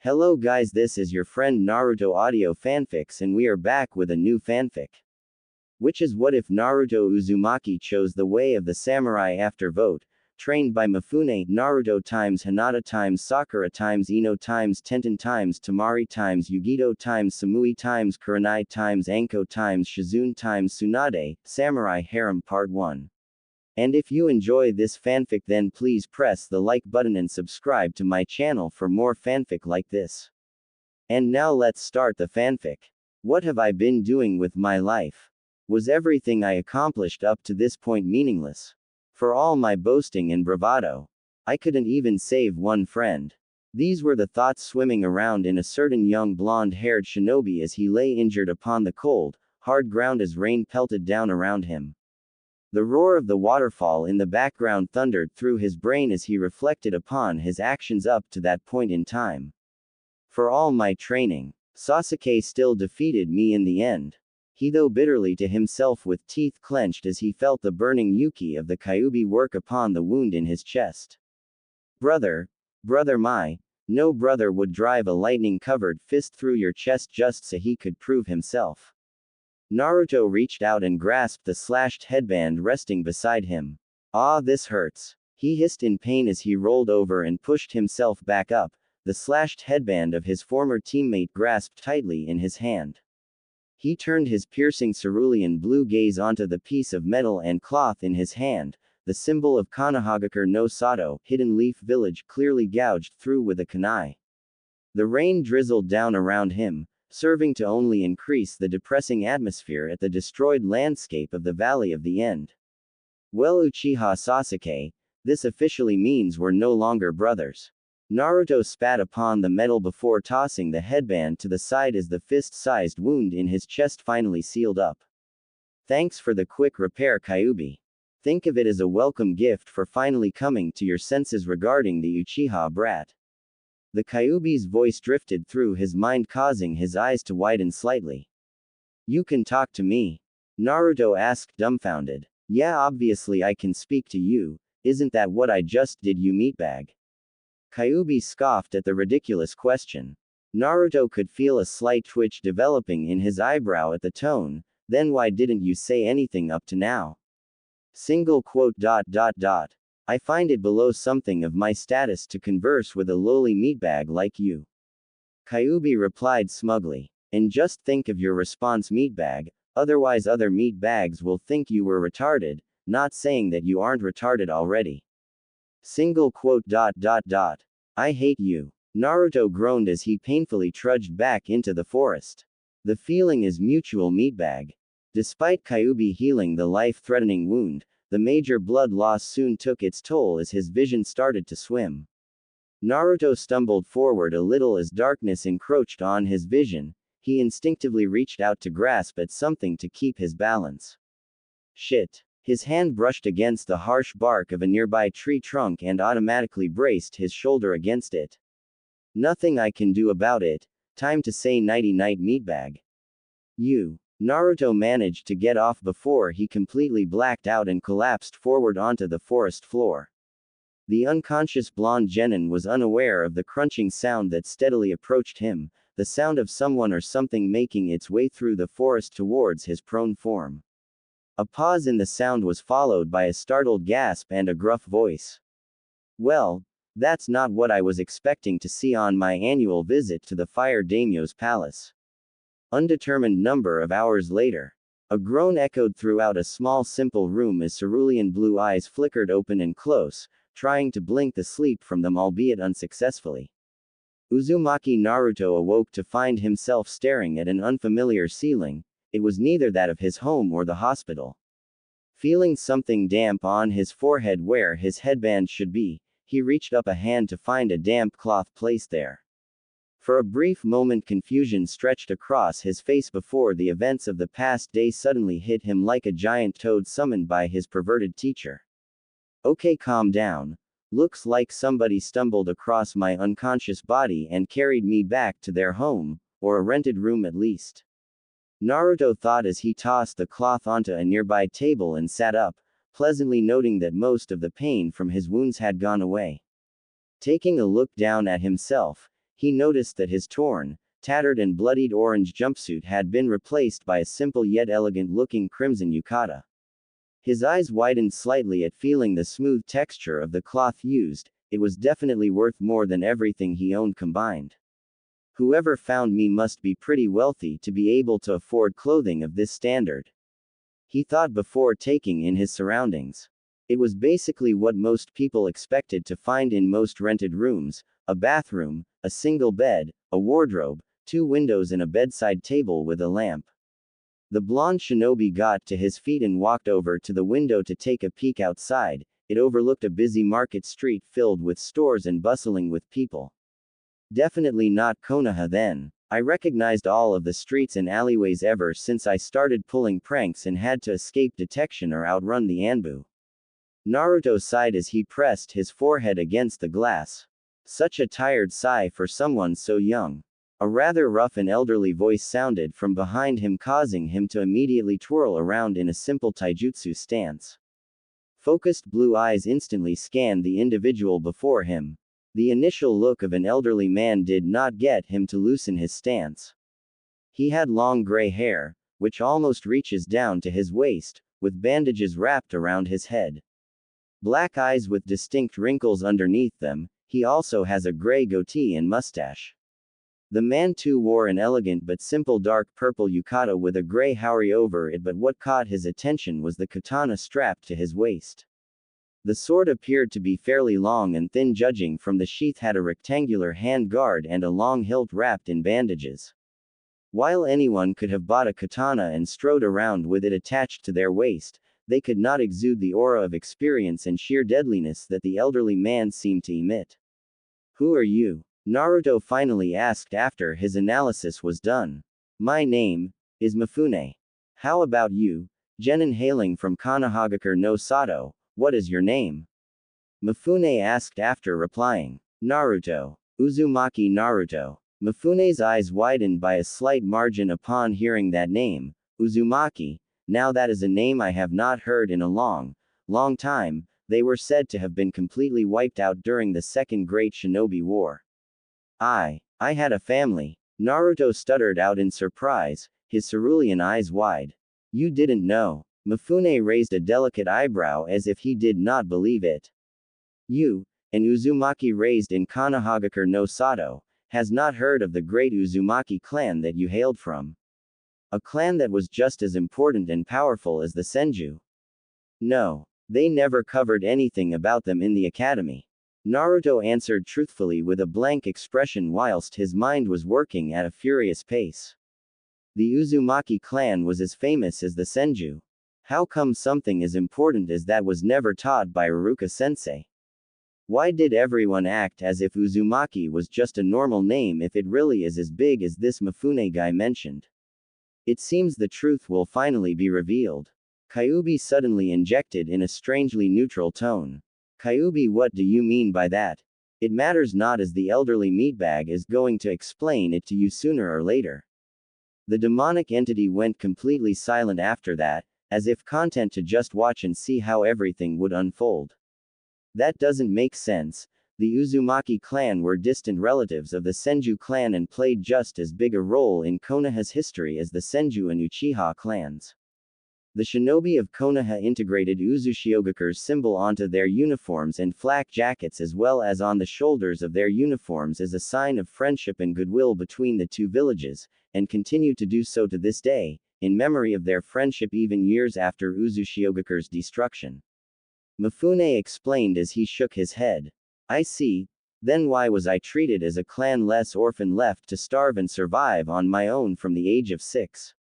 Hello guys, this is your friend Naruto Audio Fanfics and we are back with a new fanfic. Which is what if Naruto Uzumaki chose the way of the samurai after vote, trained by Mifune, Naruto times Hinata times Sakura times Ino times Tenten times Tamari times Yugito times Samui times Kurenai times Anko times Shizune times Tsunade, Samurai Harem Part 1. And if you enjoy this fanfic then please press the like button and subscribe to my channel for more fanfic like this. And now let's start the fanfic. What have I been doing with my life? Was everything I accomplished up to this point meaningless? For all my boasting and bravado, I couldn't even save one friend. These were the thoughts swimming around in a certain young blonde-haired shinobi as he lay injured upon the cold, hard ground as rain pelted down around him. The roar of the waterfall in the background thundered through his brain as he reflected upon his actions up to that point in time. For all my training, Sasuke still defeated me in the end. He though bitterly to himself with teeth clenched as he felt the burning yuki of the Kyuubi work upon the wound in his chest. Brother my, no brother would drive a lightning-covered fist through your chest just so he could prove himself. Naruto reached out and grasped the slashed headband resting beside him. Ah, this hurts. He hissed in pain as he rolled over and pushed himself back up, the slashed headband of his former teammate grasped tightly in his hand. He turned his piercing cerulean blue gaze onto the piece of metal and cloth in his hand, the symbol of Konohagakure no Sato, Hidden Leaf Village, clearly gouged through with a kunai. The rain drizzled down around him, serving to only increase the depressing atmosphere at the destroyed landscape of the Valley of the End. Well, Uchiha Sasuke, this officially means we're no longer brothers. Naruto spat upon the metal before tossing the headband to the side as the fist-sized wound in his chest finally sealed up. Thanks for the quick repair, Kyuubi. Think of it as a welcome gift for finally coming to your senses regarding the Uchiha brat. The Kyuubi's voice drifted through his mind, causing his eyes to widen slightly. You can talk to me? Naruto asked, dumbfounded. Yeah, obviously I can speak to you, isn't that what I just did, you meatbag? Kyuubi scoffed at the ridiculous question. Naruto could feel a slight twitch developing in his eyebrow at the tone. Then why didn't you say anything up to now? I find it below something of my status to converse with a lowly meatbag like you. Kyuubi replied smugly. And just think of your response, meatbag, otherwise other meatbags will think you were retarded, not saying that you aren't retarded already. I hate you. Naruto groaned as he painfully trudged back into the forest. The feeling is mutual, meatbag. Despite Kyuubi healing the life-threatening wound, the major blood loss soon took its toll as his vision started to swim. Naruto stumbled forward a little as darkness encroached on his vision. He instinctively reached out to grasp at something to keep his balance. Shit. His hand brushed against the harsh bark of a nearby tree trunk and automatically braced his shoulder against it. Nothing I can do about it. Time to say nighty-night, meatbag. You. Naruto managed to get off before he completely blacked out and collapsed forward onto the forest floor. The unconscious blonde genin was unaware of the crunching sound that steadily approached him, the sound of someone or something making its way through the forest towards his prone form. A pause in the sound was followed by a startled gasp and a gruff voice. Well, that's not what I was expecting to see on my annual visit to the Fire Daimyo's palace. Undetermined number of hours later. A groan echoed throughout a small simple room as cerulean blue eyes flickered open and close, trying to blink the sleep from them, albeit unsuccessfully. Uzumaki Naruto awoke to find himself staring at an unfamiliar ceiling. It was neither that of his home or the hospital. Feeling something damp on his forehead where his headband should be, he reached up a hand to find a damp cloth placed there. For a brief moment confusion stretched across his face before the events of the past day suddenly hit him like a giant toad summoned by his perverted teacher. Okay, calm down. Looks like somebody stumbled across my unconscious body and carried me back to their home, or a rented room at least. Naruto thought as he tossed the cloth onto a nearby table and sat up, pleasantly noting that most of the pain from his wounds had gone away. Taking a look down at himself, He noticed that his torn, tattered and bloodied orange jumpsuit had been replaced by a simple yet elegant-looking crimson yukata. His eyes widened slightly at feeling the smooth texture of the cloth used. It was definitely worth more than everything he owned combined. Whoever found me must be pretty wealthy to be able to afford clothing of this standard. He thought before taking in his surroundings. It was basically what most people expected to find in most rented rooms: a bathroom, a single bed, a wardrobe, 2 windows and a bedside table with a lamp. The blonde shinobi got to his feet and walked over to the window to take a peek outside. It overlooked a busy market street filled with stores and bustling with people. Definitely not Konoha then. I recognized all of the streets and alleyways ever since I started pulling pranks and had to escape detection or outrun the Anbu. Naruto sighed as he pressed his forehead against the glass. Such a tired sigh for someone so young. A rather rough and elderly voice sounded from behind him, causing him to immediately twirl around in a simple taijutsu stance. Focused blue eyes instantly scanned the individual before him. The initial look of an elderly man did not get him to loosen his stance. He had long gray hair, which almost reaches down to his waist, with bandages wrapped around his head. Black eyes with distinct wrinkles underneath them. He also has a gray goatee and mustache. The man too wore an elegant but simple dark purple yukata with a gray haori over it, but what caught his attention was the katana strapped to his waist. The sword appeared to be fairly long and thin, judging from the sheath had a rectangular hand guard and a long hilt wrapped in bandages. While anyone could have bought a katana and strode around with it attached to their waist, they could not exude the aura of experience and sheer deadliness that the elderly man seemed to emit. "Who are you?" Naruto finally asked after his analysis was done. "My name is Mifune. How about you?" "Genin, hailing from Konohagakure no Sato. What is your name?" Mifune asked after replying. "Naruto. Uzumaki Naruto." Mifune's eyes widened by a slight margin upon hearing that name. Uzumaki. Now that is a name I have not heard in a long time. They were said to have been completely wiped out during the Second Great Shinobi War. I had a family." Naruto stuttered out in surprise, his cerulean eyes wide. "You didn't know?" Mifune raised a delicate eyebrow as if he did not believe it. "You, and Uzumaki raised in Konohagakure no Sato, has not heard of the great Uzumaki clan that you hailed from? A clan that was just as important and powerful as the Senju?" "No. They never covered anything about them in the academy." Naruto answered truthfully with a blank expression whilst his mind was working at a furious pace. The Uzumaki clan was as famous as the Senju. How come something as important as that was never taught by Iruka-sensei? Why did everyone act as if Uzumaki was just a normal name if it really is as big as this Mifune guy mentioned? It seems the truth will finally be revealed. Kyuubi suddenly injected in a strangely neutral tone. "Kyuubi, what do you mean by that? It matters not, as the elderly meatbag is going to explain it to you sooner or later." The demonic entity went completely silent after that, as if content to just watch and see how everything would unfold. "That doesn't make sense. The Uzumaki clan were distant relatives of the Senju clan and played just as big a role in Konoha's history as the Senju and Uchiha clans. The shinobi of Konoha integrated Uzushiyogakure's symbol onto their uniforms and flak jackets, as well as on the shoulders of their uniforms, as a sign of friendship and goodwill between the two villages, and continue to do so to this day, in memory of their friendship even years after Uzushiyogakure's destruction." Mifune explained as he shook his head. "I see. Then why was I treated as a clan-less orphan left to starve and survive on my own from the age of 6?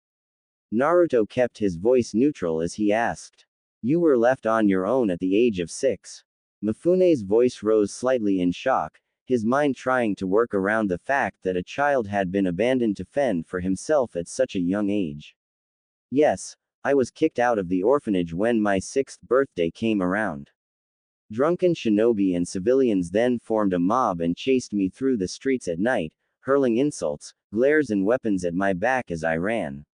Naruto kept his voice neutral as he asked. "You were left on your own at the age of 6. Mifune's voice rose slightly in shock, his mind trying to work around the fact that a child had been abandoned to fend for himself at such a young age. "Yes, I was kicked out of the orphanage when my 6th birthday came around. Drunken shinobi and civilians then formed a mob and chased me through the streets at night, hurling insults, glares and weapons at my back as I ran."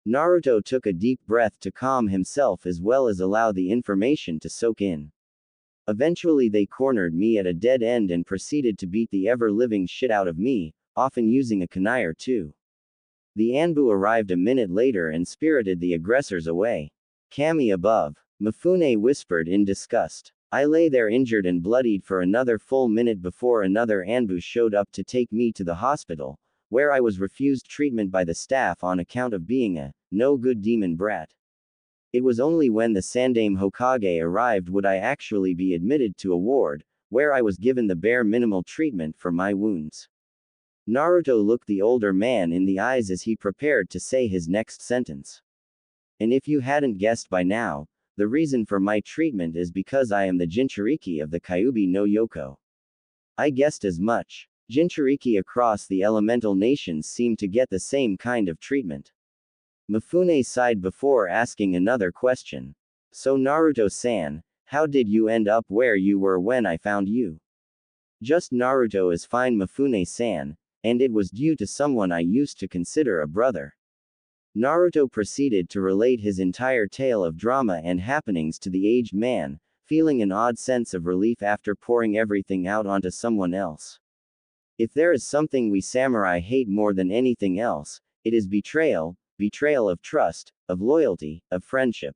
Naruto took a deep breath to calm himself as well as allow the information to soak in. Eventually they cornered me at a dead end and proceeded to beat the ever-living shit out of me, often using a kunai or two. The Anbu arrived a minute later and spirited the aggressors away. Kami above. Mifune whispered in disgust. I lay there injured and bloodied for another full minute before another Anbu showed up to take me to the hospital, where I was refused treatment by the staff on account of being a no-good demon brat. It was only when the Sandaime Hokage arrived would I actually be admitted to a ward, where I was given the bare minimal treatment for my wounds. Naruto looked the older man in the eyes as he prepared to say his next sentence. And if you hadn't guessed by now, the reason for my treatment is because I am the Jinchuriki of the Kyuubi no Yoko. I guessed as much. Jinchuriki across the elemental nations seem to get the same kind of treatment. Mifune sighed before asking another question. So Naruto-san, how did you end up where you were when I found you? Just Naruto is fine, Mifune-san, and it was due to someone I used to consider a brother. Naruto proceeded to relate his entire tale of drama and happenings to the aged man, feeling an odd sense of relief after pouring everything out onto someone else. If there is something we samurai hate more than anything else, it is betrayal, betrayal of trust, of loyalty, of friendship.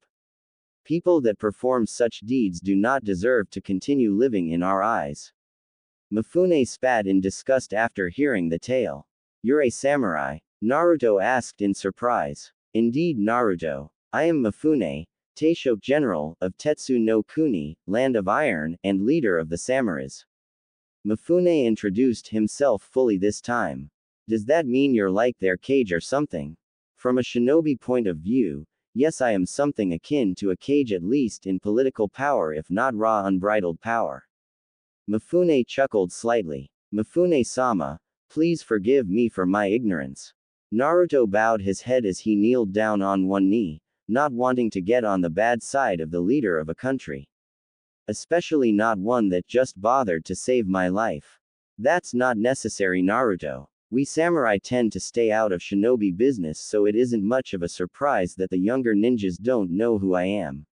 People that perform such deeds do not deserve to continue living in our eyes. Mifune spat in disgust after hearing the tale. You're a samurai? Naruto asked in surprise. Indeed, Naruto. I am Mifune, Taishoku General, of Tetsu no Kuni, Land of Iron, and leader of the samurais. Mifune introduced himself fully this time. Does that mean you're like their cage or something? From a shinobi point of view, yes, I am something akin to a cage, at least in political power, if not raw unbridled power. Mifune chuckled slightly. Mifune-sama, please forgive me for my ignorance. Naruto bowed his head as he kneeled down on one knee, not wanting to get on the bad side of the leader of a country. Especially not one that just bothered to save my life. That's not necessary, Naruto. We samurai tend to stay out of shinobi business, so it isn't much of a surprise that the younger ninjas don't know who I am.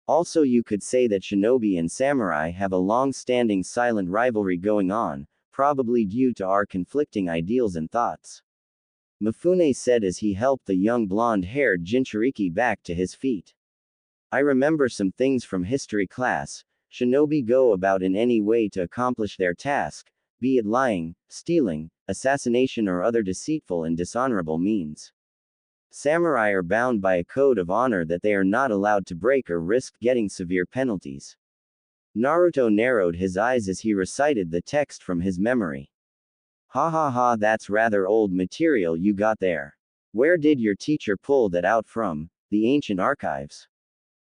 Also, you could say that shinobi and samurai have a long-standing silent rivalry going on, probably due to our conflicting ideals and thoughts. Mifune said as he helped the young blonde-haired Jinchuriki back to his feet. I remember some things from history class. Shinobi go about in any way to accomplish their task, be it lying, stealing, assassination or other deceitful and dishonorable means. Samurai are bound by a code of honor that they are not allowed to break or risk getting severe penalties. Naruto narrowed his eyes as he recited the text from his memory. Ha ha ha, that's rather old material you got there. Where did your teacher pull that out from? The ancient archives.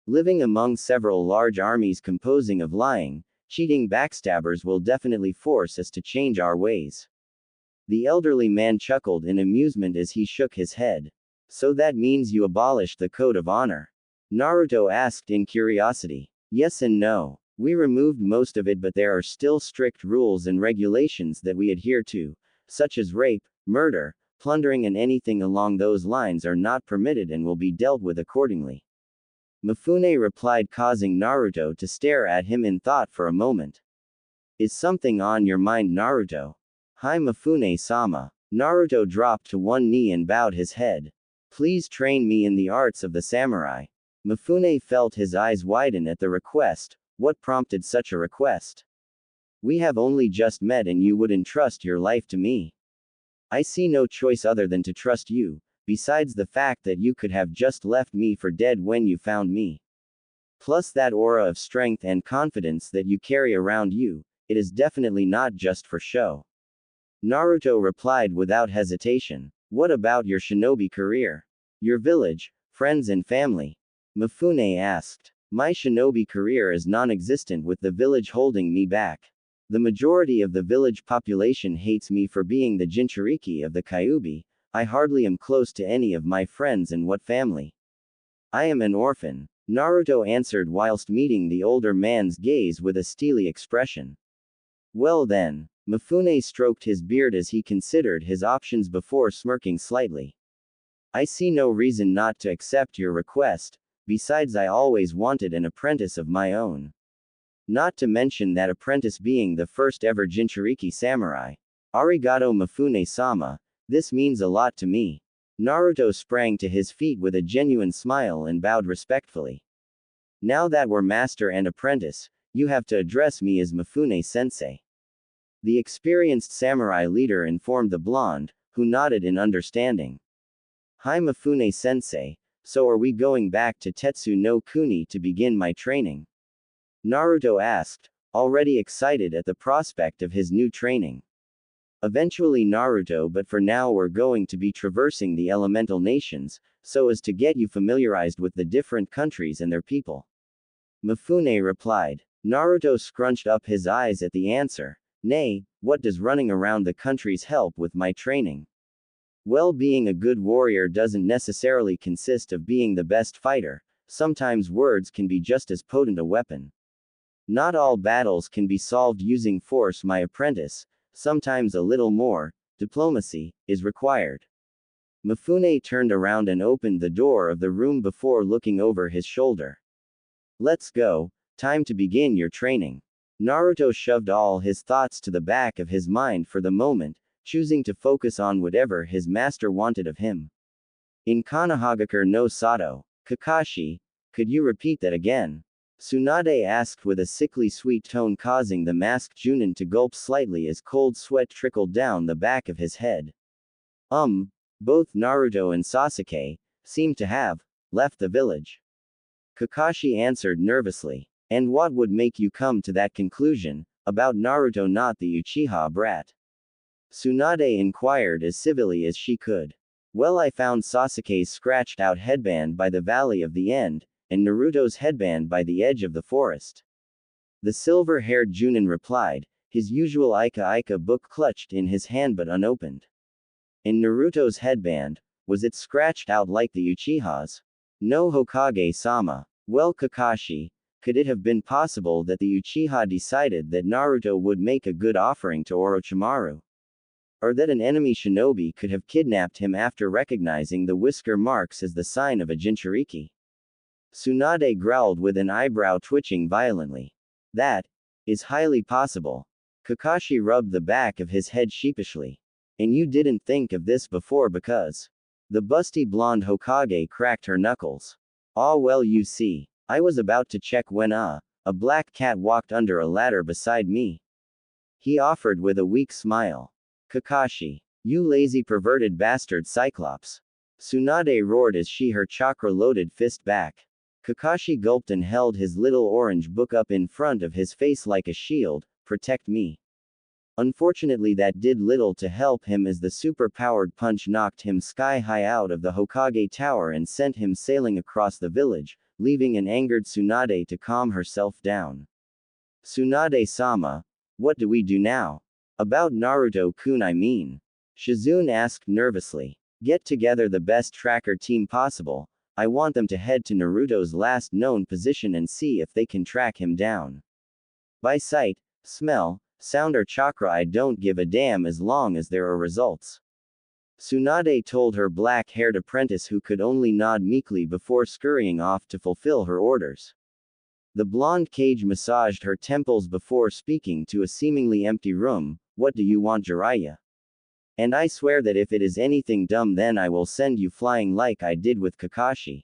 Living among several large armies composing of lying, cheating backstabbers will definitely force us to change our ways. The elderly man chuckled in amusement as he shook his head. So that means you abolished the code of honor? Naruto asked in curiosity. Yes and no. We removed most of it, but there are still strict rules and regulations that we adhere to, such as rape, murder, plundering, and anything along those lines are not permitted and will be dealt with accordingly. Mifune replied, causing Naruto to stare at him in thought for a moment. Is something on your mind, Naruto? Hi, Mifune-sama. Naruto dropped to one knee and bowed his head. Please train me in the arts of the samurai. Mifune felt his eyes widen at the request. What prompted such a request? We have only just met and you would entrust your life to me. I see no choice other than to trust you, besides the fact that you could have just left me for dead when you found me. Plus that aura of strength and confidence that you carry around you, it is definitely not just for show. Naruto replied without hesitation. What about your shinobi career? Your village, friends and family? Mifune asked. My shinobi career is non-existent, with the village holding me back. The majority of the village population hates me for being the Jinchuriki of the Kyuubi. I hardly am close to any of my friends, and what family? I am an orphan, Naruto answered whilst meeting the older man's gaze with a steely expression. Well then. Mifune stroked his beard as he considered his options before smirking slightly. I see no reason not to accept your request, besides I always wanted an apprentice of my own. Not to mention that apprentice being the first ever Jinchuriki samurai. Arigato Mifune-sama, this means a lot to me. Naruto sprang to his feet with a genuine smile and bowed respectfully. Now that we're master and apprentice, you have to address me as Mifune-sensei. The experienced samurai leader informed the blonde, who nodded in understanding. Hi Mifune-sensei, so are we going back to Tetsu no Kuni to begin my training? Naruto asked, already excited at the prospect of his new training. Eventually Naruto, but for now we're going to be traversing the elemental nations, so as to get you familiarized with the different countries and their people. Mifune replied. Naruto scrunched up his eyes at the answer. Nay, what does running around the countries help with my training? Well, being a good warrior doesn't necessarily consist of being the best fighter, sometimes words can be just as potent a weapon. Not all battles can be solved using force, my apprentice, sometimes a little more, diplomacy, is required. Mifune turned around and opened the door of the room before looking over his shoulder. Let's go, time to begin your training. Naruto shoved all his thoughts to the back of his mind for the moment, choosing to focus on whatever his master wanted of him. In Konohagakure no Sato, Kakashi, could you repeat that again? Tsunade asked with a sickly sweet tone, causing the masked Junin to gulp slightly as cold sweat trickled down the back of his head. Both Naruto and Sasuke seemed to have left the village. Kakashi answered nervously. And what would make you come to that conclusion, about Naruto not the Uchiha brat? Tsunade inquired as civilly as she could. Well, I found Sasuke's scratched out headband by the Valley of the End, and Naruto's headband by the edge of the forest. The silver-haired Junin replied, his usual Ika book clutched in his hand but unopened. In Naruto's headband, was it scratched out like the Uchiha's? No, Hokage-sama. Well, Kakashi, could it have been possible that the Uchiha decided that Naruto would make a good offering to Orochimaru? Or that an enemy shinobi could have kidnapped him after recognizing the whisker marks as the sign of a Jinchuriki? Tsunade growled with an eyebrow twitching violently. That is highly possible. Kakashi rubbed the back of his head sheepishly. And you didn't think of this before because. The busty blonde Hokage cracked her knuckles. Ah, well, you see. I was about to check when a black cat walked under a ladder beside me. He offered with a weak smile. Kakashi. You lazy perverted bastard Cyclops. Tsunade roared as she her chakra-loaded fist back. Kakashi gulped and held his little orange book up in front of his face like a shield. Protect me. Unfortunately, that did little to help him as the super-powered punch knocked him sky-high out of the Hokage tower and sent him sailing across the village, leaving an angered Tsunade to calm herself down. Tsunade-sama, what do we do now? About Naruto-kun, I mean. Shizune asked nervously. Get together the best tracker team possible. I want them to head to Naruto's last known position and see if they can track him down. By sight, smell, sound or chakra, I don't give a damn as long as there are results. Tsunade told her black-haired apprentice, who could only nod meekly before scurrying off to fulfill her orders. The blonde Kage massaged her temples before speaking to a seemingly empty room. What do you want, Jiraiya? And I swear that if it is anything dumb, then I will send you flying like I did with Kakashi.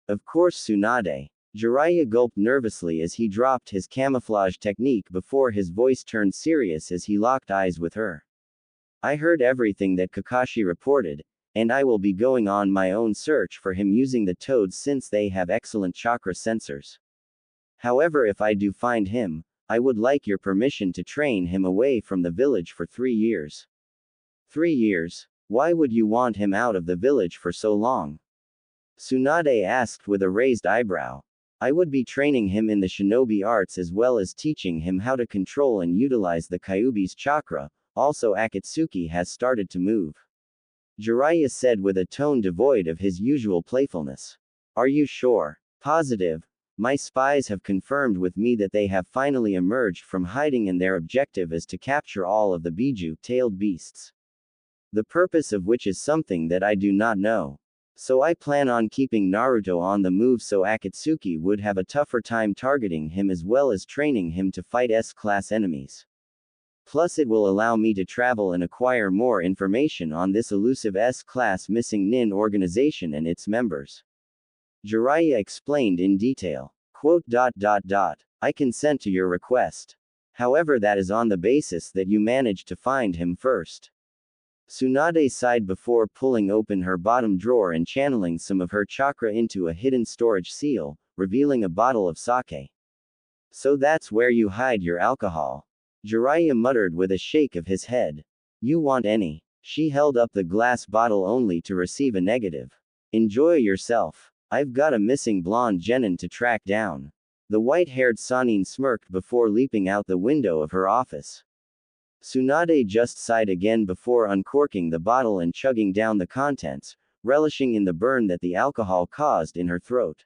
Of course, Tsunade. Jiraiya gulped nervously as he dropped his camouflage technique before his voice turned serious as he locked eyes with her. I heard everything that Kakashi reported, and I will be going on my own search for him using the toads since they have excellent chakra sensors. However, if I do find him, I would like your permission to train him away from the village for 3 years. 3 years? Why would you want him out of the village for so long? Tsunade asked with a raised eyebrow. I would be training him in the shinobi arts as well as teaching him how to control and utilize the Kyuubi's chakra. Also, Akatsuki has started to move. Jiraiya said with a tone devoid of his usual playfulness. Are you sure? Positive. My spies have confirmed with me that they have finally emerged from hiding and their objective is to capture all of the Biju-tailed beasts. The purpose of which is something that I do not know. So I plan on keeping Naruto on the move so Akatsuki would have a tougher time targeting him as well as training him to fight S-class enemies. Plus it will allow me to travel and acquire more information on this elusive S-class missing nin organization and its members. Jiraiya explained in detail. Quote, I consent to your request. However, that is on the basis that you manage to find him first. Tsunade sighed before pulling open her bottom drawer and channeling some of her chakra into a hidden storage seal, revealing a bottle of sake. So that's where you hide your alcohol. Jiraiya muttered with a shake of his head. You want any? She held up the glass bottle only to receive a negative. Enjoy yourself. I've got a missing blonde genin to track down. The white-haired Sanin smirked before leaping out the window of her office. Tsunade just sighed again before uncorking the bottle and chugging down the contents, relishing in the burn that the alcohol caused in her throat.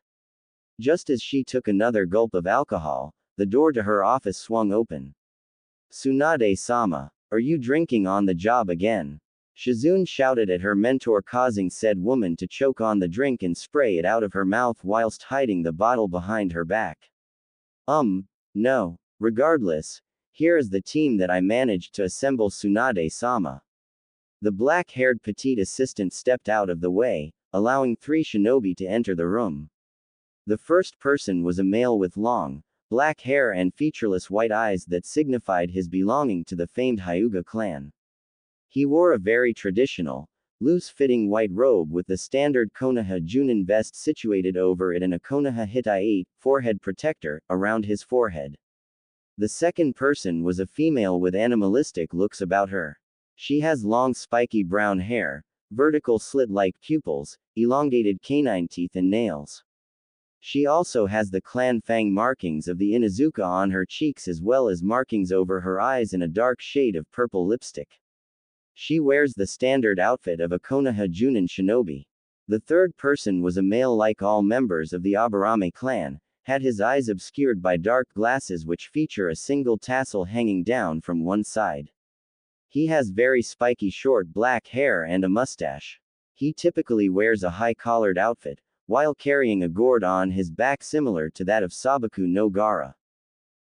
Just as she took another gulp of alcohol, the door to her office swung open. Tsunade-sama, are you drinking on the job again? Shizune shouted at her mentor, causing said woman to choke on the drink and spray it out of her mouth whilst hiding the bottle behind her back. No. Regardless, here is the team that I managed to assemble, Tsunade-sama. The black-haired petite assistant stepped out of the way, allowing 3 shinobi to enter the room. The first person was a male with long, black hair and featureless white eyes that signified his belonging to the famed Hyuga clan. He wore a very traditional, loose-fitting white robe with the standard Konoha Junin vest situated over it and a Konoha Hitai forehead protector around his forehead. The second person was a female with animalistic looks about her. She has long spiky brown hair, vertical slit-like pupils, elongated canine teeth and nails. She also has the clan fang markings of the Inuzuka on her cheeks as well as markings over her eyes and a dark shade of purple lipstick. She wears the standard outfit of a Konoha Junin shinobi. The third person was a male like all members of the Aburame clan, had his eyes obscured by dark glasses which feature a single tassel hanging down from one side. He has very spiky short black hair and a mustache. He typically wears a high-collared outfit, while carrying a gourd on his back similar to that of Sabaku no Gara.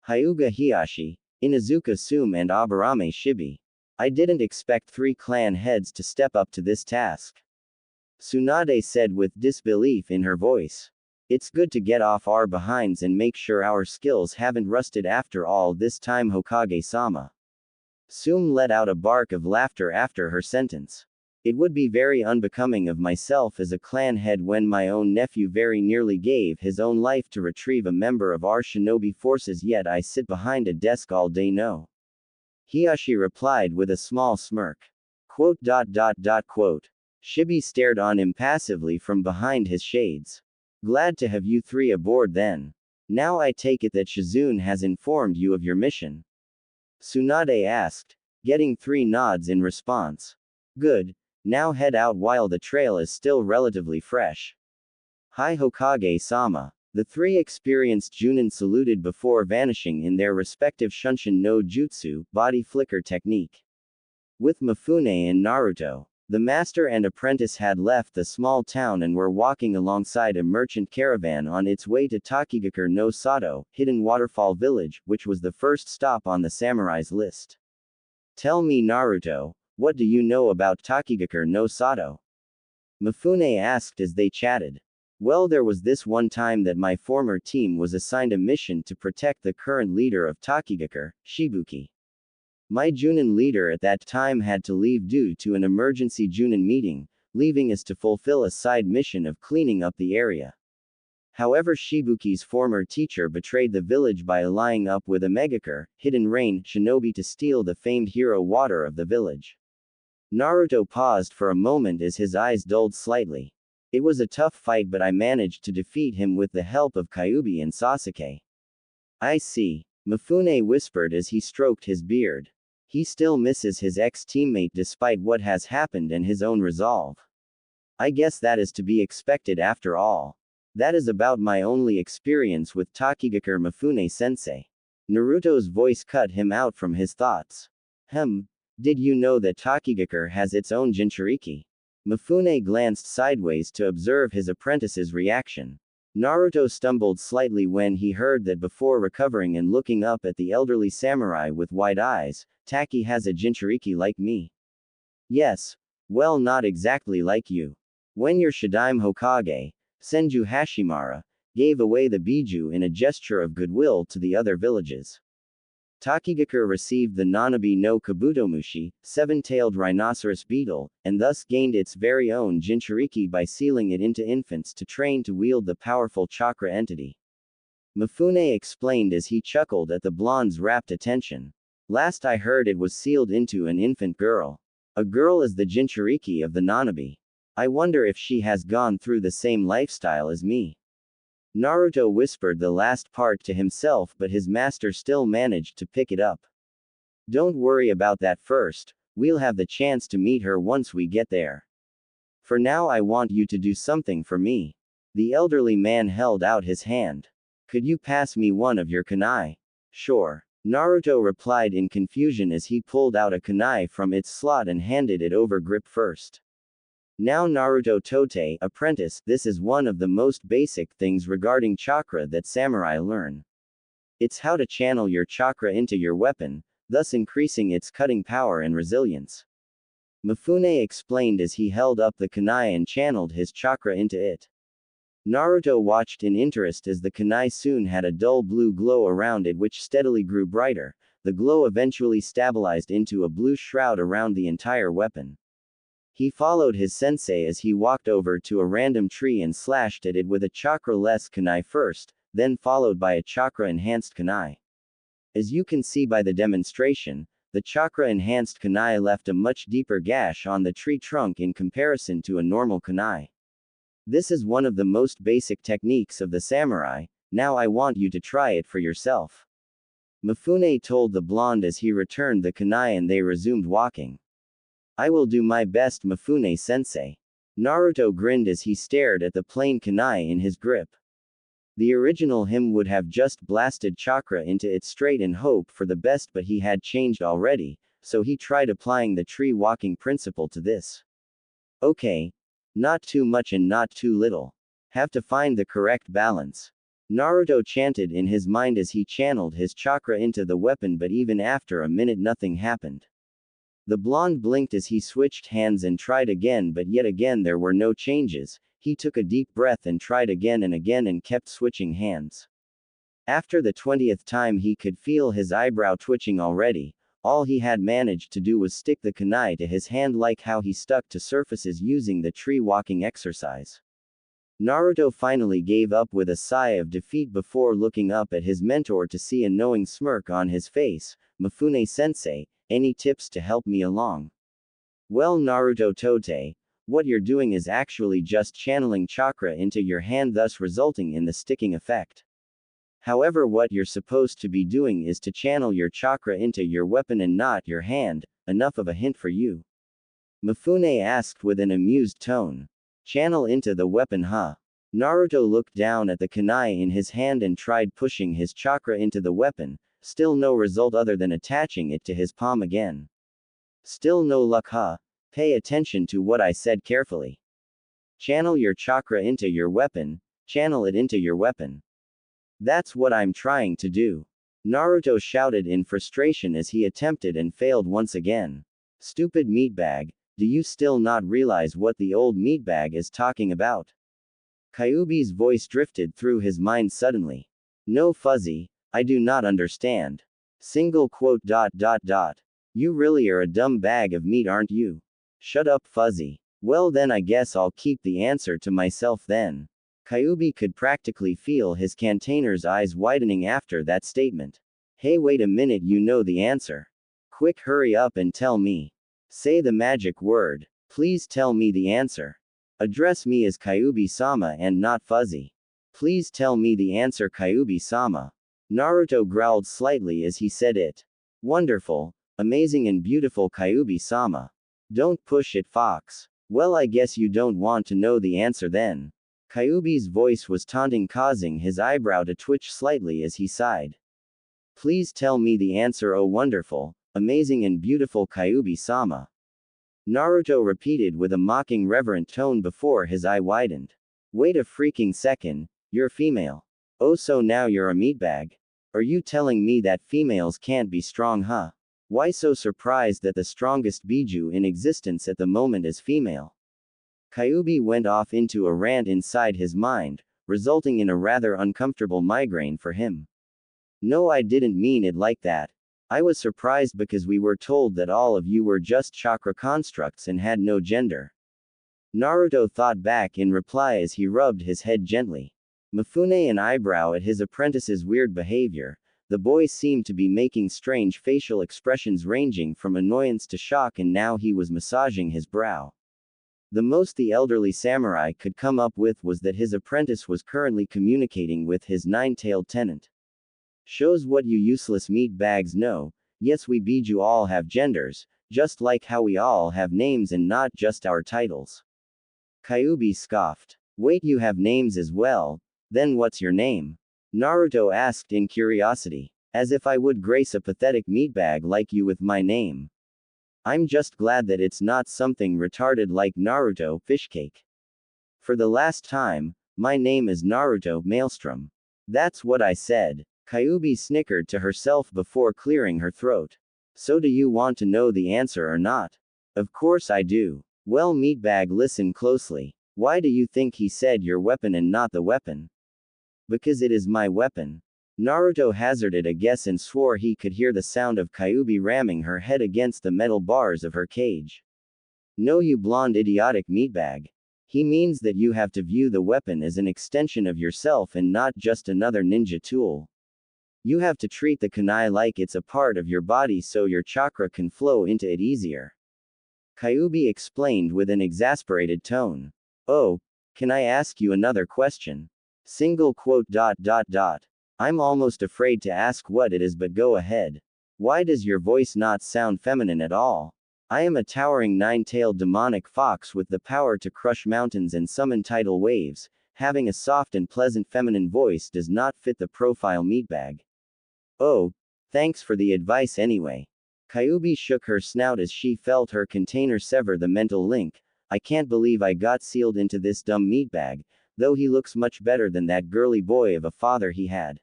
Hyuga Hiyashi, Inuzuka Sume and Aburame Shibi. I didn't expect 3 clan heads to step up to this task. Tsunade said with disbelief in her voice. It's good to get off our behinds and make sure our skills haven't rusted after all this time, Hokage-sama. Sume let out a bark of laughter after her sentence. It would be very unbecoming of myself as a clan head when my own nephew very nearly gave his own life to retrieve a member of our shinobi forces, yet I sit behind a desk all day. No. Hiyashi replied with a small smirk. Quote. Shibi stared on impassively from behind his shades. Glad to have you 3 aboard then. Now I take it that Shizune has informed you of your mission? Tsunade asked, getting 3 nods in response. Good. Now head out while the trail is still relatively fresh. Hi Hokage-sama. The 3 experienced Junin saluted before vanishing in their respective Shunshin no Jutsu, body flicker technique. With Mifune and Naruto, the master and apprentice had left the small town and were walking alongside a merchant caravan on its way to Takigakure no Sato, Hidden Waterfall Village, which was the first stop on the samurai's list. Tell me, Naruto, what do you know about Takigakure no Sato? Mifune asked as they chatted. Well, there was this one time that my former team was assigned a mission to protect the current leader of Takigakure, Shibuki. My Junin leader at that time had to leave due to an emergency Junin meeting, leaving us to fulfill a side mission of cleaning up the area. However, Shibuki's former teacher betrayed the village by allying up with a Megakure, Hidden Rain, shinobi to steal the famed hero water of the village. Naruto paused for a moment as his eyes dulled slightly. It was a tough fight, but I managed to defeat him with the help of Kyuubi and Sasuke. I see, Mifune whispered as he stroked his beard. He still misses his ex-teammate despite what has happened and his own resolve. I guess that is to be expected after all. That is about my only experience with Takigakure, Mifune-sensei. Naruto's voice cut him out from his thoughts. Did you know that Takigakure has its own Jinchuriki? Mifune glanced sideways to observe his apprentice's reaction. Naruto stumbled slightly when he heard that before recovering and looking up at the elderly samurai with wide eyes. Taki has a Jinchuriki like me. Yes. Well, not exactly like you. When your Shidaime Hokage, Senju Hashimara, gave away the Biju in a gesture of goodwill to the other villages. Takigakure received the Nanabi no Kabutomushi, seven-tailed rhinoceros beetle, and thus gained its very own Jinchuriki by sealing it into infants to train to wield the powerful chakra entity. Mifune explained as he chuckled at the blonde's rapt attention. Last I heard it was sealed into an infant girl. A girl is the Jinchuriki of the Nanabi. I wonder if she has gone through the same lifestyle as me. Naruto whispered the last part to himself, but his master still managed to pick it up. Don't worry about that first, we'll have the chance to meet her once we get there. For now I want you to do something for me. The elderly man held out his hand. Could you pass me one of your kunai? Sure. Naruto replied in confusion as he pulled out a kunai from its slot and handed it over grip first. Now Naruto Tote, apprentice, this is one of the most basic things regarding chakra that samurai learn. It's how to channel your chakra into your weapon, thus increasing its cutting power and resilience. Mifune explained as he held up the kunai and channeled his chakra into it. Naruto watched in interest as the kunai soon had a dull blue glow around it which steadily grew brighter. The glow eventually stabilized into a blue shroud around the entire weapon. He followed his sensei as he walked over to a random tree and slashed at it with a chakra-less kunai first, then followed by a chakra-enhanced kunai. As you can see by the demonstration, the chakra-enhanced kunai left a much deeper gash on the tree trunk in comparison to a normal kunai. This is one of the most basic techniques of the samurai, now I want you to try it for yourself. Mifune told the blonde as he returned the kunai and they resumed walking. I will do my best, Mifune-sensei. Naruto grinned as he stared at the plain kunai in his grip. The original him would have just blasted chakra into it straight and hope for the best, but he had changed already, so he tried applying the tree walking principle to this. Okay. Not too much and not too little. Have to find the correct balance. Naruto chanted in his mind as he channeled his chakra into the weapon, but even after a minute nothing happened. The blonde blinked as he switched hands and tried again, but yet again there were no changes. He took a deep breath and tried again and kept switching hands. After the 20th time he could feel his eyebrow twitching already. All he had managed to do was stick the kunai to his hand like how he stuck to surfaces using the tree walking exercise. Naruto finally gave up with a sigh of defeat before looking up at his mentor to see a knowing smirk on his face. Mifune-sensei, any tips to help me along? Well, Naruto Tote, what you're doing is actually just channeling chakra into your hand, thus resulting in the sticking effect. However, what you're supposed to be doing is to channel your chakra into your weapon and not your hand. Enough of a hint for you? Mifune asked with an amused tone. Channel into the weapon, huh? Naruto looked down at the kunai in his hand and tried pushing his chakra into the weapon, still no result other than attaching it to his palm again. Still no luck, huh? Pay attention to what I said carefully. Channel your chakra into your weapon, channel it into your weapon. That's what I'm trying to do. Naruto shouted in frustration as he attempted and failed once again. Stupid meatbag, do you still not realize what the old meatbag is talking about? Kyuubi's voice drifted through his mind suddenly. No, Fuzzy, I do not understand. Single quote. You really are a dumb bag of meat, aren't you? Shut up, Fuzzy. Well then I guess I'll keep the answer to myself then. Kyuubi could practically feel his container's eyes widening after that statement. Hey, wait a minute, you know the answer. Quick, hurry up and tell me. Say the magic word. Please tell me the answer. Address me as Kyuubi-sama and not Fuzzy. Please tell me the answer, Kyuubi-sama. Naruto growled slightly as he said it. Wonderful, amazing and beautiful Kyuubi-sama. Don't push it, Fox. Well, I guess you don't want to know the answer then. Kyuubi's voice was taunting, causing his eyebrow to twitch slightly as he sighed. Please tell me the answer, oh wonderful, amazing and beautiful Kyuubi-sama. Naruto repeated with a mocking reverent tone before his eye widened. Wait a freaking second, you're female. Oh, so now you're a meatbag? Are you telling me that females can't be strong, huh? Why so surprised that the strongest Biju in existence at the moment is female? Kyuubi went off into a rant inside his mind, resulting in a rather uncomfortable migraine for him. No, I didn't mean it like that. I was surprised because we were told that all of you were just chakra constructs and had no gender. Naruto thought back in reply as he rubbed his head gently. Mifune an eyebrow at his apprentice's weird behavior. The boy seemed to be making strange facial expressions ranging from annoyance to shock, and now he was massaging his brow. The most the elderly samurai could come up with was that his apprentice was currently communicating with his nine-tailed tenant. Shows what you useless meat bags know. Yes, we Biju all have genders, just like how we all have names and not just our titles. Kyuubi scoffed. Wait, you have names as well? Then what's your name? Naruto asked in curiosity. As if I would grace a pathetic meatbag like you with my name. I'm just glad that it's not something retarded like Naruto Fishcake. For the last time, my name is Naruto Maelstrom. That's what I said. Kyuubi snickered to herself before clearing her throat. So do you want to know the answer or not? Of course I do. Well, meatbag, listen closely. Why do you think he said your weapon and not the weapon? Because it is my weapon. Naruto hazarded a guess and swore he could hear the sound of Kyuubi ramming her head against the metal bars of her cage. No, you blonde idiotic meatbag. He means that you have to view the weapon as an extension of yourself and not just another ninja tool. You have to treat the kunai like it's a part of your body so your chakra can flow into it easier. Kyuubi explained with an exasperated tone. Oh, can I ask you another question? Single quote. I'm almost afraid to ask what it is, but go ahead. Why does your voice not sound feminine at all? I am a towering nine-tailed demonic fox with the power to crush mountains and summon tidal waves. Having a soft and pleasant feminine voice does not fit the profile, meatbag. Oh, thanks for the advice anyway. Kyuubi shook her snout as she felt her container sever the mental link. I can't believe I got sealed into this dumb meatbag, though he looks much better than that girly boy of a father he had.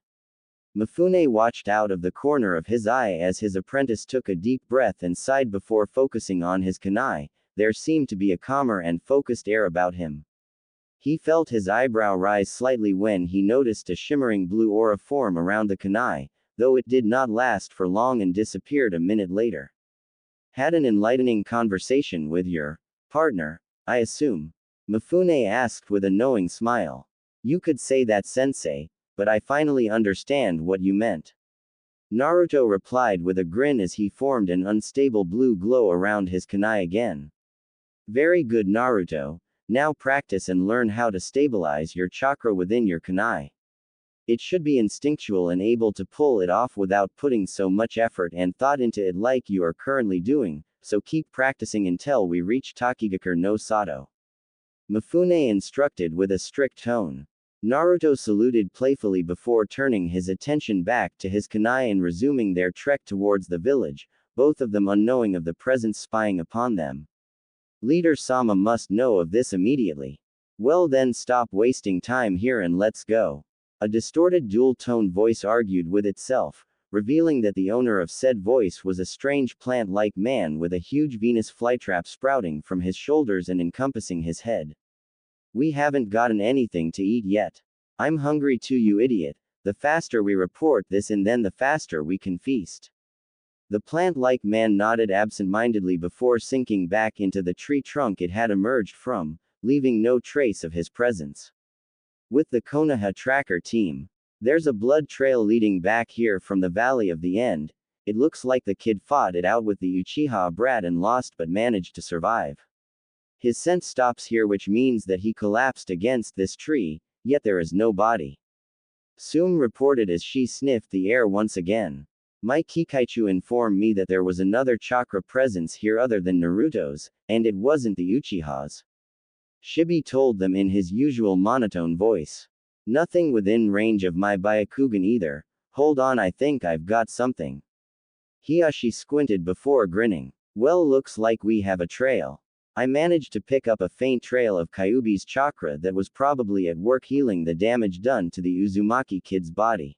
Mifune watched out of the corner of his eye as his apprentice took a deep breath and sighed before focusing on his kunai. There seemed to be a calmer and focused air about him. He felt his eyebrow rise slightly when he noticed a shimmering blue aura form around the kunai, though it did not last for long and disappeared a minute later. Had an enlightening conversation with your partner, I assume? Mifune asked with a knowing smile. You could say that, sensei, but I finally understand what you meant. Naruto replied with a grin as he formed an unstable blue glow around his kunai again. Very good, Naruto. Now practice and learn how to stabilize your chakra within your kunai. It should be instinctual and able to pull it off without putting so much effort and thought into it like you are currently doing, so keep practicing until we reach Takigakure no Sato. Mifune instructed with a strict tone. Naruto saluted playfully before turning his attention back to his kunai and resuming their trek towards the village, both of them unknowing of the presence spying upon them. Leader Sama must know of this immediately. Well then, stop wasting time here and let's go. A distorted dual-tone voice argued with itself, revealing that the owner of said voice was a strange plant-like man with a huge Venus flytrap sprouting from his shoulders and encompassing his head. We haven't gotten anything to eat yet. I'm hungry too, you idiot. The faster we report this and then the faster we can feast. The plant-like man nodded absent-mindedly before sinking back into the tree trunk it had emerged from, leaving no trace of his presence. With the Konoha tracker team. There's a blood trail leading back here from the Valley of the End. It looks like the kid fought it out with the Uchiha brat and lost but managed to survive. His scent stops here, which means that he collapsed against this tree, yet there is no body. Sume reported as she sniffed the air once again. My Kikaichu informed me that there was another chakra presence here other than Naruto's, and it wasn't the Uchiha's. Shibi told them in his usual monotone voice. Nothing within range of my Byakugan either. Hold on, I think I've got something. Hiyashi squinted before grinning. Well, looks like we have a trail. I managed to pick up a faint trail of Kyuubi's chakra that was probably at work healing the damage done to the Uzumaki kid's body.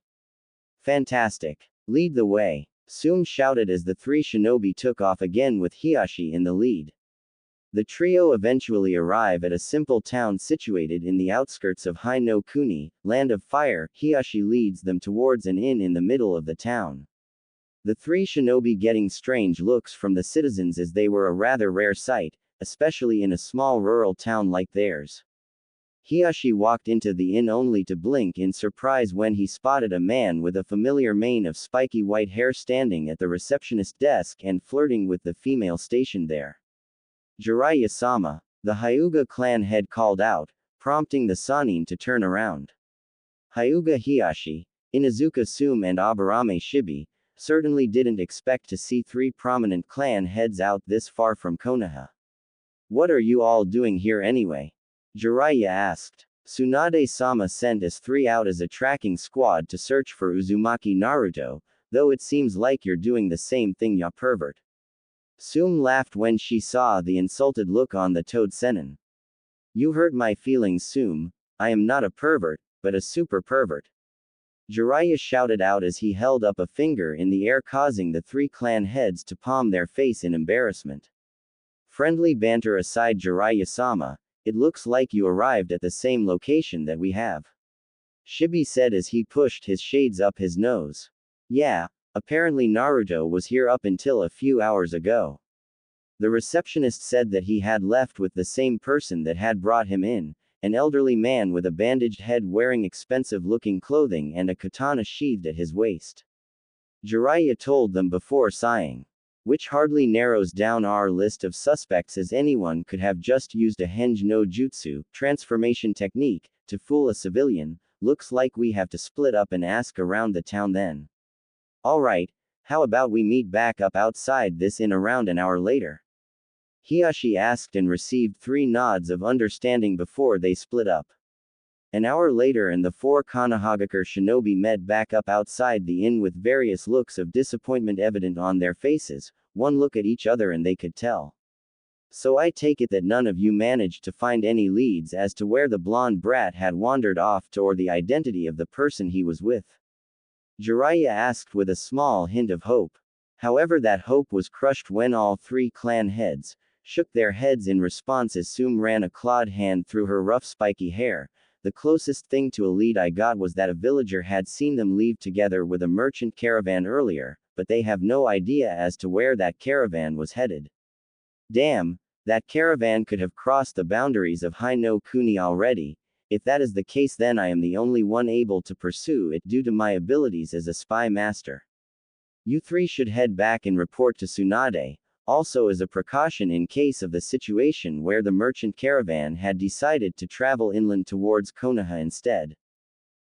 Fantastic. Lead the way, Sume shouted as the three shinobi took off again with Hiyashi in the lead. The trio eventually arrive at a simple town situated in the outskirts of Hai no Kuni, Land of Fire. Hiyashi leads them towards an inn in the middle of the town. The three shinobi getting strange looks from the citizens as they were a rather rare sight, especially in a small rural town like theirs. Hiyashi walked into the inn only to blink in surprise when he spotted a man with a familiar mane of spiky white hair standing at the receptionist desk and flirting with the female stationed there. Jiraiya-sama, the Hyuga clan head called out, prompting the Sannin to turn around. Hyuga Hiyashi, Inuzuka Sume and Aburame Shibi, certainly didn't expect to see three prominent clan heads out this far from Konoha. What are you all doing here anyway? Jiraiya asked. Tsunade-sama sent us three out as a tracking squad to search for Uzumaki Naruto, though it seems like you're doing the same thing, ya pervert. Sume laughed when she saw the insulted look on the Toad Sennin. You hurt my feelings, Sume. I am not a pervert, but a super pervert. Jiraiya shouted out as he held up a finger in the air, causing the three clan heads to palm their face in embarrassment. Friendly banter aside, Jiraiya-sama, it looks like you arrived at the same location that we have. Shibi said as he pushed his shades up his nose. Yeah, apparently Naruto was here up until a few hours ago. The receptionist said that he had left with the same person that had brought him in, an elderly man with a bandaged head wearing expensive-looking clothing and a katana sheathed at his waist. Jiraiya told them before sighing. Which hardly narrows down our list of suspects, as anyone could have just used a henge no jutsu, transformation technique, to fool a civilian. Looks like we have to split up and ask around the town then. Alright, how about we meet back up outside this inn around an hour later? Hiyashi asked and received three nods of understanding before they split up. An hour later, and the four Konohagakure shinobi met back up outside the inn with various looks of disappointment evident on their faces. One look at each other and they could tell. So I take it that none of you managed to find any leads as to where the blonde brat had wandered off to, or the identity of the person he was with? Jiraiya asked with a small hint of hope. However, that hope was crushed when all three clan heads shook their heads in response as Sume ran a clawed hand through her rough spiky hair. The closest thing to a lead I got was that a villager had seen them leave together with a merchant caravan earlier, but they have no idea as to where that caravan was headed. Damn, that caravan could have crossed the boundaries of Hai no Kuni already. If that is the case, then I am the only one able to pursue it due to my abilities as a spy master. You three should head back and report to Tsunade, also as a precaution in case of the situation where the merchant caravan had decided to travel inland towards Konoha instead.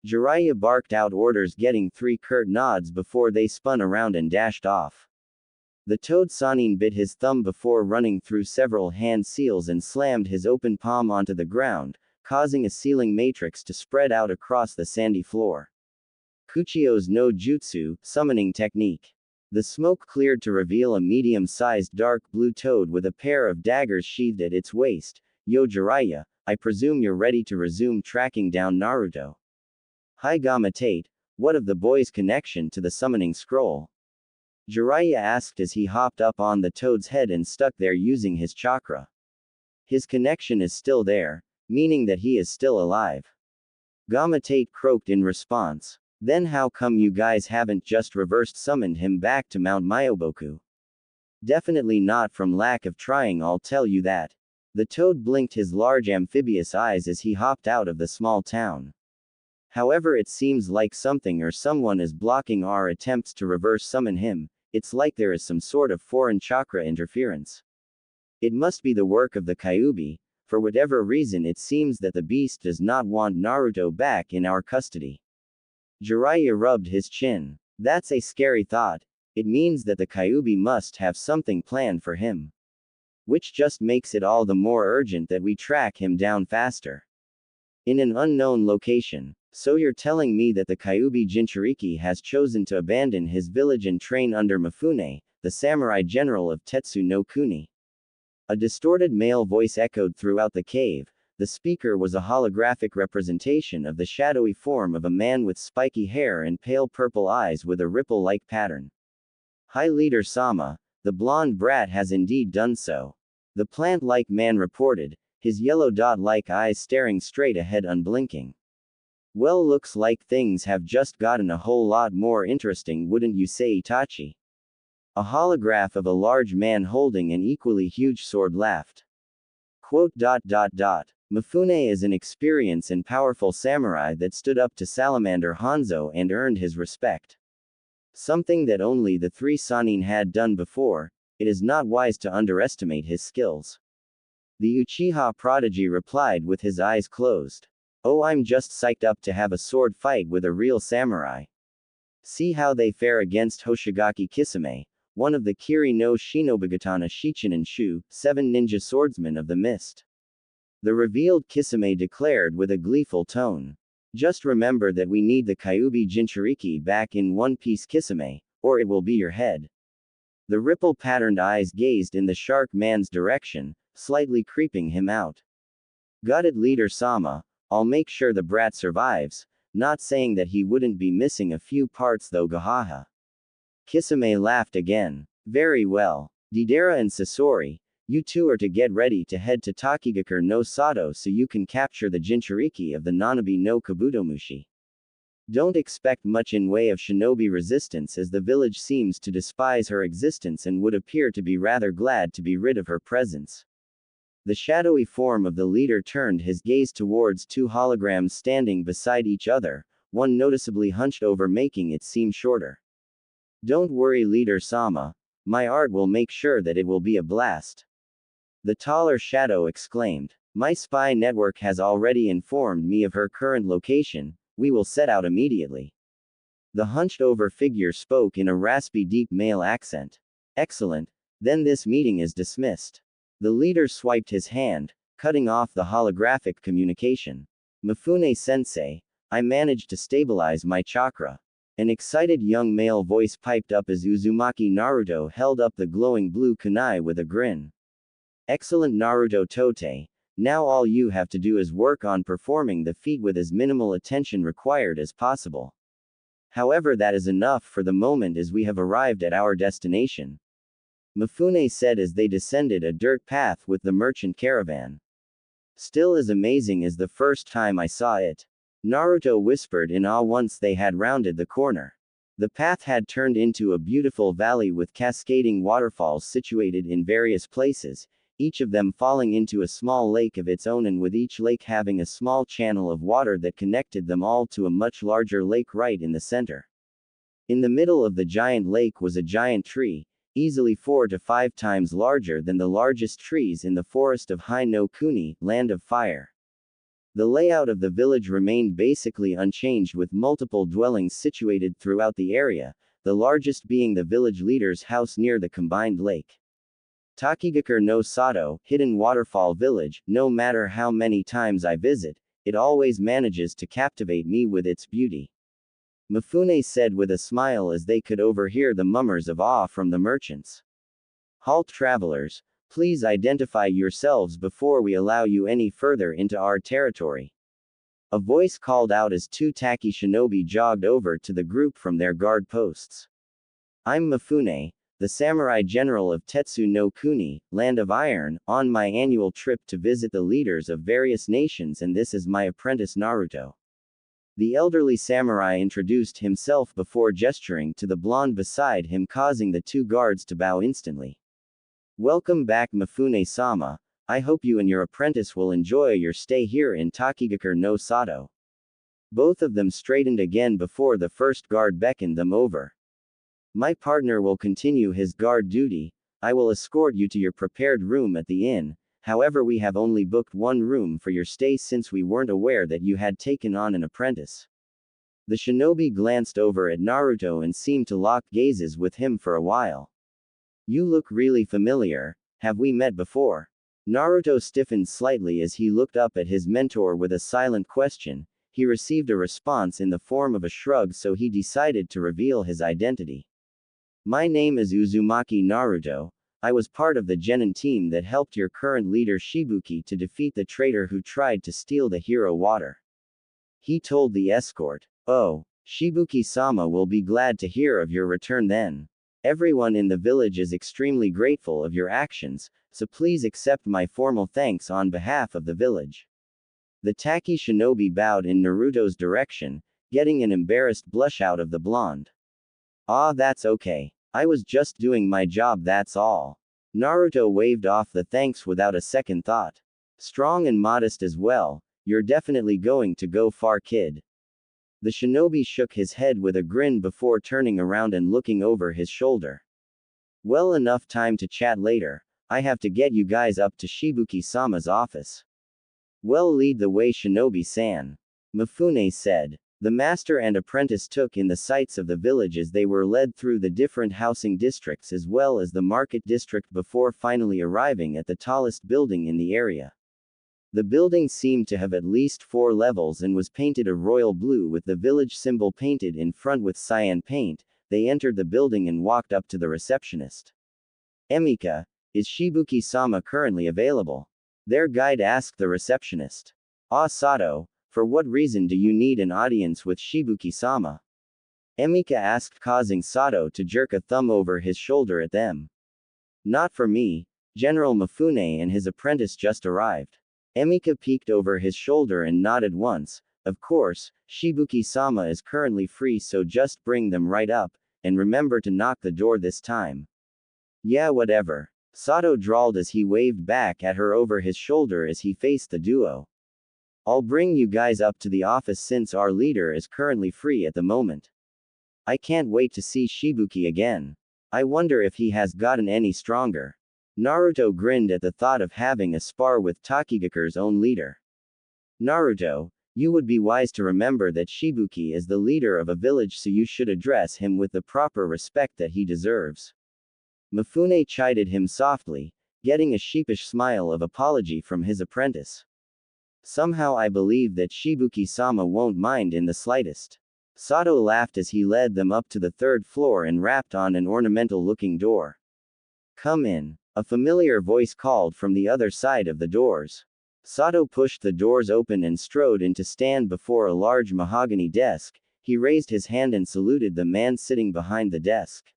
Jiraiya barked out orders, getting three curt nods before they spun around and dashed off. The Toad Sannin bit his thumb before running through several hand seals and slammed his open palm onto the ground, causing a sealing matrix to spread out across the sandy floor. Kuchio's no jutsu, summoning technique. The smoke cleared to reveal a medium-sized dark blue toad with a pair of daggers sheathed at its waist. Yo Jiraiya, I presume you're ready to resume tracking down Naruto. Hi Gamatate, what of the boy's connection to the summoning scroll? Jiraiya asked as he hopped up on the toad's head and stuck there using his chakra. His connection is still there, meaning that he is still alive. Gamatate croaked in response. Then how come you guys haven't just reversed summoned him back to Mount Myoboku? Definitely not from lack of trying, I'll tell you that. The toad blinked his large amphibious eyes as he hopped out of the small town. However, it seems like something or someone is blocking our attempts to reverse summon him. It's like there is some sort of foreign chakra interference. It must be the work of the Kyuubi. For whatever reason, it seems that the beast does not want Naruto back in our custody. Jiraiya rubbed his chin. That's a scary thought. It means that the Kyuubi must have something planned for him. Which just makes it all the more urgent that we track him down faster. In an unknown location. So you're telling me that the Kyuubi Jinchuriki has chosen to abandon his village and train under Mifune, the samurai general of Tetsu no Kuni. A distorted male voice echoed throughout the cave. The speaker was a holographic representation of the shadowy form of a man with spiky hair and pale purple eyes with a ripple-like pattern. High Leader Sama, the blonde brat has indeed done so. The plant-like man reported, his yellow dot-like eyes staring straight ahead unblinking. Well, looks like things have just gotten a whole lot more interesting, wouldn't you say, Itachi? A holograph of a large man holding an equally huge sword laughed. Quote. Mifune is an experienced and powerful samurai that stood up to Salamander Hanzo and earned his respect. Something that only the three Sannin had done before. It is not wise to underestimate his skills. The Uchiha prodigy replied with his eyes closed. Oh, I'm just psyched up to have a sword fight with a real samurai. See how they fare against Hoshigaki Kisame, one of the Kiri no Shinobigatana Shichinen Shu, 7 ninja swordsmen of the mist. The revealed Kisame declared with a gleeful tone. Just remember that we need the Kyuubi Jinchuriki back in one piece, Kisame, or it will be your head. The ripple-patterned eyes gazed in the shark man's direction, slightly creeping him out. Got it, Leader Sama, I'll make sure the brat survives, not saying that he wouldn't be missing a few parts though, gahaha. Kisame laughed again. Very well. Deidara and Sasori, you two are to get ready to head to Takigakure no Sato so you can capture the Jinchuriki of the Nanabi no Kabutomushi. Don't expect much in way of shinobi resistance, as the village seems to despise her existence and would appear to be rather glad to be rid of her presence. The shadowy form of the leader turned his gaze towards 2 holograms standing beside each other, one noticeably hunched over, making it seem shorter. Don't worry, Leader Sama. My art will make sure that it will be a blast. The taller shadow exclaimed. My spy network has already informed me of her current location. We will set out immediately. The hunched-over figure spoke in a raspy, deep male accent. Excellent. Then this meeting is dismissed. The leader swiped his hand, cutting off the holographic communication. Mifune-sensei, I managed to stabilize my chakra. An excited young male voice piped up as Uzumaki Naruto held up the glowing blue kunai with a grin. Excellent, Naruto Tote. Now all you have to do is work on performing the feat with as minimal attention required as possible. However, that is enough for the moment, as we have arrived at our destination. Mifune said as they descended a dirt path with the merchant caravan. Still as amazing as the first time I saw it. Naruto whispered in awe once they had rounded the corner. The path had turned into a beautiful valley with cascading waterfalls situated in various places, each of them falling into a small lake of its own, and with each lake having a small channel of water that connected them all to a much larger lake right in the center. In the middle of the giant lake was a giant tree, easily 4 to 5 times larger than the largest trees in the forest of Hai no Kuni, Land of Fire. The layout of the village remained basically unchanged, with multiple dwellings situated throughout the area, the largest being the village leader's house near the combined lake. Takigakure no Sato, hidden waterfall village. No matter how many times I visit, it always manages to captivate me with its beauty. Mifune said with a smile as they could overhear the murmurs of awe from the merchants. Halt, travelers. Please identify yourselves before we allow you any further into our territory. A voice called out as 2 Taki shinobi jogged over to the group from their guard posts. I'm Mifune, the samurai general of Tetsu no Kuni, Land of Iron, on my annual trip to visit the leaders of various nations, and this is my apprentice Naruto. The elderly samurai introduced himself before gesturing to the blonde beside him, causing the 2 guards to bow instantly. Welcome back, Mifune-sama. I hope you and your apprentice will enjoy your stay here in Takigakure no Sato. Both of them straightened again before the first guard beckoned them over. My partner will continue his guard duty. I will escort you to your prepared room at the inn. However, we have only booked 1 room for your stay since we weren't aware that you had taken on an apprentice. The shinobi glanced over at Naruto and seemed to lock gazes with him for a while. You look really familiar. Have we met before? Naruto stiffened slightly as he looked up at his mentor with a silent question. He received a response in the form of a shrug, so he decided to reveal his identity. My name is Uzumaki Naruto. I was part of the Genin team that helped your current leader Shibuki to defeat the traitor who tried to steal the hero water. He told the escort. Oh, Shibuki-sama will be glad to hear of your return then. Everyone in the village is extremely grateful of your actions, so please accept my formal thanks on behalf of the village. The Taki shinobi bowed in Naruto's direction, getting an embarrassed blush out of the blonde. Ah, that's okay. I was just doing my job, that's all. Naruto waved off the thanks without a second thought. Strong and modest as well, you're definitely going to go far, kid. The shinobi shook his head with a grin before turning around and looking over his shoulder. Well, enough time to chat later. I have to get you guys up to Shibuki-sama's office. Well, lead the way, shinobi-san. Mifune said. The master and apprentice took in the sights of the village as they were led through the different housing districts as well as the market district before finally arriving at the tallest building in the area. The building seemed to have at least 4 levels and was painted a royal blue with the village symbol painted in front with cyan paint. They entered the building and walked up to the receptionist. Emika, is Shibuki-sama currently available? Their guide asked the receptionist. Ah, Sato, for what reason do you need an audience with Shibuki-sama? Emika asked, causing Sato to jerk a thumb over his shoulder at them. Not for me. General Mifune and his apprentice just arrived. Emika peeked over his shoulder and nodded once. Of course, Shibuki-sama is currently free, so just bring them right up, and remember to knock the door this time. Yeah, whatever. Sato drawled as he waved back at her over his shoulder as he faced the duo. I'll bring you guys up to the office since our leader is currently free at the moment. I can't wait to see Shibuki again. I wonder if he has gotten any stronger. Naruto grinned at the thought of having a spar with Takigakure's own leader. Naruto, you would be wise to remember that Shibuki is the leader of a village, so you should address him with the proper respect that he deserves. Mifune chided him softly, getting a sheepish smile of apology from his apprentice. Somehow I believe that Shibuki-sama won't mind in the slightest. Sato laughed as he led them up to the 3rd floor and rapped on an ornamental-looking door. Come in. A familiar voice called from the other side of the doors. Sato pushed the doors open and strode in to stand before a large mahogany desk. He raised his hand and saluted the man sitting behind the desk.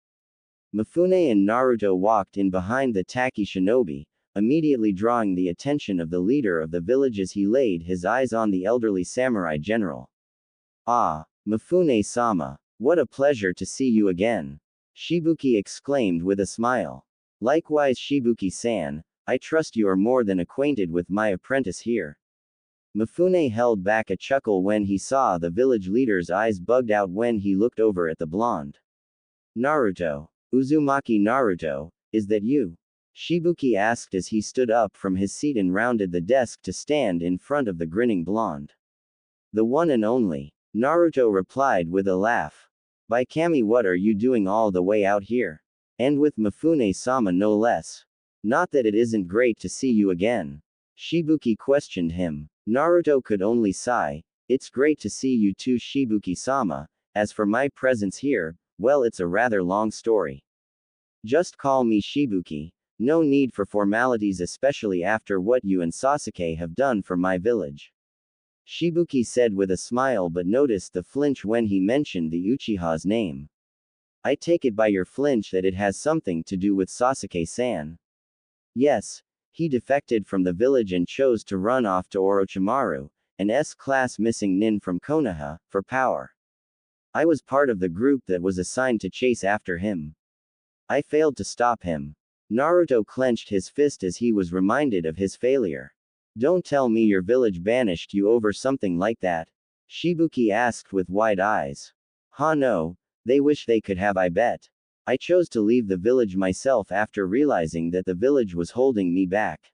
Mifune and Naruto walked in behind the Taki shinobi, immediately drawing the attention of the leader of the village as he laid his eyes on the elderly samurai general. Ah, Mifune-sama, what a pleasure to see you again. Shibuki exclaimed with a smile. Likewise, Shibuki-san, I trust you are more than acquainted with my apprentice here. Mifune held back a chuckle when he saw the village leader's eyes bugged out when he looked over at the blonde. Naruto. Uzumaki Naruto, is that you? Shibuki asked as he stood up from his seat and rounded the desk to stand in front of the grinning blonde. The one and only. Naruto replied with a laugh. By Kami, what are you doing all the way out here? And with Mifune-sama no less. Not that it isn't great to see you again. Shibuki questioned him. Naruto could only sigh. It's great to see you too, Shibuki-sama. As for my presence here, well, it's a rather long story. Just call me Shibuki. No need for formalities, especially after what you and Sasuke have done for my village. Shibuki said with a smile, but noticed the flinch when he mentioned the Uchiha's name. I take it by your flinch that it has something to do with Sasuke-san. Yes, he defected from the village and chose to run off to Orochimaru, an S-class missing nin from Konoha, for power. I was part of the group that was assigned to chase after him. I failed to stop him. Naruto clenched his fist as he was reminded of his failure. Don't tell me your village banished you over something like that? Shibuki asked with wide eyes. Huh, no. They wish they could have, I bet. I chose to leave the village myself after realizing that the village was holding me back.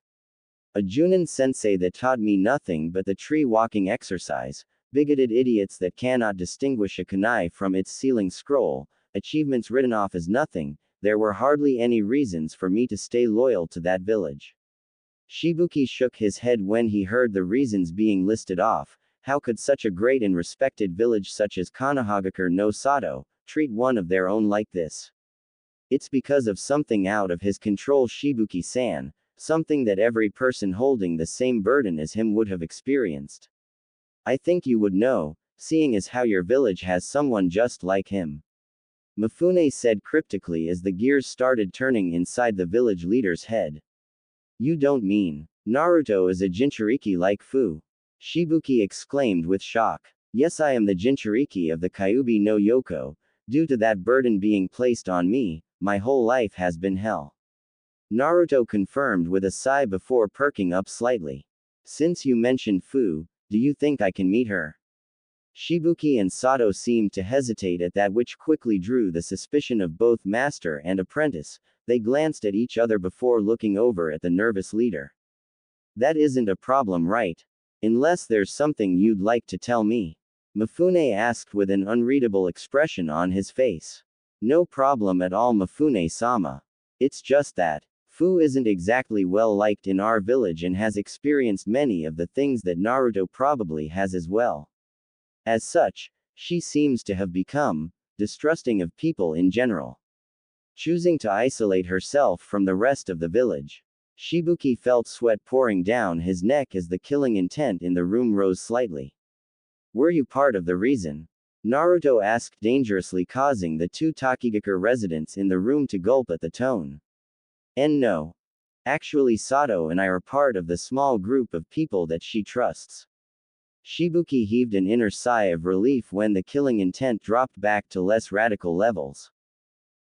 A Junin sensei that taught me nothing but the tree-walking exercise, bigoted idiots that cannot distinguish a kunai from its sealing scroll, achievements written off as nothing. There were hardly any reasons for me to stay loyal to that village. Shibuki shook his head when he heard the reasons being listed off. How could such a great and respected village such as Konohagakure no Sato treat one of their own like this? It's because of something out of his control, Shibuki-san, something that every person holding the same burden as him would have experienced. I think you would know, seeing as how your village has someone just like him. Mifune said cryptically as the gears started turning inside the village leader's head. You don't mean Naruto is a Jinchuriki like Fu? Shibuki exclaimed with shock. Yes, I am the Jinchuriki of the Kyuubi no Yoko. Due to that burden being placed on me, my whole life has been hell. Naruto confirmed with a sigh before perking up slightly. Since you mentioned Fu, do you think I can meet her? Shibuki and Sato seemed to hesitate at that, which quickly drew the suspicion of both master and apprentice. They glanced at each other before looking over at the nervous leader. That isn't a problem, right? Unless there's something you'd like to tell me. Mifune asked with an unreadable expression on his face. No problem at all, Mifune-sama. It's just that Fu isn't exactly well liked in our village and has experienced many of the things that Naruto probably has as well. As such, she seems to have become distrusting of people in general, choosing to isolate herself from the rest of the village. Shibuki felt sweat pouring down his neck as the killing intent in the room rose slightly. Were you part of the reason? Naruto asked dangerously, causing the two Takigakure residents in the room to gulp at the tone. And no. Actually, Sato and I are part of the small group of people that she trusts. Shibuki heaved an inner sigh of relief when the killing intent dropped back to less radical levels.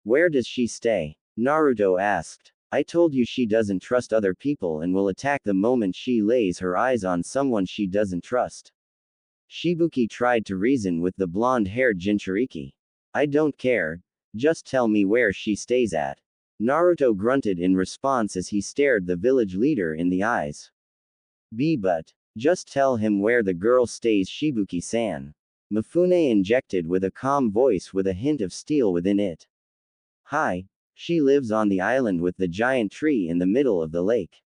Where does she stay? Naruto asked. I told you she doesn't trust other people and will attack the moment she lays her eyes on someone she doesn't trust. Shibuki tried to reason with the blonde-haired Jinchuriki. I don't care. Just tell me where she stays at. Naruto grunted in response as he stared the village leader in the eyes. But just tell him where the girl stays, Shibuki-san. Mifune injected with a calm voice with a hint of steel within it. Hi. She lives on the island with the giant tree in the middle of the lake.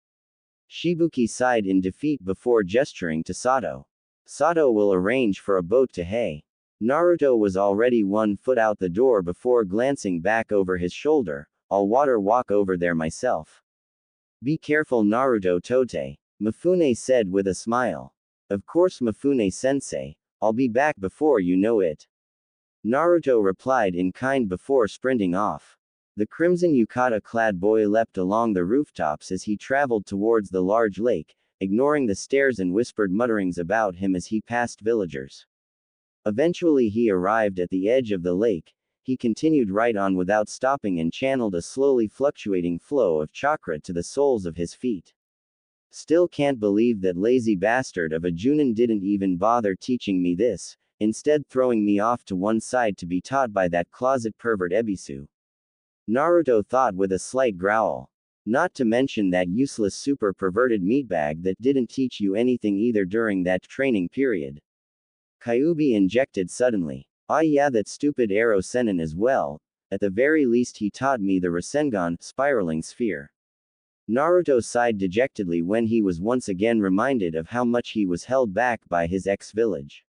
Shibuki sighed in defeat before gesturing to Sato. Sato will arrange for a boat to Hei. Naruto was already 1 foot out the door before glancing back over his shoulder. I'll water walk over there myself. Be careful, Naruto Tote, Mifune said with a smile. Of course, Mifune-sensei. I'll be back before you know it. Naruto replied in kind before sprinting off. The crimson yukata-clad boy leapt along the rooftops as he traveled towards the large lake, ignoring the stares and whispered mutterings about him as he passed villagers. Eventually he arrived at the edge of the lake. He continued right on without stopping and channeled a slowly fluctuating flow of chakra to the soles of his feet. Still can't believe that lazy bastard of a Junin didn't even bother teaching me this, instead throwing me off to one side to be taught by that closet pervert Ebisu. Naruto thought with a slight growl. Not to mention that useless super perverted meatbag that didn't teach you anything either during that training period. Kyuubi injected suddenly. Ah yeah, that stupid arrow Sennin as well. At the very least he taught me the Rasengan, spiraling sphere. Naruto sighed dejectedly when he was once again reminded of how much he was held back by his ex-village.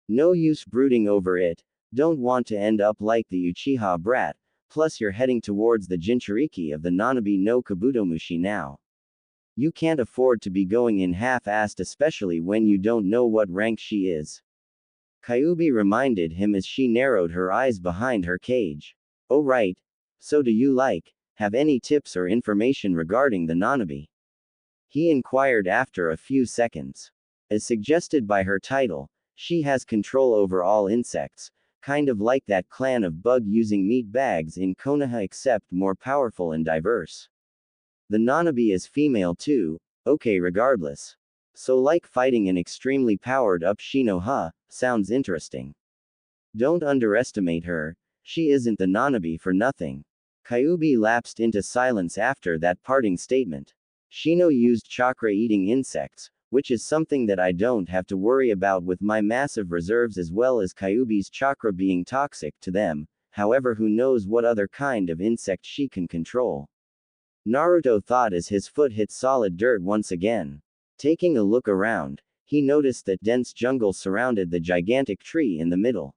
No use brooding over it. Don't want to end up like the Uchiha brat. Plus you're heading towards the Jinchuriki of the Nanabi no Kabutomushi now. You can't afford to be going in half-assed, especially when you don't know what rank she is. Kyuubi reminded him as she narrowed her eyes behind her cage. Oh right. So do you have any tips or information regarding the Nanabi? He inquired after a few seconds. As suggested by her title, she has control over all insects. Kind of like that clan of bug-using meat bags in Konoha, except more powerful and diverse. The Nanabi is female too, okay regardless. So like fighting an extremely powered-up Shinoha, sounds interesting. Don't underestimate her, she isn't the Nanabi for nothing. Kyuubi lapsed into silence after that parting statement. Shino used chakra-eating insects, which is something that I don't have to worry about with my massive reserves, as well as Kyuubi's chakra being toxic to them. However, who knows what other kind of insect she can control. Naruto thought as his foot hit solid dirt once again. Taking a look around, he noticed that dense jungle surrounded the gigantic tree in the middle.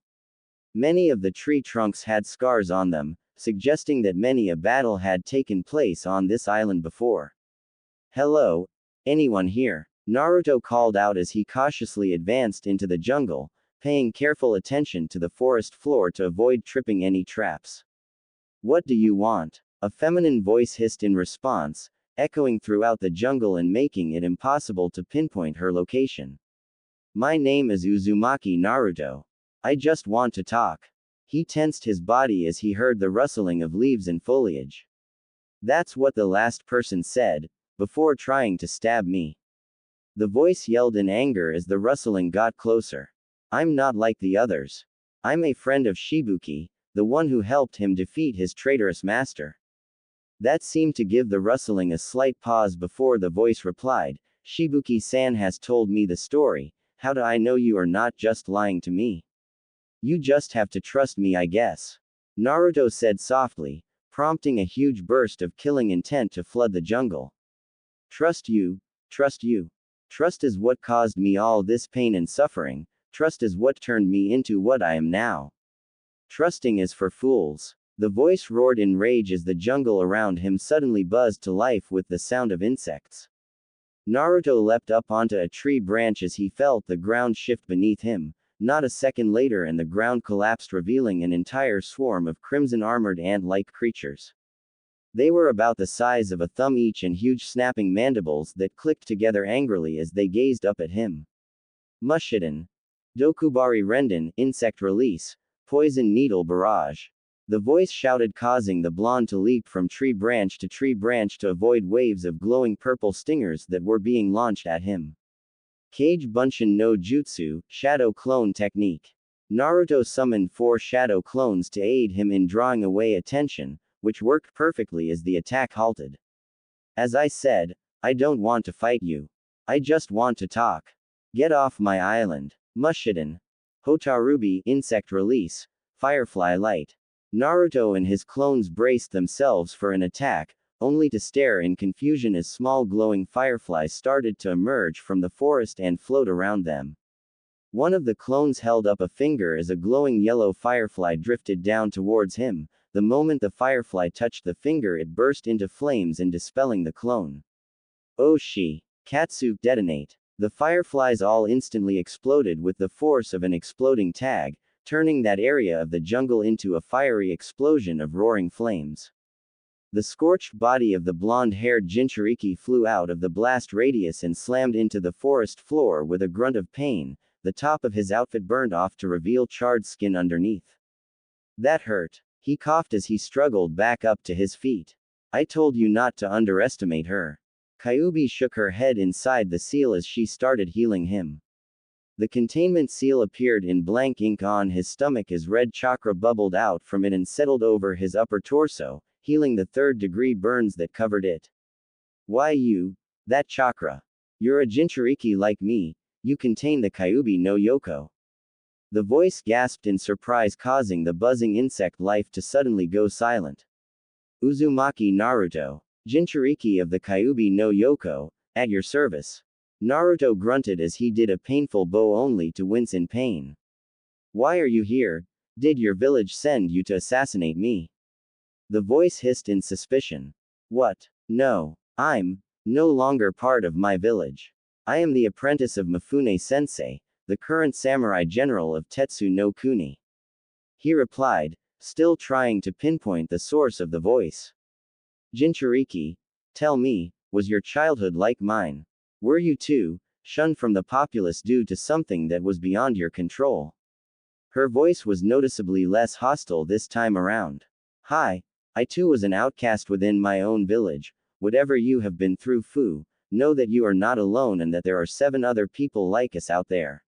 Many of the tree trunks had scars on them, suggesting that many a battle had taken place on this island before. "Hello? Anyone here?" Naruto called out as he cautiously advanced into the jungle, paying careful attention to the forest floor to avoid tripping any traps. "What do you want?" A feminine voice hissed in response, echoing throughout the jungle and making it impossible to pinpoint her location. "My name is Uzumaki Naruto. I just want to talk." He tensed his body as he heard the rustling of leaves and foliage. "That's what the last person said, before trying to stab me." The voice yelled in anger as the rustling got closer. "I'm not like the others. I'm a friend of Shibuki, the one who helped him defeat his traitorous master." That seemed to give the rustling a slight pause before the voice replied, "Shibuki-san has told me the story. How do I know you are not just lying to me? You just have to trust me, I guess." Naruto said softly, prompting a huge burst of killing intent to flood the jungle. "Trust you? Trust you? Trust is what caused me all this pain and suffering. Trust is what turned me into what I am now. Trusting is for fools." The voice roared in rage as the jungle around him suddenly buzzed to life with the sound of insects. Naruto leapt up onto a tree branch as he felt the ground shift beneath him. Not a second later and the ground collapsed, revealing an entire swarm of crimson-armored ant-like creatures. They were about the size of a thumb each and huge snapping mandibles that clicked together angrily as they gazed up at him. "Mushiden. Dokubari Renden, insect release. Poison needle barrage." The voice shouted, causing the blonde to leap from tree branch to avoid waves of glowing purple stingers that were being launched at him. Kage Bunshin no Jutsu, Shadow Clone Technique. Naruto summoned 4 shadow clones to aid him in drawing away attention, which worked perfectly as the attack halted. "As I said, I don't want to fight you. I just want to talk. Get off my island." Mushiden. Hotarubi, insect release. Firefly light. Naruto and his clones braced themselves for an attack, only to stare in confusion as small glowing fireflies started to emerge from the forest and float around them. One of the clones held up a finger as a glowing yellow firefly drifted down towards him. The moment the firefly touched the finger, it burst into flames and dispelling the clone. Oshi. Katsu, detonate. The fireflies all instantly exploded with the force of an exploding tag, turning that area of the jungle into a fiery explosion of roaring flames. The scorched body of the blonde-haired Jinchuriki flew out of the blast radius and slammed into the forest floor with a grunt of pain. The top of his outfit burned off to reveal charred skin underneath. "That hurt." He coughed as he struggled back up to his feet. "I told you not to underestimate her." Kyuubi shook her head inside the seal as she started healing him. The containment seal appeared in blank ink on his stomach as red chakra bubbled out from it and settled over his upper torso, healing the third-degree burns that covered it. "Why you? That chakra. You're a Jinchuriki like me. You contain the Kyuubi no Yoko." The voice gasped in surprise, causing the buzzing insect life to suddenly go silent. "Uzumaki Naruto. Jinchuriki of the Kyuubi no Yoko, at your service." Naruto grunted as he did a painful bow only to wince in pain. "Why are you here? Did your village send you to assassinate me?" The voice hissed in suspicion. "What? No. I'm no longer part of my village. I am the apprentice of Mifune-sensei, the current samurai general of Tetsu no Kuni," he replied, still trying to pinpoint the source of the voice. "Jinchuriki, tell me, was your childhood like mine? Were you too shunned from the populace due to something that was beyond your control?" Her voice was noticeably less hostile this time around. "Hi, I too was an outcast within my own village. Whatever you have been through, Fu, know that you are not alone and that there are 7 other people like us out there."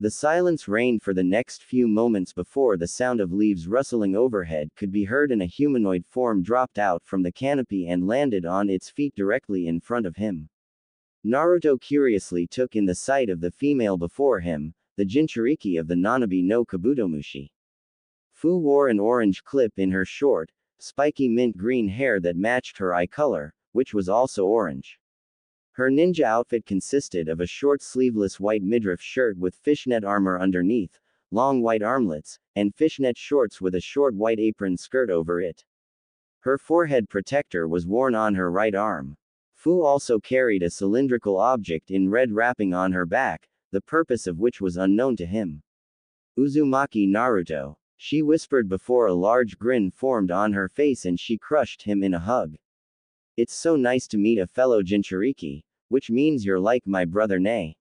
The silence reigned for the next few moments before the sound of leaves rustling overhead could be heard and a humanoid form dropped out from the canopy and landed on its feet directly in front of him. Naruto curiously took in the sight of the female before him, the Jinchuriki of the Nanabi no Kabutomushi. Fu wore an orange clip in her short, spiky mint green hair that matched her eye color, which was also orange. Her ninja outfit consisted of a short sleeveless white midriff shirt with fishnet armor underneath, long white armlets, and fishnet shorts with a short white apron skirt over it. Her forehead protector was worn on her right arm. Fu also carried a cylindrical object in red wrapping on her back, the purpose of which was unknown to him. Uzumaki Naruto, she whispered before a large grin formed on her face and she crushed him in a hug. It's so nice to meet a fellow Jinchuriki, which means you're like my brother Nei.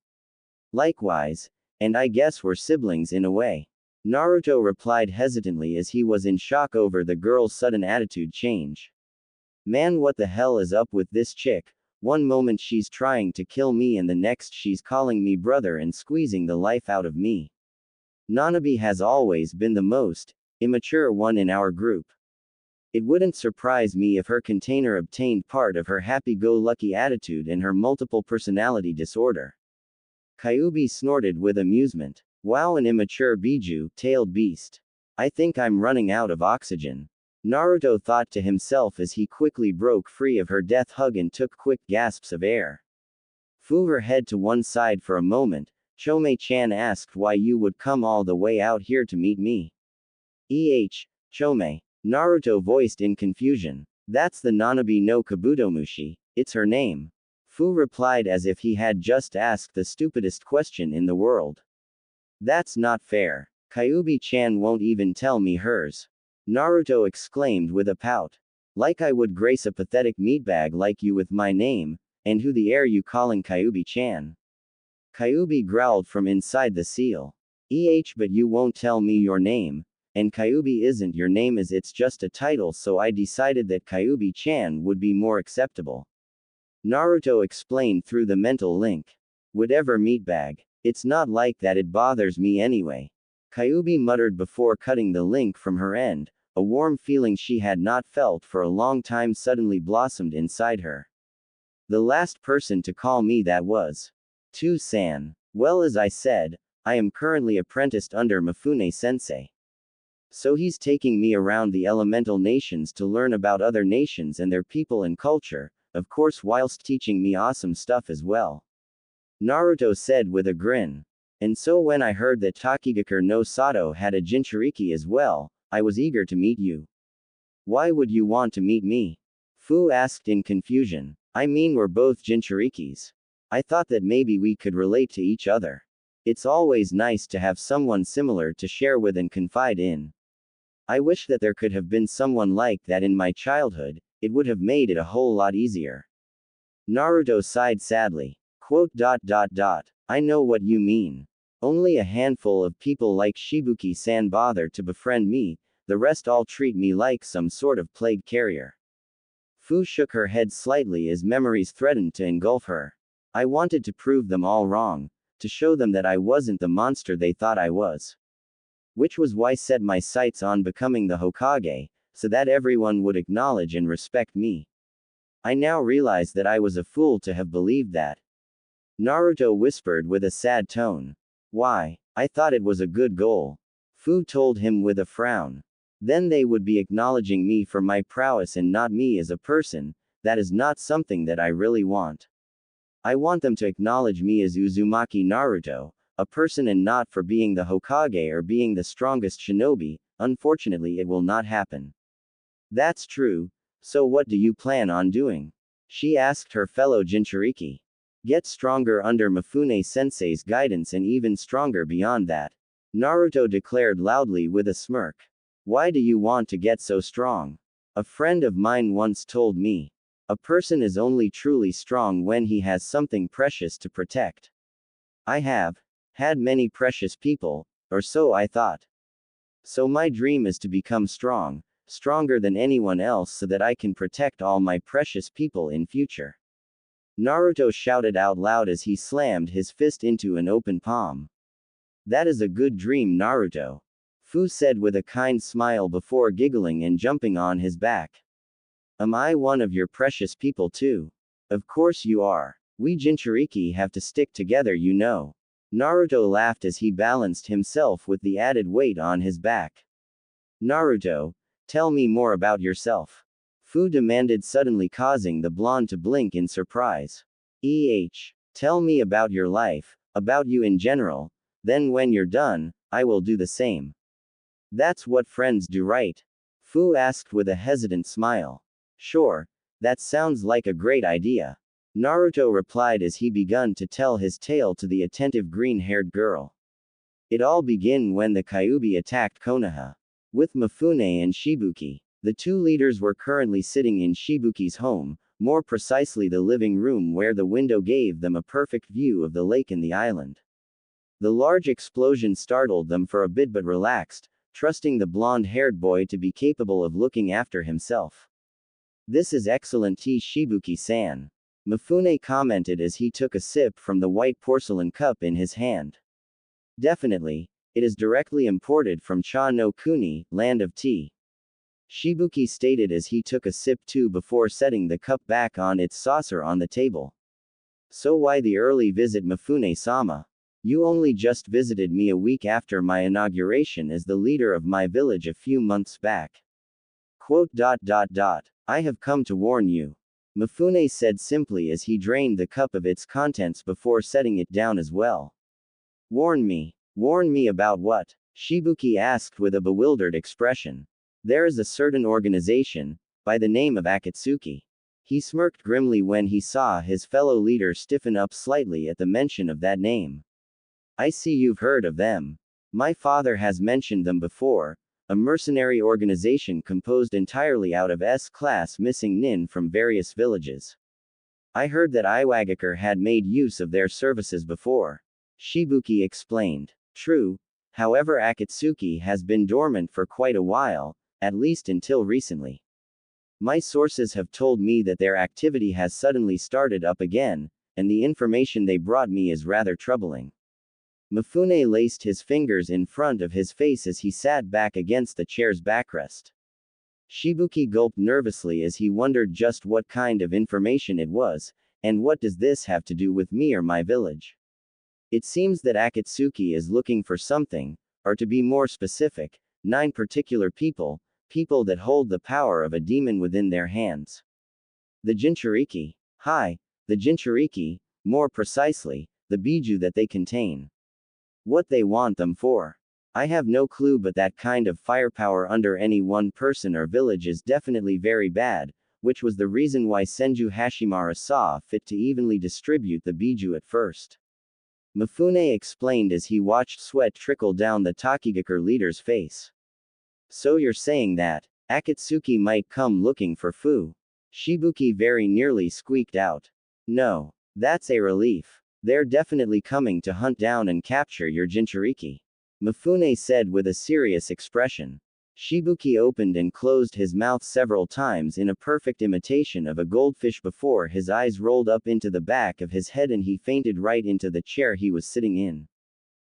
Likewise, and I guess we're siblings in a way. Naruto replied hesitantly as he was in shock over the girl's sudden attitude change. Man, what the hell is up with this chick? One moment she's trying to kill me and the next she's calling me brother and squeezing the life out of me. Nanabe has always been the most immature one in our group. It wouldn't surprise me if her container obtained part of her happy-go-lucky attitude and her multiple personality disorder. Kyuubi snorted with amusement. Wow, an immature biju-tailed beast. I think I'm running out of oxygen. Naruto thought to himself as he quickly broke free of her death hug and took quick gasps of air. Flew her head to one side for a moment. Chome-chan asked why you would come all the way out here to meet me. Chome. Naruto voiced in confusion. That's the Nanabe no Kabutomushi, it's her name. Fu replied as if he had just asked the stupidest question in the world. That's not fair. Kyuubi-chan won't even tell me hers. Naruto exclaimed with a pout. Like I would grace a pathetic meatbag like you with my name, and who the air you calling Kyuubi-chan? Kyuubi growled from inside the seal. But you won't tell me your name, and Kyuubi isn't your name as it's just a title, so I decided that Kyuubi-chan would be more acceptable. Naruto explained through the mental link. Whatever meatbag. It's not like that, it bothers me anyway. Kyuubi muttered before cutting the link from her end. A warm feeling she had not felt for a long time suddenly blossomed inside her. The last person to call me that was Tu-san. Well, as I said, I am currently apprenticed under Mifune-sensei. So he's taking me around the elemental nations to learn about other nations and their people and culture, of course whilst teaching me awesome stuff as well. Naruto said with a grin. And so when I heard that Takigakure no Sato had a Jinchuriki as well, I was eager to meet you. Why would you want to meet me? Fu asked in confusion. I mean, we're both Jinchurikis. I thought that maybe we could relate to each other. It's always nice to have someone similar to share with and confide in. I wish that there could have been someone like that in my childhood, it would have made it a whole lot easier. Naruto sighed sadly. I know what you mean. Only a handful of people like Shibuki-san bother to befriend me, the rest all treat me like some sort of plague carrier. Fu shook her head slightly as memories threatened to engulf her. I wanted to prove them all wrong, to show them that I wasn't the monster they thought I was. Which was why I set my sights on becoming the Hokage, so that everyone would acknowledge and respect me. I now realize that I was a fool to have believed that. Naruto whispered with a sad tone. Why? I thought it was a good goal. Fu told him with a frown. Then they would be acknowledging me for my prowess and not me as a person. That is not something that I really want. I want them to acknowledge me as Uzumaki Naruto, a person, and not for being the Hokage or being the strongest shinobi. Unfortunately, it will not happen. That's true. So what do you plan on doing? She asked her fellow Jinchuriki. Get stronger under Mifune-sensei's guidance and even stronger beyond that. Naruto declared loudly with a smirk. Why do you want to get so strong? A friend of mine once told me. A person is only truly strong when he has something precious to protect. I have had many precious people, or so I thought. So my dream is to become strong, stronger than anyone else so that I can protect all my precious people in future. Naruto shouted out loud as he slammed his fist into an open palm. That is a good dream, Naruto. Fu said with a kind smile before giggling and jumping on his back. Am I one of your precious people too? Of course you are. We Jinchuriki have to stick together, you know. Naruto laughed as he balanced himself with the added weight on his back. Naruto, tell me more about yourself. Fu demanded suddenly, causing the blonde to blink in surprise. Tell me about your life, about you in general, then when you're done, I will do the same. That's what friends do, right? Fu asked with a hesitant smile. Sure, that sounds like a great idea. Naruto replied as he began to tell his tale to the attentive green-haired girl. It all began when the Kyuubi attacked Konoha. With Mifune and Shibuki, the two leaders were currently sitting in Shibuki's home, more precisely the living room where the window gave them a perfect view of the lake and the island. The large explosion startled them for a bit but relaxed, trusting the blonde-haired boy to be capable of looking after himself. This is excellent tea, Shibuki-san. Mifune commented as he took a sip from the white porcelain cup in his hand. Definitely, it is directly imported from Cha no Kuni, land of tea. Shibuki stated as he took a sip too before setting the cup back on its saucer on the table. So why the early visit, Mifune-sama? You only just visited me a week after my inauguration as the leader of my village a few months back. I have come to warn you. Mifune said simply as he drained the cup of its contents before setting it down as well. Warn me? Warn me about what? Shibuki asked with a bewildered expression. There is a certain organization, by the name of Akatsuki. He smirked grimly when he saw his fellow leader stiffen up slightly at the mention of that name. I see you've heard of them. My father has mentioned them before, a mercenary organization composed entirely out of S-class missing nin from various villages. I heard that Iwagakure had made use of their services before. Shibuki explained. True, however Akatsuki has been dormant for quite a while, at least until recently. My sources have told me that their activity has suddenly started up again, and the information they brought me is rather troubling. Mifune laced his fingers in front of his face as he sat back against the chair's backrest. Shibuki gulped nervously as he wondered just what kind of information it was, and what does this have to do with me or my village? It seems that Akatsuki is looking for something, or to be more specific, 9 particular people that hold the power of a demon within their hands. The Jinchuriki. Hi, the Jinchuriki, more precisely, the biju that they contain. What they want them for? I have no clue, but that kind of firepower under any one person or village is definitely very bad, which was the reason why Senju Hashimara saw fit to evenly distribute the biju at first. Mifune explained as he watched sweat trickle down the Takigakure leader's face. So you're saying that Akatsuki might come looking for Fu? Shibuki very nearly squeaked out. No. That's a relief. They're definitely coming to hunt down and capture your Jinchuriki. Mifune said with a serious expression. Shibuki opened and closed his mouth several times in a perfect imitation of a goldfish before his eyes rolled up into the back of his head and he fainted right into the chair he was sitting in.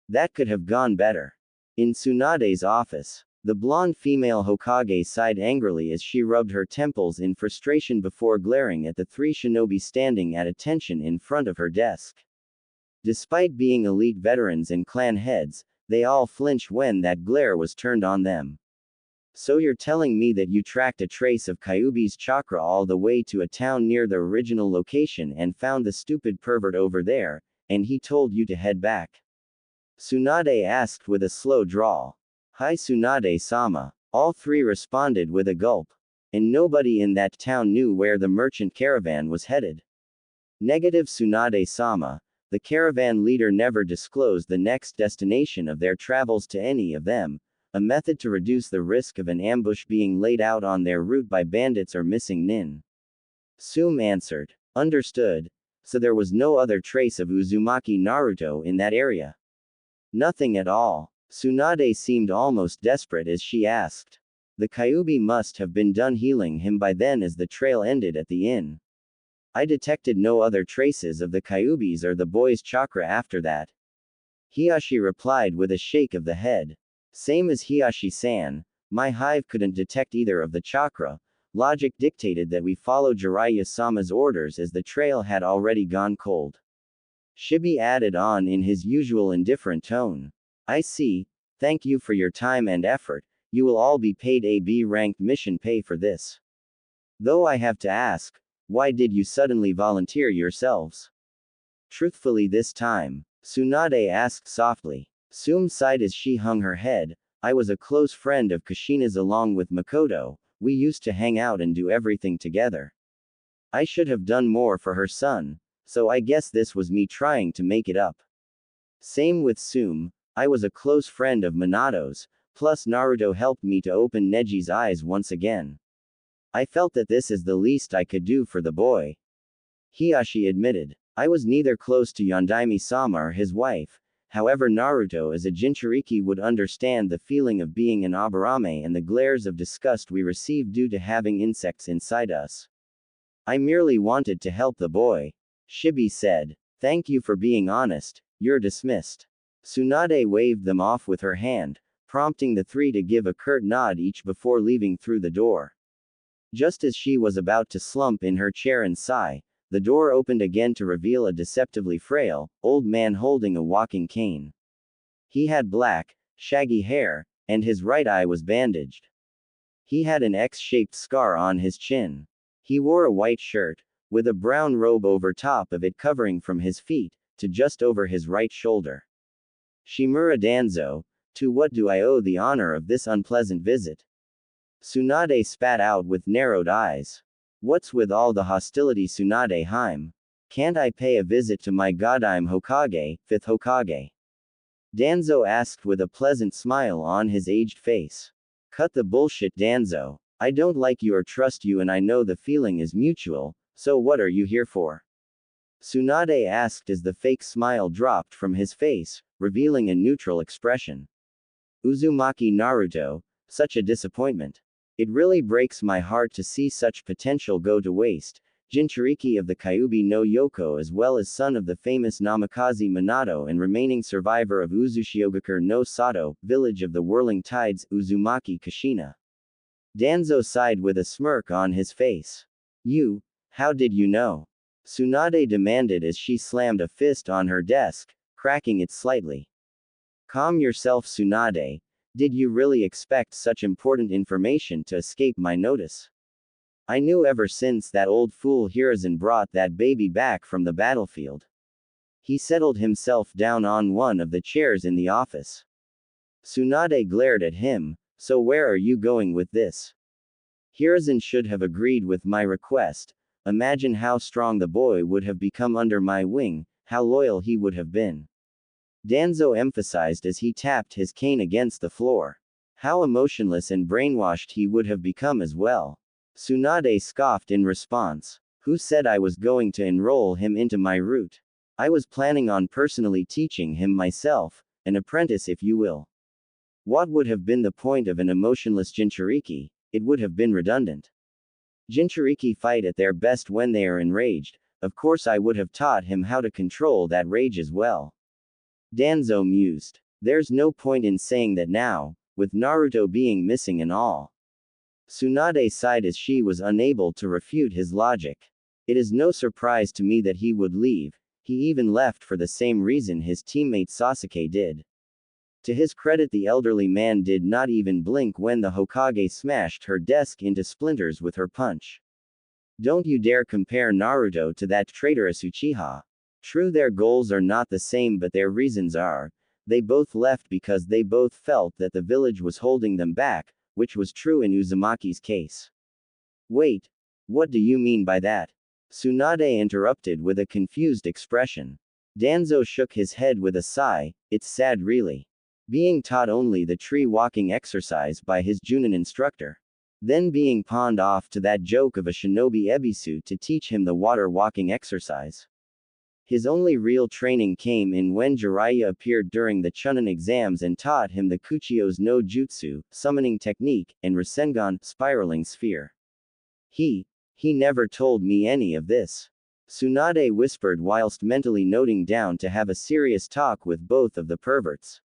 That could have gone better. In Tsunade's office, the blonde female Hokage sighed angrily as she rubbed her temples in frustration before glaring at the 3 shinobi standing at attention in front of her desk. Despite being elite veterans and clan heads, they all flinched when that glare was turned on them. So you're telling me that you tracked a trace of Kyuubi's chakra all the way to a town near the original location and found the stupid pervert over there, and he told you to head back? Tsunade asked with a slow drawl. Hi Tsunade-sama. All 3 responded with a gulp. And nobody in that town knew where the merchant caravan was headed. Negative Tsunade-sama. The caravan leader never disclosed the next destination of their travels to any of them, a method to reduce the risk of an ambush being laid out on their route by bandits or missing nin. Sum answered. Understood. So there was no other trace of Uzumaki Naruto in that area? Nothing at all. Tsunade seemed almost desperate as she asked. The Kyuubi must have been done healing him by then as the trail ended at the inn. I detected no other traces of the Kyuubis or the boy's chakra after that. Hiyashi replied with a shake of the head. Same as Hiyashi-san, my hive couldn't detect either of the chakra. Logic dictated that we follow Jiraiya-sama's orders as the trail had already gone cold. Shibi added on in his usual indifferent tone. I see, thank you for your time and effort, you will all be paid a B-ranked mission pay for this. Though I have to ask, why did you suddenly volunteer yourselves? Truthfully this time, Tsunade asked softly. Sume sighed as she hung her head. I was a close friend of Kushina's along with Makoto. We used to hang out and do everything together. I should have done more for her son, so I guess this was me trying to make it up. Same with Sume, I was a close friend of Minato's, plus Naruto helped me to open Neji's eyes once again. I felt that this is the least I could do for the boy. Hiyashi admitted. I was neither close to Yondaime-sama or his wife, however Naruto as a Jinchuriki would understand the feeling of being an Aburame and the glares of disgust we received due to having insects inside us. I merely wanted to help the boy. Shibi said. Thank you for being honest, you're dismissed. Tsunade waved them off with her hand, prompting the three to give a curt nod each before leaving through the door. Just as she was about to slump in her chair and sigh, the door opened again to reveal a deceptively frail, old man holding a walking cane. He had black, shaggy hair, and his right eye was bandaged. He had an X-shaped scar on his chin. He wore a white shirt, with a brown robe over top of it covering from his feet, to just over his right shoulder. Shimura Danzo, to what do I owe the honor of this unpleasant visit? Tsunade spat out with narrowed eyes. What's with all the hostility, Tsunade Haim? Can't I pay a visit to my Godime Hokage, 5th Hokage? Danzo asked with a pleasant smile on his aged face. Cut the bullshit, Danzo. I don't like you or trust you and I know the feeling is mutual, so what are you here for? Tsunade asked as the fake smile dropped from his face, revealing a neutral expression. Uzumaki Naruto, such a disappointment. It really breaks my heart to see such potential go to waste. Jinchuriki of the Kyuubi no Yoko as well as son of the famous Namikaze Minato and remaining survivor of Uzushiogakure no Sato, village of the whirling tides, Uzumaki Kushina. Danzo sighed with a smirk on his face. You, how did you know? Tsunade demanded as she slammed a fist on her desk, cracking it slightly. Calm yourself, Tsunade. Did you really expect such important information to escape my notice? I knew ever since that old fool Hiruzen brought that baby back from the battlefield. He settled himself down on one of the chairs in the office. Tsunade glared at him. So where are you going with this? Hiruzen should have agreed with my request. Imagine how strong the boy would have become under my wing, how loyal he would have been. Danzo emphasized as he tapped his cane against the floor. How emotionless and brainwashed he would have become as well. Tsunade scoffed in response. Who said I was going to enroll him into my route? I was planning on personally teaching him myself, an apprentice if you will. What would have been the point of an emotionless Jinchuriki? It would have been redundant. Jinchuriki fight at their best when they are enraged. Of course I would have taught him how to control that rage as well. Danzo mused. There's no point in saying that now, with Naruto being missing and all. Tsunade sighed as she was unable to refute his logic. It is no surprise to me that he would leave. He even left for the same reason his teammate Sasuke did. To his credit, the elderly man did not even blink when the Hokage smashed her desk into splinters with her punch. Don't you dare compare Naruto to that traitorous Uchiha. True, their goals are not the same, but their reasons are. They both left because they both felt that the village was holding them back, which was true in Uzumaki's case. Wait, what do you mean by that? Tsunade interrupted with a confused expression. Danzo shook his head with a sigh. It's sad really. Being taught only the tree walking exercise by his Junin instructor. Then being pawned off to that joke of a shinobi Ebisu to teach him the water walking exercise. His only real training came in when Jiraiya appeared during the Chunin exams and taught him the Kuchio's no Jutsu, summoning technique, and Rasengan, spiraling sphere. He never told me any of this. Tsunade whispered whilst mentally noting down to have a serious talk with both of the perverts.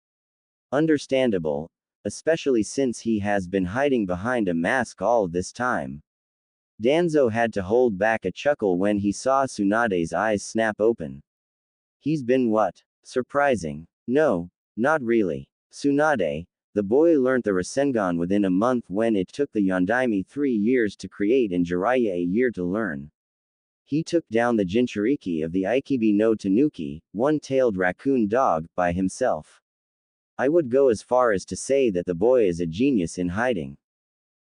Understandable, especially since he has been hiding behind a mask all this time. Danzo had to hold back a chuckle when he saw Tsunade's eyes snap open. He's been what? Surprising. No, not really. Tsunade, the boy learnt the Rasengan within a month when it took the Yondaime 3 years to create and Jiraiya a year to learn. He took down the Jinchuriki of the Aikibi no Tanuki, one-tailed raccoon dog, by himself. I would go as far as to say that the boy is a genius in hiding.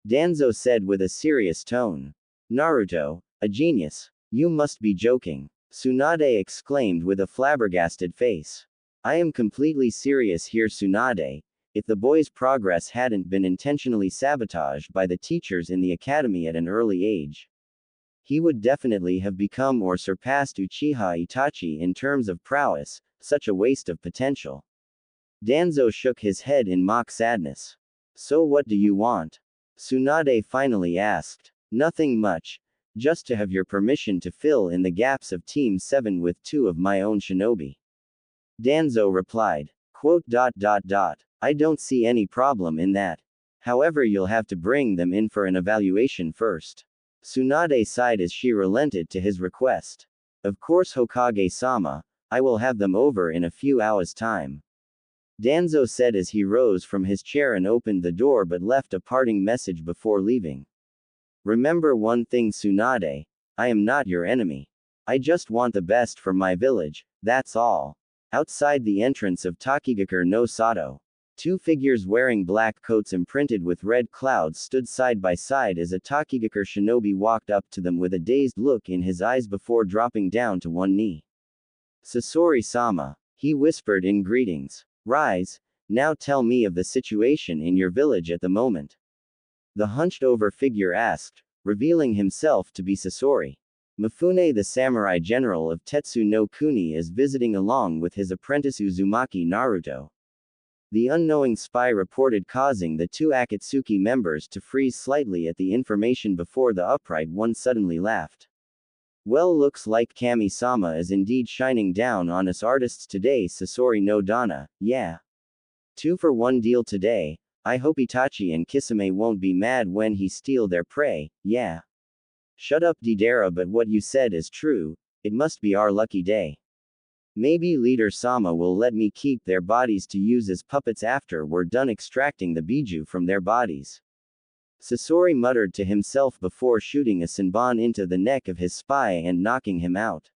Danzo said with a serious tone. Naruto, a genius? You must be joking. Tsunade exclaimed with a flabbergasted face. I am completely serious here, Tsunade. If the boy's progress hadn't been intentionally sabotaged by the teachers in the academy at an early age, he would definitely have become or surpassed Uchiha Itachi in terms of prowess. Such a waste of potential. Danzo shook his head in mock sadness. So what do you want? Tsunade finally asked. Nothing much. Just to have your permission to fill in the gaps of Team 7 with 2 of my own shinobi. Danzo replied. I don't see any problem in that. However, you'll have to bring them in for an evaluation first. Tsunade sighed as she relented to his request. Of course, Hokage-sama, I will have them over in a few hours' time. Danzo said as he rose from his chair and opened the door but left a parting message before leaving. Remember one thing, Tsunade, I am not your enemy. I just want the best for my village, that's all. Outside the entrance of Takigakure no Sato, 2 figures wearing black coats imprinted with red clouds stood side by side as a Takigakure shinobi walked up to them with a dazed look in his eyes before dropping down to one knee. Sasori-sama, he whispered in greetings. Rise, now tell me of the situation in your village at the moment. The hunched-over figure asked, revealing himself to be Sasori. Mifune, the samurai general of Tetsu no Kuni, is visiting along with his apprentice Uzumaki Naruto. The unknowing spy reported, causing the 2 Akatsuki members to freeze slightly at the information before the upright one suddenly laughed. Well, looks like Kami-sama is indeed shining down on us artists today, Sasori no Dana, yeah. 2-for-1 deal today. I hope Itachi and Kisame won't be mad when he steal their prey, yeah. Shut up, Deidara, but what you said is true, it must be our lucky day. Maybe Leader Sama will let me keep their bodies to use as puppets after we're done extracting the biju from their bodies. Sasori muttered to himself before shooting a senbon into the neck of his spy and knocking him out.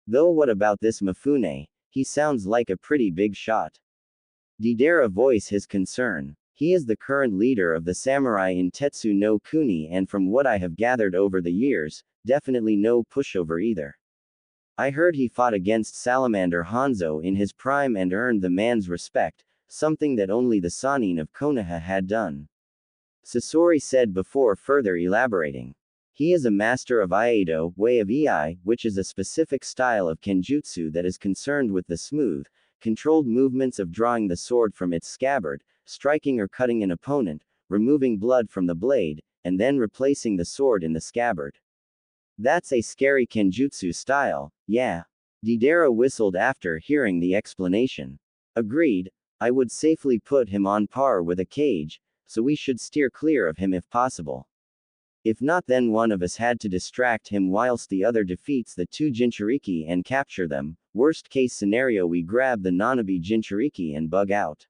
Though what about this Mifune? He sounds like a pretty big shot. Deidara voiced his concern. He is the current leader of the samurai in Tetsu no Kuni, and from what I have gathered over the years, definitely no pushover either. I heard he fought against Salamander Hanzo in his prime and earned the man's respect, something that only the Sannin of Konoha had done. Sasori said before further elaborating. He is a master of Iaido, way of Iai, which is a specific style of kenjutsu that is concerned with the smooth, controlled movements of drawing the sword from its scabbard, striking or cutting an opponent, removing blood from the blade, and then replacing the sword in the scabbard. That's a scary kenjutsu style, yeah. Deidara whistled after hearing the explanation. Agreed, I would safely put him on par with a cage, so we should steer clear of him if possible. If not, then one of us had to distract him whilst the other defeats the 2 Jinchuriki and capture them. Worst case scenario, we grab the Nanabi Jinchuriki and bug out.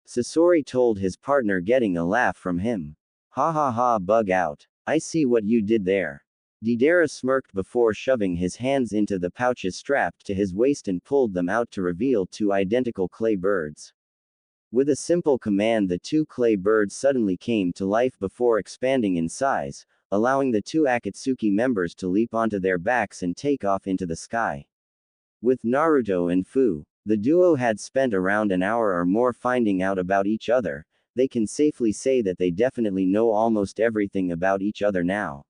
Sasori told his partner, getting a laugh from him. Ha ha ha, bug out. I see what you did there. Deidara smirked before shoving his hands into the pouches strapped to his waist and pulled them out to reveal 2 identical clay birds. With a simple command, the 2 clay birds suddenly came to life before expanding in size, allowing the 2 Akatsuki members to leap onto their backs and take off into the sky. With Naruto and Fu, the duo had spent around an hour or more finding out about each other. They can safely say that they definitely know almost everything about each other now.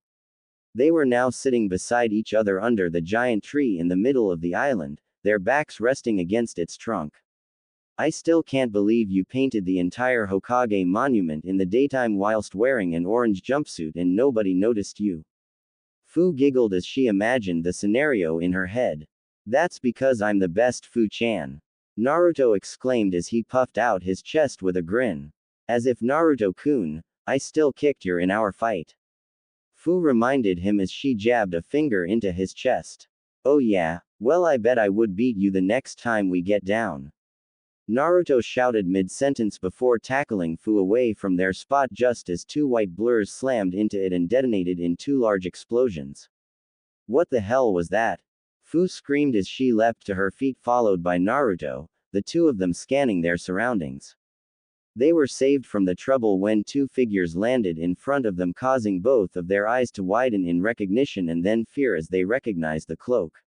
They were now sitting beside each other under the giant tree in the middle of the island, their backs resting against its trunk. I still can't believe you painted the entire Hokage monument in the daytime whilst wearing an orange jumpsuit and nobody noticed you. Fu giggled as she imagined the scenario in her head. That's because I'm the best, Fu-chan. Naruto exclaimed as he puffed out his chest with a grin. As if Naruto-kun, I still kicked you in our fight. Fu reminded him as she jabbed a finger into his chest. Oh yeah, well I bet I would beat you the next time we get down. Naruto shouted mid-sentence before tackling Fu away from their spot just as 2 white blurs slammed into it and detonated in 2 large explosions. What the hell was that? Fu screamed as she leapt to her feet, followed by Naruto, the two of them scanning their surroundings. They were saved from the trouble when two figures landed in front of them, causing both of their eyes to widen in recognition and then fear as they recognized the cloak.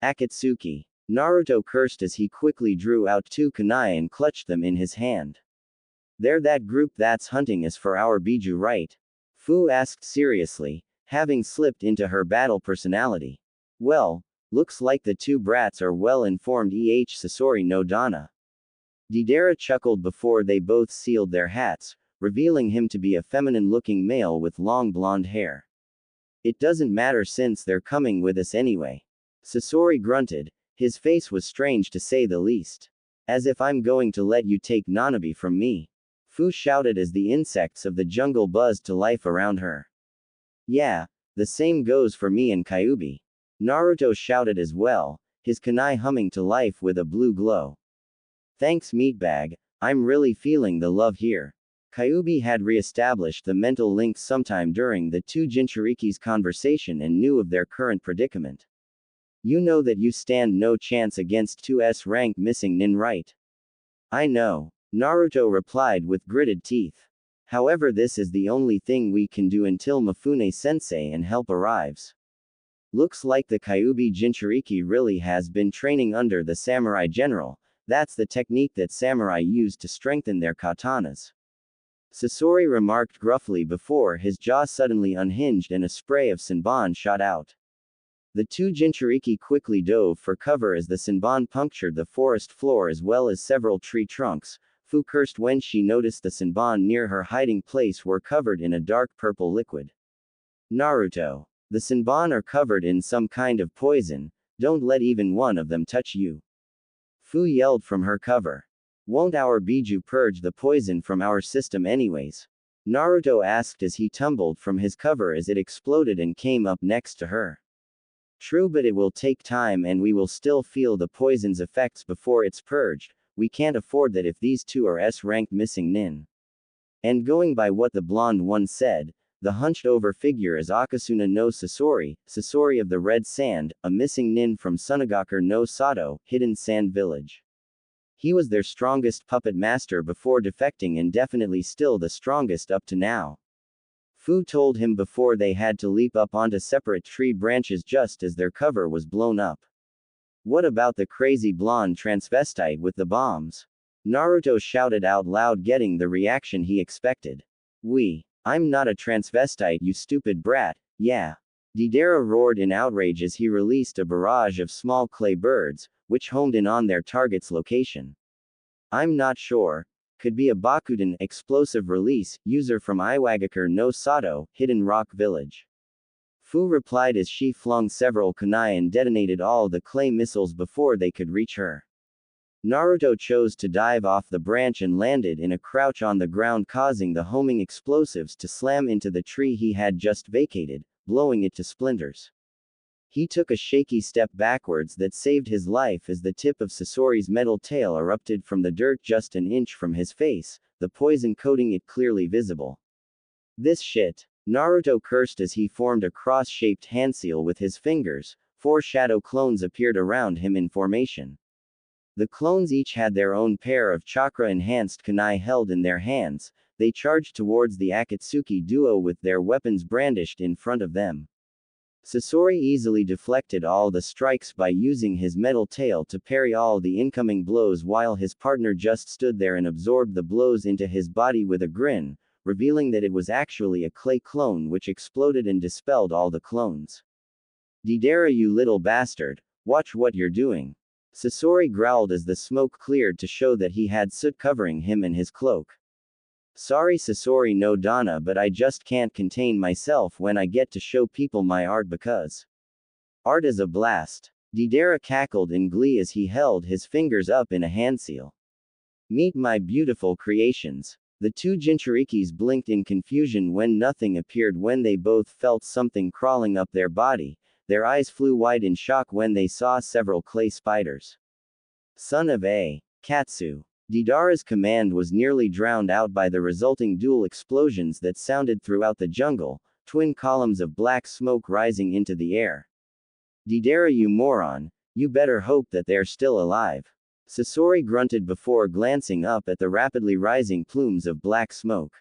Akatsuki. Naruto cursed as he quickly drew out two kunai and clutched them in his hand. "They're that group that's hunting us for our Biju, right?" Fu asked seriously, having slipped into her battle personality. "Well, looks like the two brats are well informed. Sasori no Dana." Deidara chuckled before they both sealed their hats, revealing him to be a feminine-looking male with long blonde hair. "It doesn't matter since they're coming with us anyway." Sasori grunted. His face was strange to say the least. "As if I'm going to let you take Nanabe from me." Fu shouted as the insects of the jungle buzzed to life around her. "Yeah, the same goes for me and Kyuubi." Naruto shouted as well, his kunai humming to life with a blue glow. "Thanks, meatbag, I'm really feeling the love here." Kyuubi had re-established the mental links sometime during the two Jinchuriki's conversation and knew of their current predicament. "You know that you stand no chance against two S-rank missing nin, right?" "I know," Naruto replied with gritted teeth. "However, this is the only thing we can do until Mifune-sensei and help arrives." Looks like the Kyuubi Jinchuriki really has been training under the samurai general. That's the technique that samurai use to strengthen their katanas. Sasori remarked gruffly before his jaw suddenly unhinged and a spray of senbon shot out. The two Jinchuriki quickly dove for cover as the senbon punctured the forest floor as well as several tree trunks. Fu cursed when she noticed the senbon near her hiding place were covered in a dark purple liquid. "Naruto. The senbon are covered in some kind of poison, don't let even one of them touch you." Fu yelled from her cover. "Won't our Biju purge the poison from our system anyways?" Naruto asked as he tumbled from his cover as it exploded and came up next to her. "True, but it will take time and we will still feel the poison's effects before it's purged. We can't afford that if these two are S-rank missing nin." And going by what the blonde one said, the hunched-over figure is Akasuna no Sasori, Sasori of the Red Sand, a missing nin from Sunagakur no Sato, Hidden Sand Village. He was their strongest puppet master before defecting and definitely still the strongest up to now. Fu told him before they had to leap up onto separate tree branches just as their cover was blown up. "What about the crazy blonde transvestite with the bombs?" Naruto shouted out loud, getting the reaction he expected. "I'm not a transvestite, you stupid brat, yeah." Deidara roared in outrage as he released a barrage of small clay birds, which homed in on their target's location. "I'm not sure. Could be a Bakuden explosive release user from Iwagakure no Sato, Hidden Rock Village." Fu replied as she flung several kunai and detonated all the clay missiles before they could reach her. Naruto chose to dive off the branch and landed in a crouch on the ground, causing the homing explosives to slam into the tree he had just vacated, blowing it to splinters. He took a shaky step backwards that saved his life as the tip of Sasori's metal tail erupted from the dirt just an inch from his face, the poison coating it clearly visible. "This shit." Naruto cursed as he formed a cross-shaped handseal with his fingers. 4 shadow clones appeared around him in formation. The clones each had their own pair of chakra-enhanced kunai held in their hands. They charged towards the Akatsuki duo with their weapons brandished in front of them. Sasori easily deflected all the strikes by using his metal tail to parry all the incoming blows, while his partner just stood there and absorbed the blows into his body with a grin, revealing that it was actually a clay clone which exploded and dispelled all the clones. "Deidara, you little bastard, watch what you're doing." Sasori growled as the smoke cleared to show that he had soot covering him and his cloak. "Sorry Sasori no Dana, but I just can't contain myself when I get to show people my art because art is a blast." Deidara cackled in glee as he held his fingers up in a handseal. "Meet my beautiful creations." The two Jinchurikis blinked in confusion when nothing appeared when they both felt something crawling up their body. Their eyes flew wide in shock when they saw several clay spiders. "Son of a Katsu." Deidara's command was nearly drowned out by the resulting dual explosions that sounded throughout the jungle, twin columns of black smoke rising into the air. "Deidara, you moron, you better hope that they're still alive." Sasori grunted before glancing up at the rapidly rising plumes of black smoke.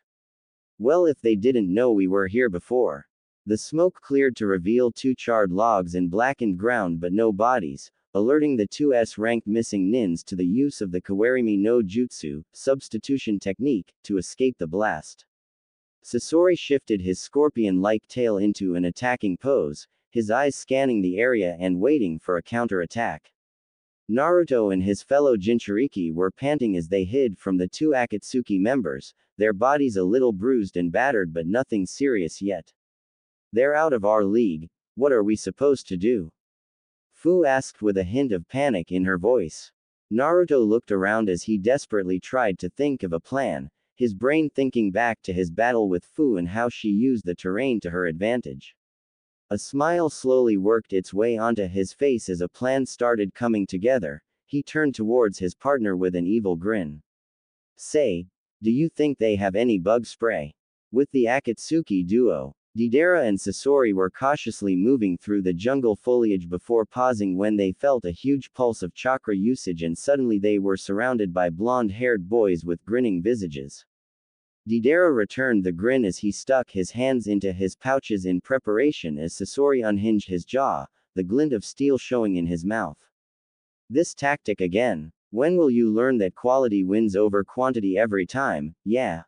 Well, if they didn't know we were here before. The smoke cleared to reveal 2 charred logs in blackened ground but no bodies, alerting the 2 S-ranked missing nins to the use of the Kawarimi no Jutsu, substitution technique, to escape the blast. Sasori shifted his scorpion-like tail into an attacking pose, his eyes scanning the area and waiting for a counter-attack. Naruto and his fellow Jinchuriki were panting as they hid from the 2 Akatsuki members, their bodies a little bruised and battered but nothing serious yet. They're out of our league, what are we supposed to do? Fu asked with a hint of panic in her voice. Naruto looked around as he desperately tried to think of a plan, his brain thinking back to his battle with Fu and how she used the terrain to her advantage. A smile slowly worked its way onto his face as a plan started coming together. He turned towards his partner with an evil grin. Say, do you think they have any bug spray? With the Akatsuki duo, Deidara and Sasori were cautiously moving through the jungle foliage before pausing when they felt a huge pulse of chakra usage and suddenly they were surrounded by blonde-haired boys with grinning visages. Deidara returned the grin as he stuck his hands into his pouches in preparation as Sasori unhinged his jaw, the glint of steel showing in his mouth. This tactic again. When will you learn that quality wins over quantity every time, yeah?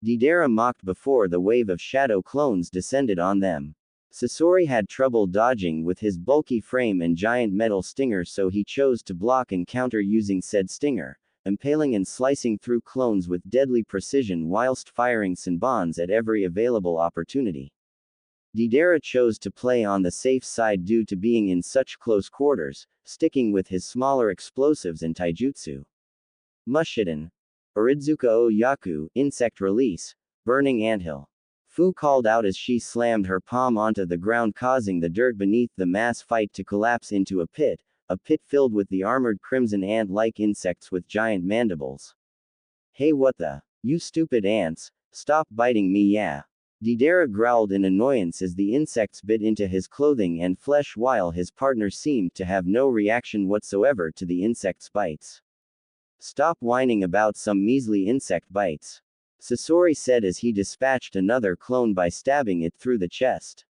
Deidara mocked before the wave of shadow clones descended on them. Sasori had trouble dodging with his bulky frame and giant metal stinger, so he chose to block and counter using said stinger, impaling and slicing through clones with deadly precision whilst firing senbons at every available opportunity. Deidara chose to play on the safe side due to being in such close quarters, sticking with his smaller explosives and taijutsu. Mushiden. Oridzuka o Yaku, insect release, burning anthill. Fu called out as she slammed her palm onto the ground, causing the dirt beneath the mass fight to collapse into a pit filled with the armored crimson ant-like insects with giant mandibles. Hey, what the? You stupid ants, stop biting me, yeah. Deidara growled in annoyance as the insects bit into his clothing and flesh while his partner seemed to have no reaction whatsoever to the insects' bites. Stop whining about some measly insect bites. Sasori said as he dispatched another clone by stabbing it through the chest.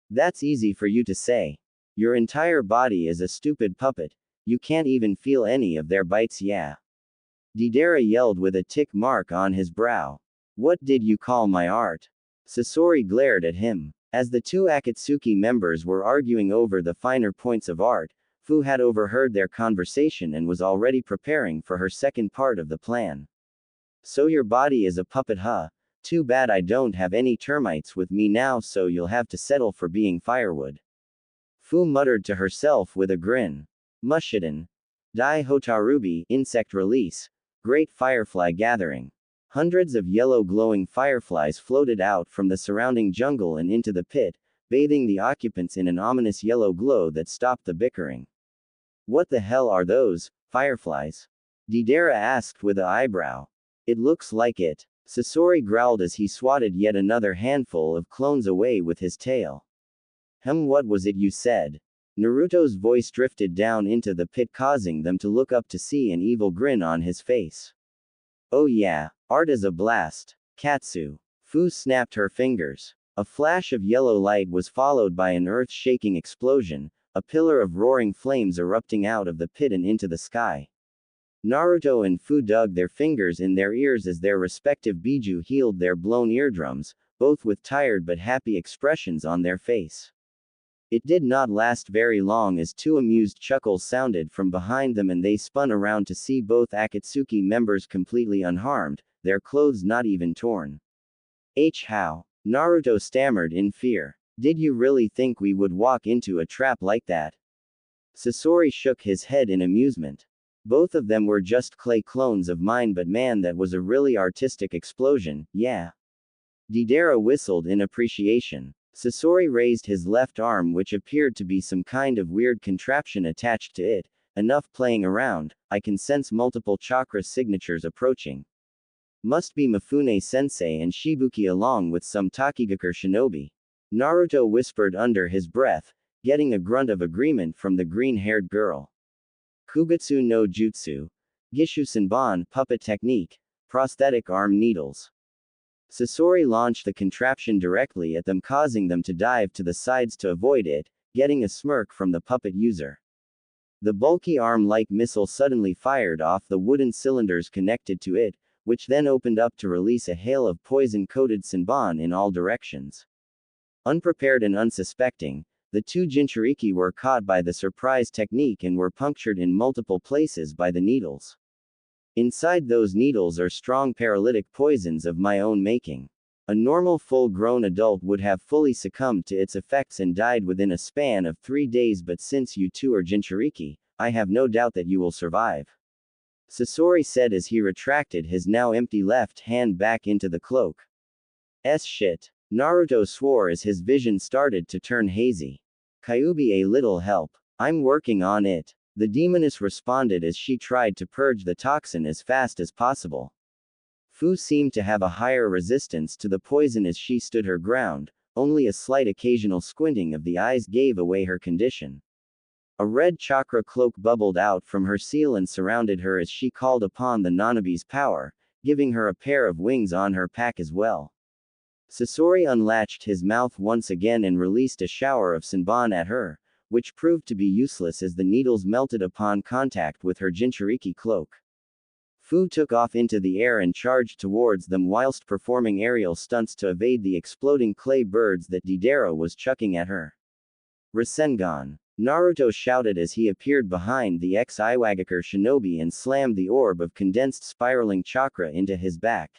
That's easy for you to say. Your entire body is a stupid puppet. You can't even feel any of their bites, yeah. Deidara yelled with a tick mark on his brow. What did you call my art? Sasori glared at him. As the 2 Akatsuki members were arguing over the finer points of art, Fu had overheard their conversation and was already preparing for her second part of the plan. So your body is a puppet, huh? Too bad I don't have any termites with me now, so you'll have to settle for being firewood. Fu muttered to herself with a grin. Mushiden. Dai Hotarubi, insect release. Great firefly gathering. Hundreds of yellow glowing fireflies floated out from the surrounding jungle and into the pit, bathing the occupants in an ominous yellow glow that stopped the bickering. What the hell are those, fireflies? Deidara asked with an eyebrow. It looks like it. Sasori growled as he swatted yet another handful of clones away with his tail. What was it you said? Naruto's voice drifted down into the pit, causing them to look up to see an evil grin on his face. Oh yeah, art is a blast. Katsu. Fu snapped her fingers. A flash of yellow light was followed by an earth-shaking explosion, a pillar of roaring flames erupting out of the pit and into the sky. Naruto and Fu dug their fingers in their ears as their respective biju healed their blown eardrums, both with tired but happy expressions on their face. It did not last very long as 2 amused chuckles sounded from behind them and they spun around to see both Akatsuki members completely unharmed, their clothes not even torn. How? Naruto stammered in fear. Did you really think we would walk into a trap like that? Sasori shook his head in amusement. Both of them were just clay clones of mine, but man, that was a really artistic explosion, yeah. Deidara whistled in appreciation. Sasori raised his left arm, which appeared to be some kind of weird contraption attached to it. Enough playing around, I can sense multiple chakra signatures approaching. Must be Mifune-sensei and Shibuki along with some Takigakur shinobi. Naruto whispered under his breath, getting a grunt of agreement from the green-haired girl. Kugetsu no Jutsu, Gishu Senbon, puppet technique, prosthetic arm needles. Sasori launched the contraption directly at them, causing them to dive to the sides to avoid it, getting a smirk from the puppet user. The bulky arm-like missile suddenly fired off the wooden cylinders connected to it, which then opened up to release a hail of poison-coated Senbon in all directions. Unprepared and unsuspecting, the two Jinchuriki were caught by the surprise technique and were punctured in multiple places by the needles. Inside those needles are strong paralytic poisons of my own making. A normal full-grown adult would have fully succumbed to its effects and died within a span of 3 days, but since you two are Jinchuriki, I have no doubt that you will survive. Sasori said as he retracted his now empty left hand back into the cloak. Shit. Naruto swore as his vision started to turn hazy. Kyuubi, a little help. I'm working on it. The demoness responded as she tried to purge the toxin as fast as possible. Fu seemed to have a higher resistance to the poison as she stood her ground, only a slight occasional squinting of the eyes gave away her condition. A red chakra cloak bubbled out from her seal and surrounded her as she called upon the Nanabi's power, giving her a pair of wings on her pack as well. Sasori unlatched his mouth once again and released a shower of Senbon at her, which proved to be useless as the needles melted upon contact with her Jinchuriki cloak. Fu took off into the air and charged towards them whilst performing aerial stunts to evade the exploding clay birds that Deidara was chucking at her. Rasengan. Naruto shouted as he appeared behind the ex-Iwagakure shinobi and slammed the orb of condensed spiraling chakra into his back.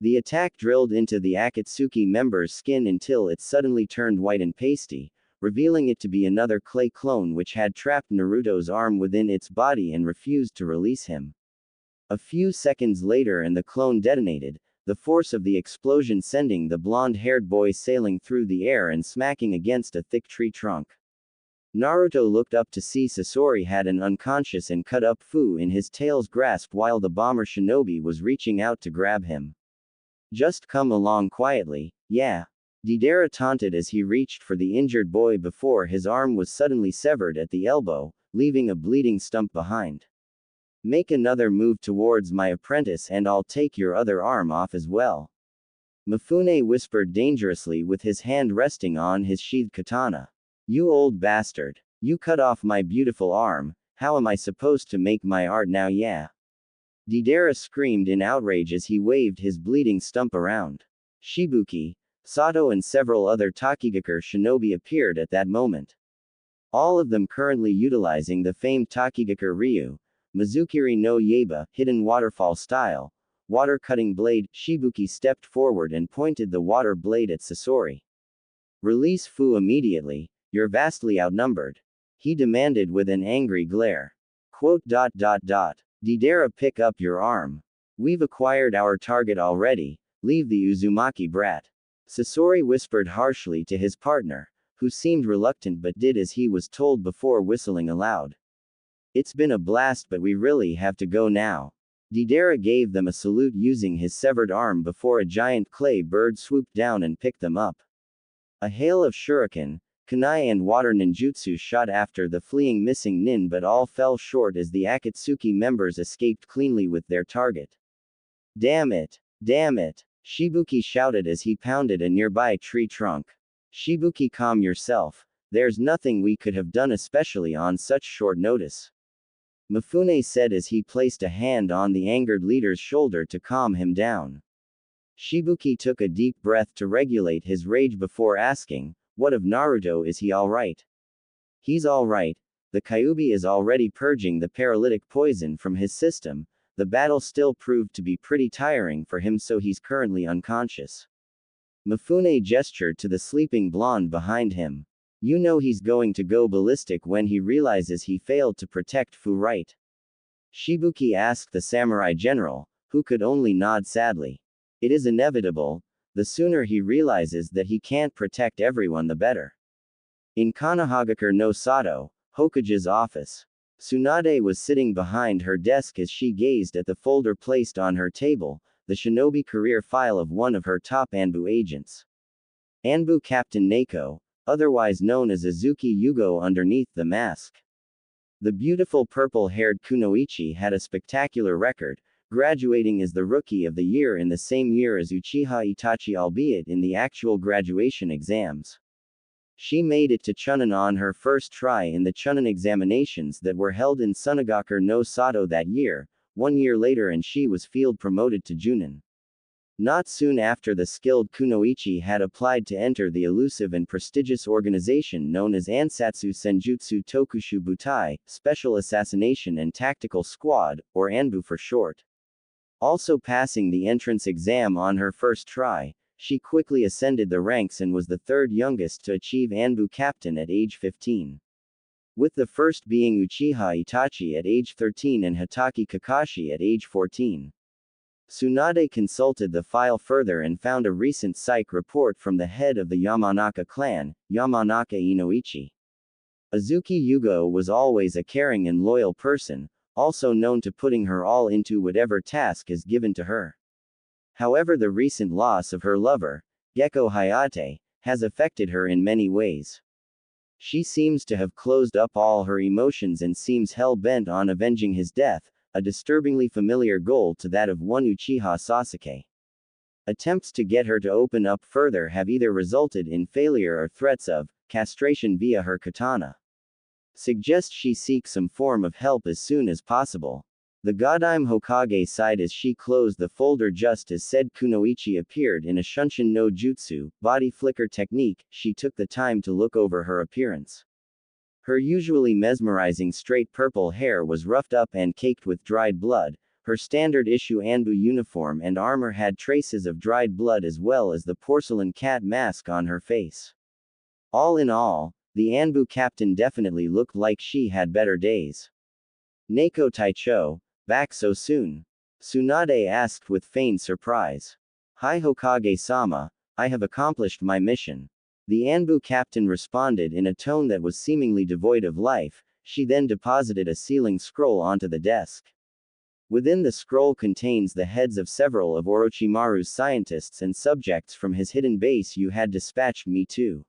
The attack drilled into the Akatsuki member's skin until it suddenly turned white and pasty, revealing it to be another clay clone which had trapped Naruto's arm within its body and refused to release him. A few seconds later and the clone detonated, the force of the explosion sending the blonde-haired boy sailing through the air and smacking against a thick tree trunk. Naruto looked up to see Sasori had an unconscious and cut up Fu in his tail's grasp while the bomber shinobi was reaching out to grab him. Just come along quietly, yeah. Deidara taunted as he reached for the injured boy before his arm was suddenly severed at the elbow, leaving a bleeding stump behind. Make another move towards my apprentice and I'll take your other arm off as well. Mifune whispered dangerously with his hand resting on his sheathed katana. You old bastard. You cut off my beautiful arm, how am I supposed to make my art now, yeah? Deidara screamed in outrage as he waved his bleeding stump around. Shibuki, Sato and several other Takigakure shinobi appeared at that moment. All of them currently utilizing the famed Takigakure Ryu, Mizukiri no Yaiba, hidden waterfall style, water-cutting blade. Shibuki stepped forward and pointed the water blade at Sasori. Release Fu immediately, you're vastly outnumbered. He demanded with an angry glare. Deidara, pick up your arm. We've acquired our target already, leave the Uzumaki brat. Sasori whispered harshly to his partner, who seemed reluctant but did as he was told before whistling aloud. It's been a blast, but we really have to go now. Deidara gave them a salute using his severed arm before a giant clay bird swooped down and picked them up. A hail of shuriken, kunai and water ninjutsu shot after the fleeing missing nin, but all fell short as the Akatsuki members escaped cleanly with their target. Damn it! Damn it! Shibuki shouted as he pounded a nearby tree trunk. Shibuki, calm yourself. There's nothing we could have done, especially on such short notice. Mifune said as he placed a hand on the angered leader's shoulder to calm him down. Shibuki took a deep breath to regulate his rage before asking, what of Naruto, is he alright? He's alright. The Kyuubi is already purging the paralytic poison from his system. The battle still proved to be pretty tiring for him, so he's currently unconscious. Mifune gestured to the sleeping blonde behind him. You know he's going to go ballistic when he realizes he failed to protect Fu, right? Shibuki asked the samurai general, who could only nod sadly. It is inevitable. The sooner he realizes that he can't protect everyone, the better. In Konohagakure no Sato, Hokage's office, Tsunade was sitting behind her desk as she gazed at the folder placed on her table, the shinobi career file of one of her top Anbu agents. Anbu Captain Neko, otherwise known as Azuki Yugo underneath the mask. The beautiful purple-haired Kunoichi had a spectacular record, graduating as the Rookie of the Year in the same year as Uchiha Itachi, albeit in the actual graduation exams. She made it to Chunin on her first try in the Chunin examinations that were held in Sunagaku no Sato that year, 1 year later, and she was field promoted to Junin. Not soon after, the skilled Kunoichi had applied to enter the elusive and prestigious organization known as Ansatsu Senjutsu Tokushu Butai, Special Assassination and Tactical Squad, or ANBU for short. Also passing the entrance exam on her first try, she quickly ascended the ranks and was the third youngest to achieve ANBU captain at age 15. With the first being Uchiha Itachi at age 13 and Hitaki Kakashi at age 14. Tsunade consulted the file further and found a recent psych report from the head of the Yamanaka clan, Yamanaka Inoichi. Azuki Yugo was always a caring and loyal person, also known to putting her all into whatever task is given to her. However, the recent loss of her lover, Gecko Hayate, has affected her in many ways. She seems to have closed up all her emotions and seems hell-bent on avenging his death, a disturbingly familiar goal to that of one Uchiha Sasuke. Attempts to get her to open up further have either resulted in failure or threats of castration via her katana. Suggest she seek some form of help as soon as possible. The Godime Hokage sighed as she closed the folder just as said Kunoichi appeared in a Shunshin no Jutsu, body flicker technique. She took the time to look over her appearance. Her usually mesmerizing straight purple hair was roughed up and caked with dried blood. Her standard issue Anbu uniform and armor had traces of dried blood as well as the porcelain cat mask on her face. All in all, the Anbu captain definitely looked like she had better days. Neko Taicho, back so soon? Tsunade asked with feigned surprise. Hi Hokage-sama, I have accomplished my mission. The Anbu captain responded in a tone that was seemingly devoid of life. She then deposited a sealing scroll onto the desk. Within the scroll contains the heads of several of Orochimaru's scientists and subjects from his hidden base you had dispatched me to.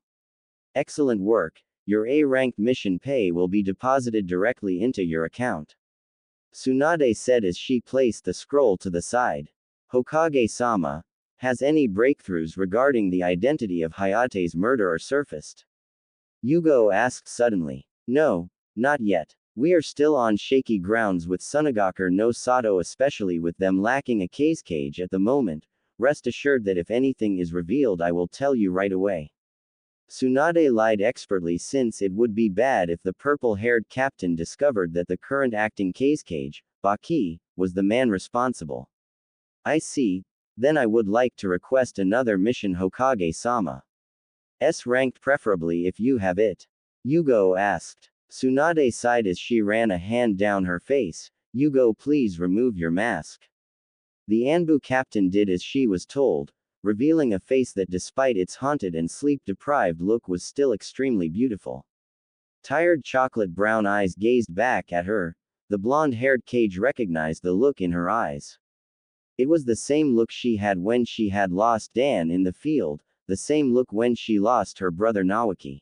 Excellent work, your A-ranked mission pay will be deposited directly into your account. Tsunade said as she placed the scroll to the side. Hokage-sama, has any breakthroughs regarding the identity of Hayate's murderer surfaced? Yugo asked suddenly. No, not yet. We are still on shaky grounds with Sunagaku no Sato, especially with them lacking a cage at the moment. Rest assured that if anything is revealed I will tell you right away. Tsunade lied expertly, since it would be bad if the purple-haired captain discovered that the current acting cage, Baki, was the man responsible. I see. Then I would like to request another mission, Hokage-sama. S-ranked preferably if you have it. Yugo asked. Tsunade sighed as she ran a hand down her face. Yugo, please remove your mask. The Anbu captain did as she was told, revealing a face that despite its haunted and sleep-deprived look was still extremely beautiful. Tired chocolate brown eyes gazed back at her. The blonde-haired cage recognized the look in her eyes. It was the same look she had when she had lost Dan in the field, the same look when she lost her brother Nawaki.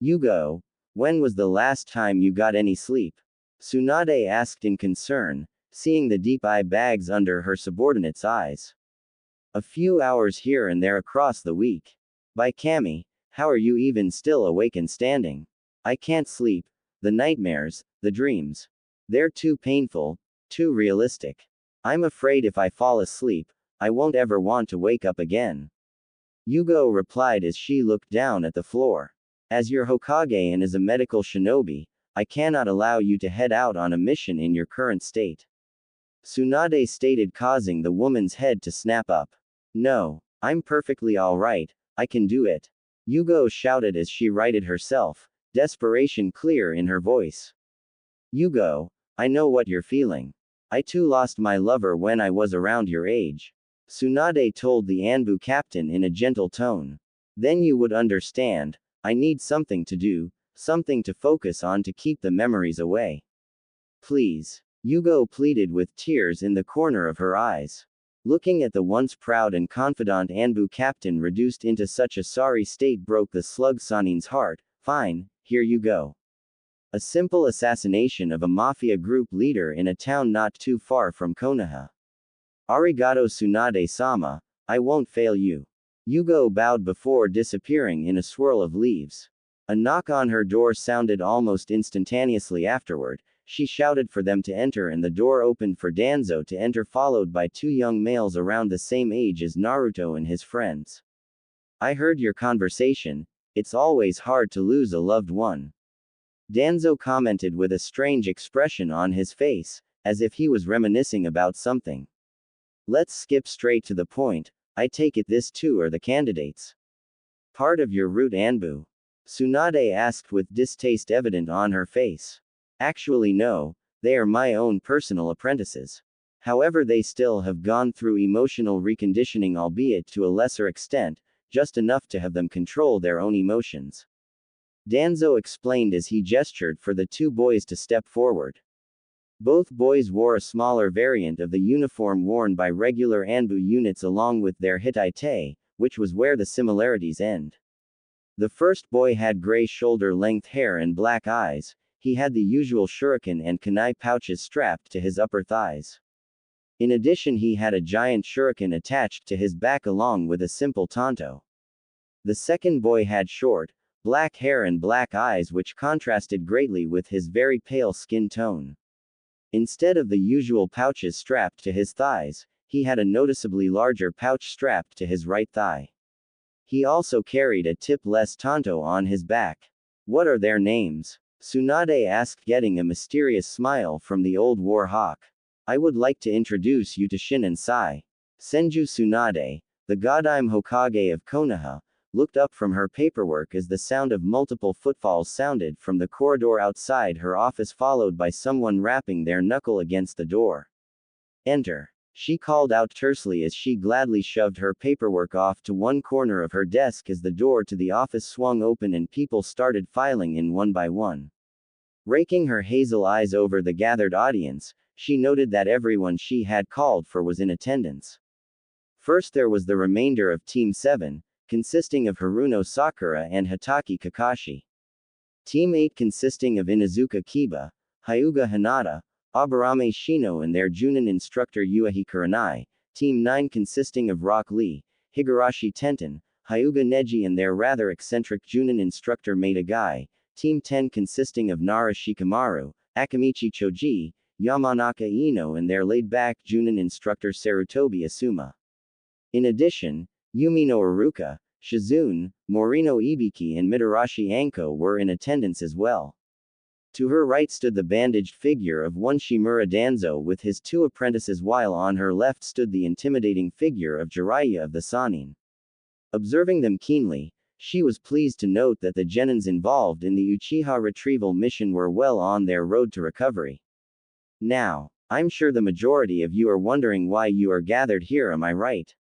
Yugo, when was the last time you got any sleep? Tsunade asked in concern, seeing the deep eye bags under her subordinate's eyes. A few hours here and there across the week. By Kami, how are you even still awake and standing? I can't sleep. The nightmares, the dreams. They're too painful, too realistic. I'm afraid if I fall asleep, I won't ever want to wake up again. Yugo replied as she looked down at the floor. As your Hokage and as a medical shinobi, I cannot allow you to head out on a mission in your current state. Tsunade stated, causing the woman's head to snap up. No, I'm perfectly alright, I can do it. Yugo shouted as she righted herself, desperation clear in her voice. Yugo, I know what you're feeling. I too lost my lover when I was around your age. Tsunade told the Anbu captain in a gentle tone. Then you would understand. I need something to do, something to focus on to keep the memories away. Please. Yugo pleaded with tears in the corner of her eyes. Looking at the once proud and confident Anbu captain reduced into such a sorry state broke the slug Sanin's heart. Fine, here you go. A simple assassination of a mafia group leader in a town not too far from Konoha. Arigato Tsunade-sama, I won't fail you. Yugo bowed before disappearing in a swirl of leaves. A knock on her door sounded almost instantaneously afterward. She shouted for them to enter and the door opened for Danzo to enter, followed by two young males around the same age as Naruto and his friends. I heard your conversation. It's always hard to lose a loved one. Danzo commented with a strange expression on his face, as if he was reminiscing about something. Let's skip straight to the point. I take it this two are the candidates. Part of your route, Anbu? Tsunade asked with distaste evident on her face. Actually no, they are my own personal apprentices. However, they still have gone through emotional reconditioning, albeit to a lesser extent, just enough to have them control their own emotions. Danzo explained as he gestured for the two boys to step forward. Both boys wore a smaller variant of the uniform worn by regular Anbu units along with their Hitai, which was where the similarities end. The first boy had gray shoulder-length hair and black eyes. He had the usual shuriken and kunai pouches strapped to his upper thighs. In addition, he had a giant shuriken attached to his back along with a simple tanto. The second boy had short, black hair and black eyes, which contrasted greatly with his very pale skin tone. Instead of the usual pouches strapped to his thighs, he had a noticeably larger pouch strapped to his right thigh. He also carried a tip-less tanto on his back. What are their names? Tsunade asked, getting a mysterious smile from the old war hawk. I would like to introduce you to Shin and Sai. Senju Tsunade, the Godime Hokage of Konoha, looked up from her paperwork as the sound of multiple footfalls sounded from the corridor outside her office, followed by someone rapping their knuckle against the door. Enter. She called out tersely as she gladly shoved her paperwork off to one corner of her desk as the door to the office swung open and people started filing in one by one. Raking her hazel eyes over the gathered audience, she noted that everyone she had called for was in attendance. First there was the remainder of Team 7, consisting of Haruno Sakura and Hitaki Kakashi. Team 8 consisting of Inuzuka Kiba, Hyuga Hinata, Aburame Shino and their Junin instructor Yuahi Kurenai. Team 9 consisting of Rock Lee, Higurashi Tenten, Hyuga Neji and their rather eccentric Junin instructor Maeda Gai. Team 10 consisting of Nara Shikamaru, Akamichi Choji, Yamanaka Ino and their laid-back Junin instructor Sarutobi Asuma. In addition, Yumino Iruka, Shizune, Morino Ibiki and Mitarashi Anko were in attendance as well. To her right stood the bandaged figure of one Shimura Danzo with his two apprentices, while on her left stood the intimidating figure of Jiraiya of the Sannin. Observing them keenly, she was pleased to note that the genins involved in the Uchiha retrieval mission were well on their road to recovery. Now, I'm sure the majority of you are wondering why you are gathered here, am I right?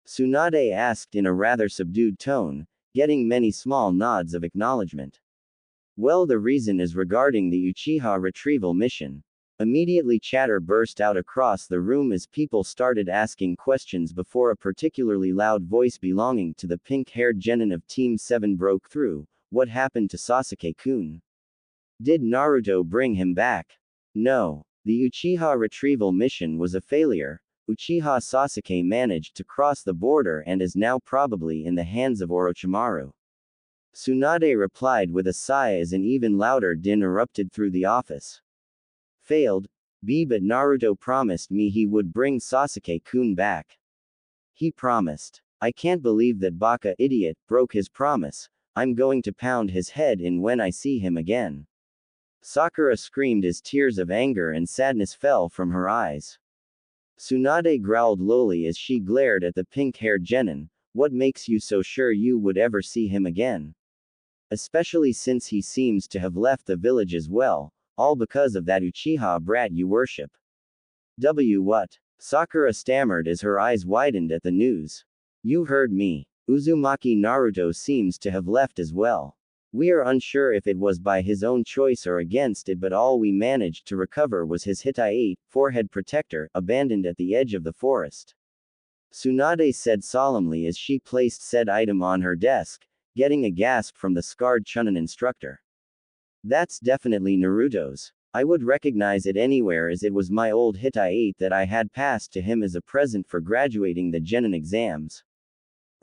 Tsunade asked in a rather subdued tone, getting many small nods of acknowledgement. Well, the reason is regarding the Uchiha retrieval mission. Immediately chatter burst out across the room as people started asking questions before a particularly loud voice belonging to the pink-haired genin of Team 7 broke through. What happened to Sasuke-kun? Did Naruto bring him back? No. The Uchiha retrieval mission was a failure. Uchiha Sasuke managed to cross the border and is now probably in the hands of Orochimaru. Tsunade replied with a sigh as an even louder din erupted through the office. Failed? But Naruto promised me he would bring Sasuke-kun back. He promised. I can't believe that Baka idiot broke his promise. I'm going to pound his head in when I see him again. Sakura screamed as tears of anger and sadness fell from her eyes. Tsunade growled lowly as she glared at the pink-haired genin. What makes you so sure you would ever see him again? Especially since he seems to have left the village as well, all because of that Uchiha brat you worship. What? Sakura stammered as her eyes widened at the news. You heard me. Uzumaki Naruto seems to have left as well. We are unsure if it was by his own choice or against it, but all we managed to recover was his Hitai forehead protector, abandoned at the edge of the forest. Tsunade said solemnly as she placed said item on her desk, getting a gasp from the scarred Chunin instructor. That's definitely Naruto's. I would recognize it anywhere as it was my old Hittite that I had passed to him as a present for graduating the Genin exams.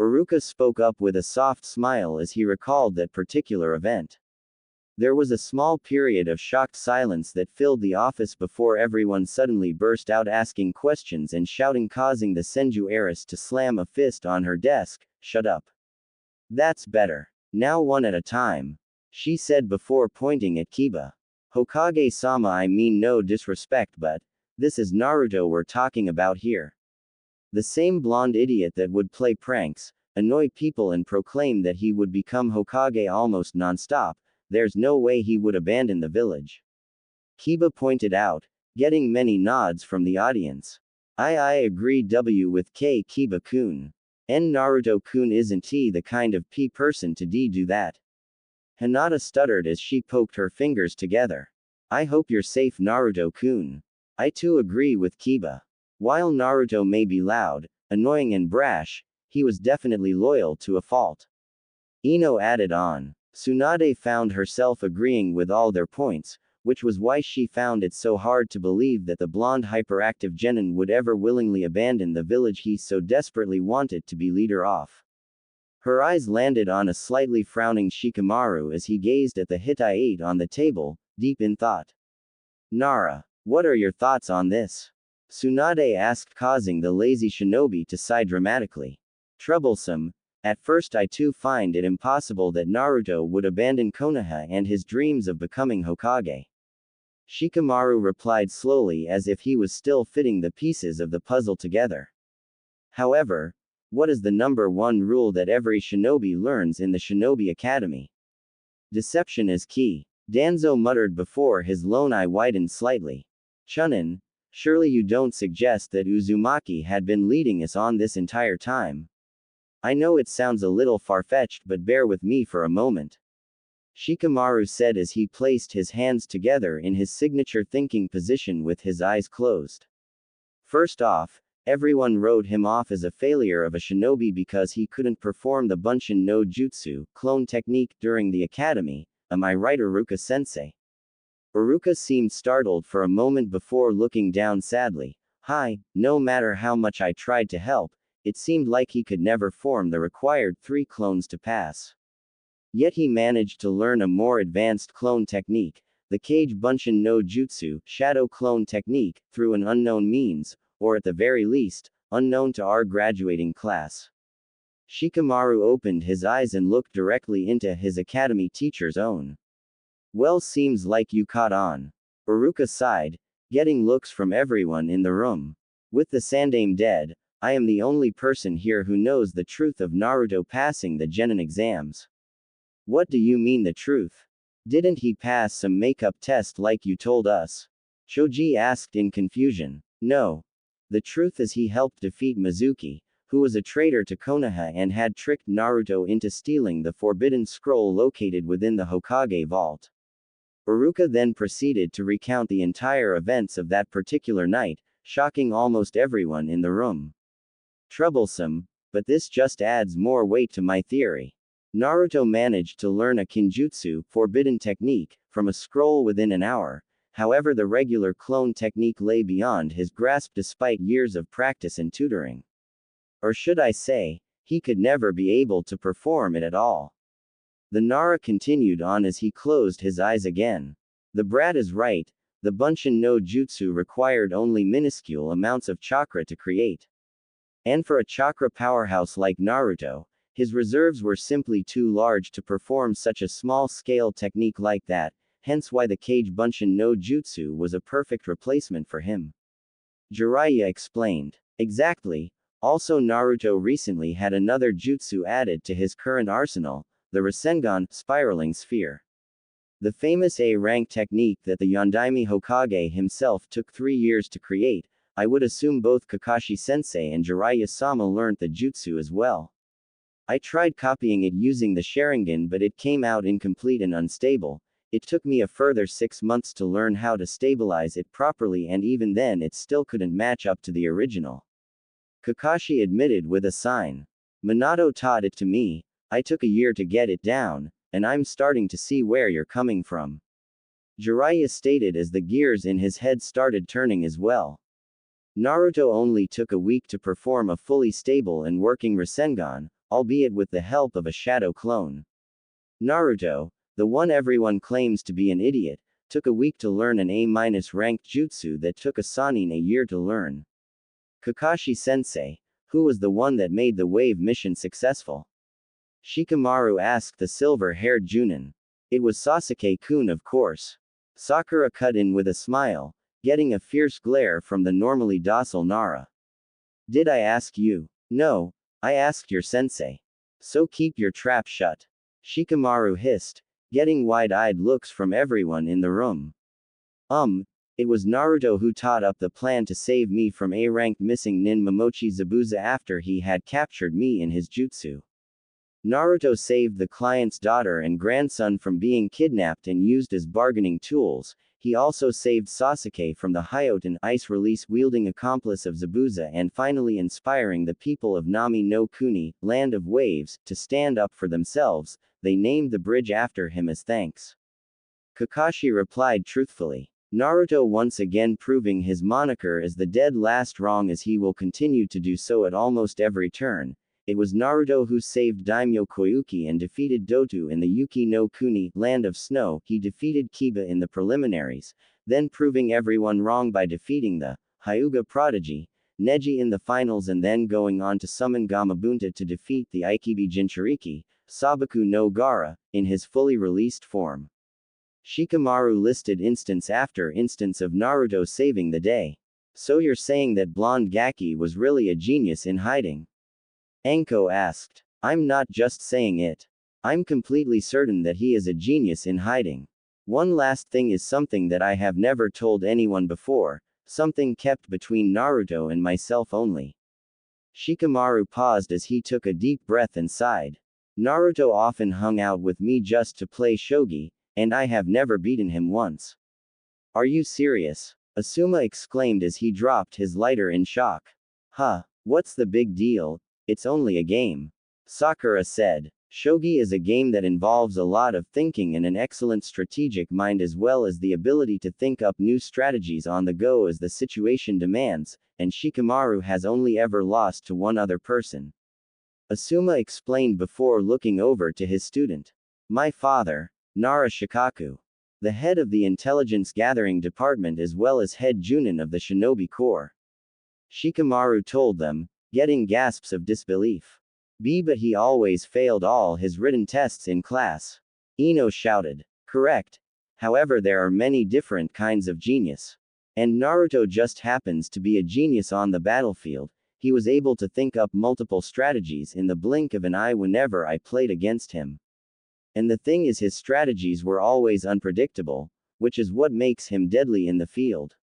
Iruka spoke up with a soft smile as he recalled that particular event. There was a small period of shocked silence that filled the office before everyone suddenly burst out asking questions and shouting, causing the Senju heiress to slam a fist on her desk. Shut up. That's better. Now one at a time, she said before pointing at Kiba. Hokage-sama, I mean no disrespect, but this is Naruto we're talking about here. The same blonde idiot that would play pranks, annoy people and proclaim that he would become Hokage almost non-stop. There's no way he would abandon the village. Kiba pointed out, getting many nods from the audience. I agree with Kiba-kun. Naruto-kun isn't he the kind of person to do that? Hinata stuttered as she poked her fingers together. I hope you're safe, Naruto-kun. I too agree with Kiba. While Naruto may be loud, annoying and brash, he was definitely loyal to a fault. Ino added on. Tsunade found herself agreeing with all their points, which was why she found it so hard to believe that the blonde hyperactive genin would ever willingly abandon the village he so desperately wanted to be leader of. Her eyes landed on a slightly frowning Shikamaru as he gazed at the Hittite on the table, deep in thought. Nara, what are your thoughts on this? Tsunade asked, causing the lazy shinobi to sigh dramatically. Troublesome. At first I too find it impossible that Naruto would abandon Konoha and his dreams of becoming Hokage. Shikamaru replied slowly as if he was still fitting the pieces of the puzzle together. However, what is the number one rule that every shinobi learns in the Shinobi Academy? Deception is key. Danzo muttered before his lone eye widened slightly. Chunin, surely you don't suggest that Uzumaki had been leading us on this entire time? I know it sounds a little far-fetched, but bear with me for a moment. Shikamaru said as he placed his hands together in his signature thinking position with his eyes closed. First off, everyone wrote him off as a failure of a shinobi because he couldn't perform the Bunshin no Jutsu, clone technique, during the academy. Am I right, Iruka-sensei? Iruka seemed startled for a moment before looking down sadly. Hi, no matter how much I tried to help, it seemed like he could never form the required 3 clones to pass. Yet he managed to learn a more advanced clone technique, the Kage Bunshin no Jutsu, shadow clone technique, through an unknown means, or at the very least, unknown to our graduating class. Shikamaru opened his eyes and looked directly into his academy teacher's own. Well, seems like you caught on. Iruka sighed, getting looks from everyone in the room. With the Sandaime dead, I am the only person here who knows the truth of Naruto passing the Genin exams. What do you mean the truth? Didn't he pass some makeup test like you told us? Choji asked in confusion. No. The truth is he helped defeat Mizuki, who was a traitor to Konoha and had tricked Naruto into stealing the forbidden scroll located within the Hokage vault. Iruka then proceeded to recount the entire events of that particular night, shocking almost everyone in the room. Troublesome, but this just adds more weight to my theory. Naruto managed to learn a kinjutsu, forbidden technique, from a scroll within an hour. However, the regular clone technique lay beyond his grasp despite years of practice and tutoring. Or should I say, he could never be able to perform it at all. The Nara continued on as he closed his eyes again. The brat is right, the Bunshin no Jutsu required only minuscule amounts of chakra to create. And for a chakra powerhouse like Naruto, his reserves were simply too large to perform such a small-scale technique like that, hence why the Kage Bunshin no Jutsu was a perfect replacement for him. Jiraiya explained. Exactly. Also, Naruto recently had another jutsu added to his current arsenal, the Rasengan, spiraling sphere. The famous A-rank technique that the Yondaime Hokage himself took 3 years to create. I would assume both Kakashi-sensei and Jiraiya-sama learned the jutsu as well. I tried copying it using the Sharingan, but it came out incomplete and unstable. It took me a further 6 months to learn how to stabilize it properly, and even then it still couldn't match up to the original. Kakashi admitted with a sign. Minato taught it to me. I took a year to get it down, and I'm starting to see where you're coming from. Jiraiya stated as the gears in his head started turning as well. Naruto only took a week to perform a fully stable and working Rasengan, albeit with the help of a shadow clone. Naruto, the one everyone claims to be an idiot, took a week to learn an A-ranked jutsu that took a Sannin a year to learn. Kakashi-sensei, who was the one that made the wave mission successful? Shikamaru asked the silver-haired Junin. It was Sasuke-kun, of course. Sakura cut in with a smile, getting a fierce glare from the normally docile Nara. Did I ask you? No, I asked your sensei. So keep your trap shut. Shikamaru hissed, getting wide-eyed looks from everyone in the room. It was Naruto who taught up the plan to save me from A-ranked missing nin Momochi Zabuza after he had captured me in his jutsu. Naruto saved the client's daughter and grandson from being kidnapped and used as bargaining tools. He also saved Sasuke from the Hyoten ice release wielding accomplice of Zabuza and finally inspiring the people of Nami no Kuni, Land of Waves, to stand up for themselves. They named the bridge after him as thanks. Kakashi replied truthfully. Naruto once again proving his moniker as the dead last wrong as he will continue to do so at almost every turn. It was Naruto who saved Daimyo Koyuki and defeated Dotu in the Yuki no Kuni, Land of Snow. He defeated Kiba in the preliminaries, then proving everyone wrong by defeating the Hyuga prodigy, Neji in the finals and then going on to summon Gamabunta to defeat the Aikibi Jinchuriki, Sabaku no Gaara, in his fully released form. Shikamaru listed instance after instance of Naruto saving the day. So you're saying that blonde Gaki was really a genius in hiding? Anko asked. I'm not just saying it. I'm completely certain that he is a genius in hiding. One last thing is something that I have never told anyone before, something kept between Naruto and myself only. Shikamaru paused as he took a deep breath and sighed. Naruto often hung out with me just to play shogi, and I have never beaten him once. Are you serious? Asuma exclaimed as he dropped his lighter in shock. Huh, what's the big deal? It's only a game. Sakura said. Shogi is a game that involves a lot of thinking and an excellent strategic mind as well as the ability to think up new strategies on the go as the situation demands, and Shikamaru has only ever lost to one other person. Asuma explained before looking over to his student. My father, Nara Shikaku. The head of the intelligence gathering department as well as head Junin of the Shinobi Corps. Shikamaru told them, getting gasps of disbelief. But he always failed all his written tests in class. Ino shouted. Correct. However, there are many different kinds of genius. And Naruto just happens to be a genius on the battlefield. He was able to think up multiple strategies in the blink of an eye whenever I played against him. And the thing is his strategies were always unpredictable, which is what makes him deadly in the field.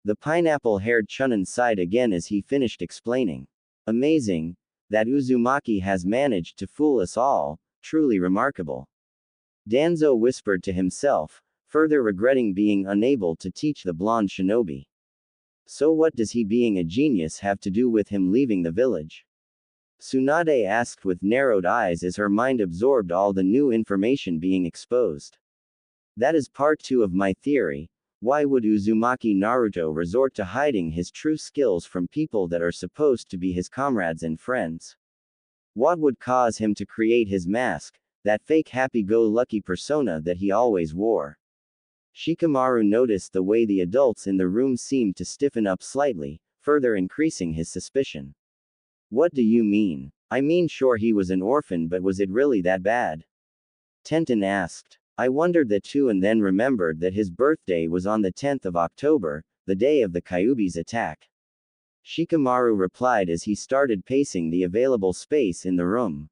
The pineapple-haired Chunin sighed again as he finished explaining. Amazing, that Uzumaki has managed to fool us all, truly remarkable. Danzo whispered to himself, further regretting being unable to teach the blonde shinobi. So what does he being a genius have to do with him leaving the village? Tsunade asked with narrowed eyes as her mind absorbed all the new information being exposed. That is part 2 of my theory. Why would Uzumaki Naruto resort to hiding his true skills from people that are supposed to be his comrades and friends? What would cause him to create his mask, that fake happy-go-lucky persona that he always wore? Shikamaru noticed the way the adults in the room seemed to stiffen up slightly, further increasing his suspicion. What do you mean? I mean sure he was an orphan but was it really that bad? Tenten asked. I wondered that too and then remembered that his birthday was on the 10th of October, the day of the Kyuubi's attack. Shikamaru replied as he started pacing the available space in the room.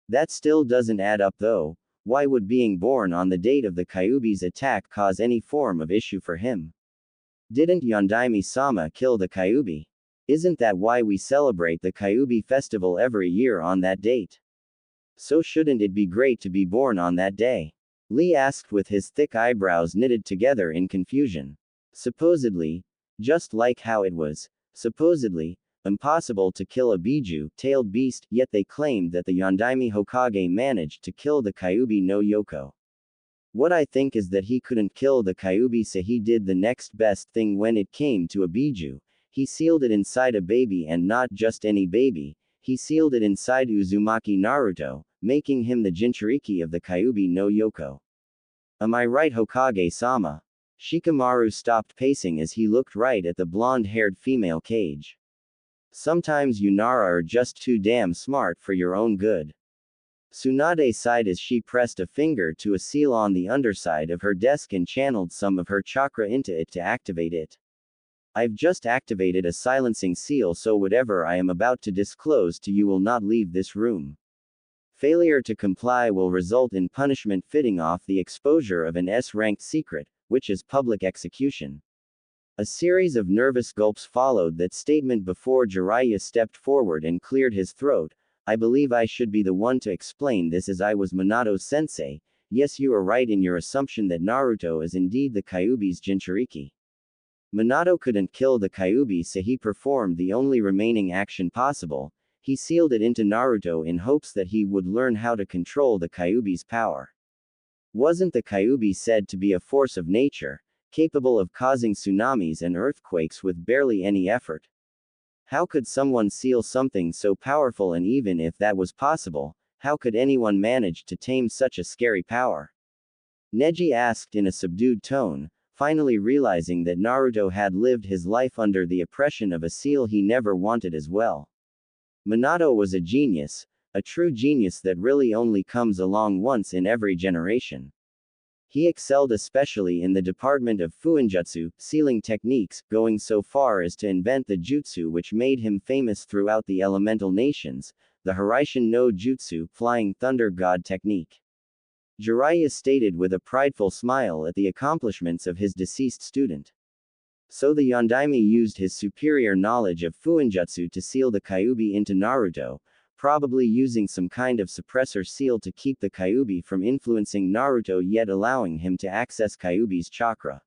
That still doesn't add up though. Why would being born on the date of the Kyuubi's attack cause any form of issue for him? Didn't Yondaime-sama kill the Kyuubi? Isn't that why we celebrate the Kyuubi festival every year on that date? So shouldn't it be great to be born on that day? Lee asked with his thick eyebrows knitted together in confusion. Supposedly, just like how it was, supposedly, impossible to kill a biju-tailed beast, yet they claimed that the Yondaime Hokage managed to kill the Kyuubi no Yoko. What I think is that he couldn't kill the Kyuubi, so he did the next best thing when it came to a biju. He sealed it inside a baby, and not just any baby, he sealed it inside Uzumaki Naruto, making him the Jinchuriki of the Kyuubi no Yoko. Am I right, Hokage-sama? Shikamaru stopped pacing as he looked right at the blonde-haired female Kage. Sometimes you Nara are just too damn smart for your own good. Tsunade sighed as she pressed a finger to a seal on the underside of her desk and channeled some of her chakra into it to activate it. I've just activated a silencing seal, so whatever I am about to disclose to you will not leave this room. Failure to comply will result in punishment fitting off the exposure of an S-ranked secret, which is public execution. A series of nervous gulps followed that statement before Jiraiya stepped forward and cleared his throat. I believe I should be the one to explain this, as I was Minato-sensei. Yes, you are right in your assumption that Naruto is indeed the Kyuubi's Jinchuriki. Minato couldn't kill the Kyuubi, so he performed the only remaining action possible. He sealed it into Naruto in hopes that he would learn how to control the Kyuubi's power. Wasn't the Kyuubi said to be a force of nature, capable of causing tsunamis and earthquakes with barely any effort? How could someone seal something so powerful, and even if that was possible, how could anyone manage to tame such a scary power? Neji asked in a subdued tone, finally realizing that Naruto had lived his life under the oppression of a seal he never wanted as well. Minato was a genius, a true genius that really only comes along once in every generation. He excelled especially in the department of fuinjutsu, sealing techniques, going so far as to invent the jutsu which made him famous throughout the elemental nations, the Hiraishin no Jutsu, flying thunder god technique. Jiraiya stated with a prideful smile at the accomplishments of his deceased student. So the Yondaime used his superior knowledge of fuinjutsu to seal the Kyuubi into Naruto, probably using some kind of suppressor seal to keep the Kyuubi from influencing Naruto yet allowing him to access Kyuubi's chakra.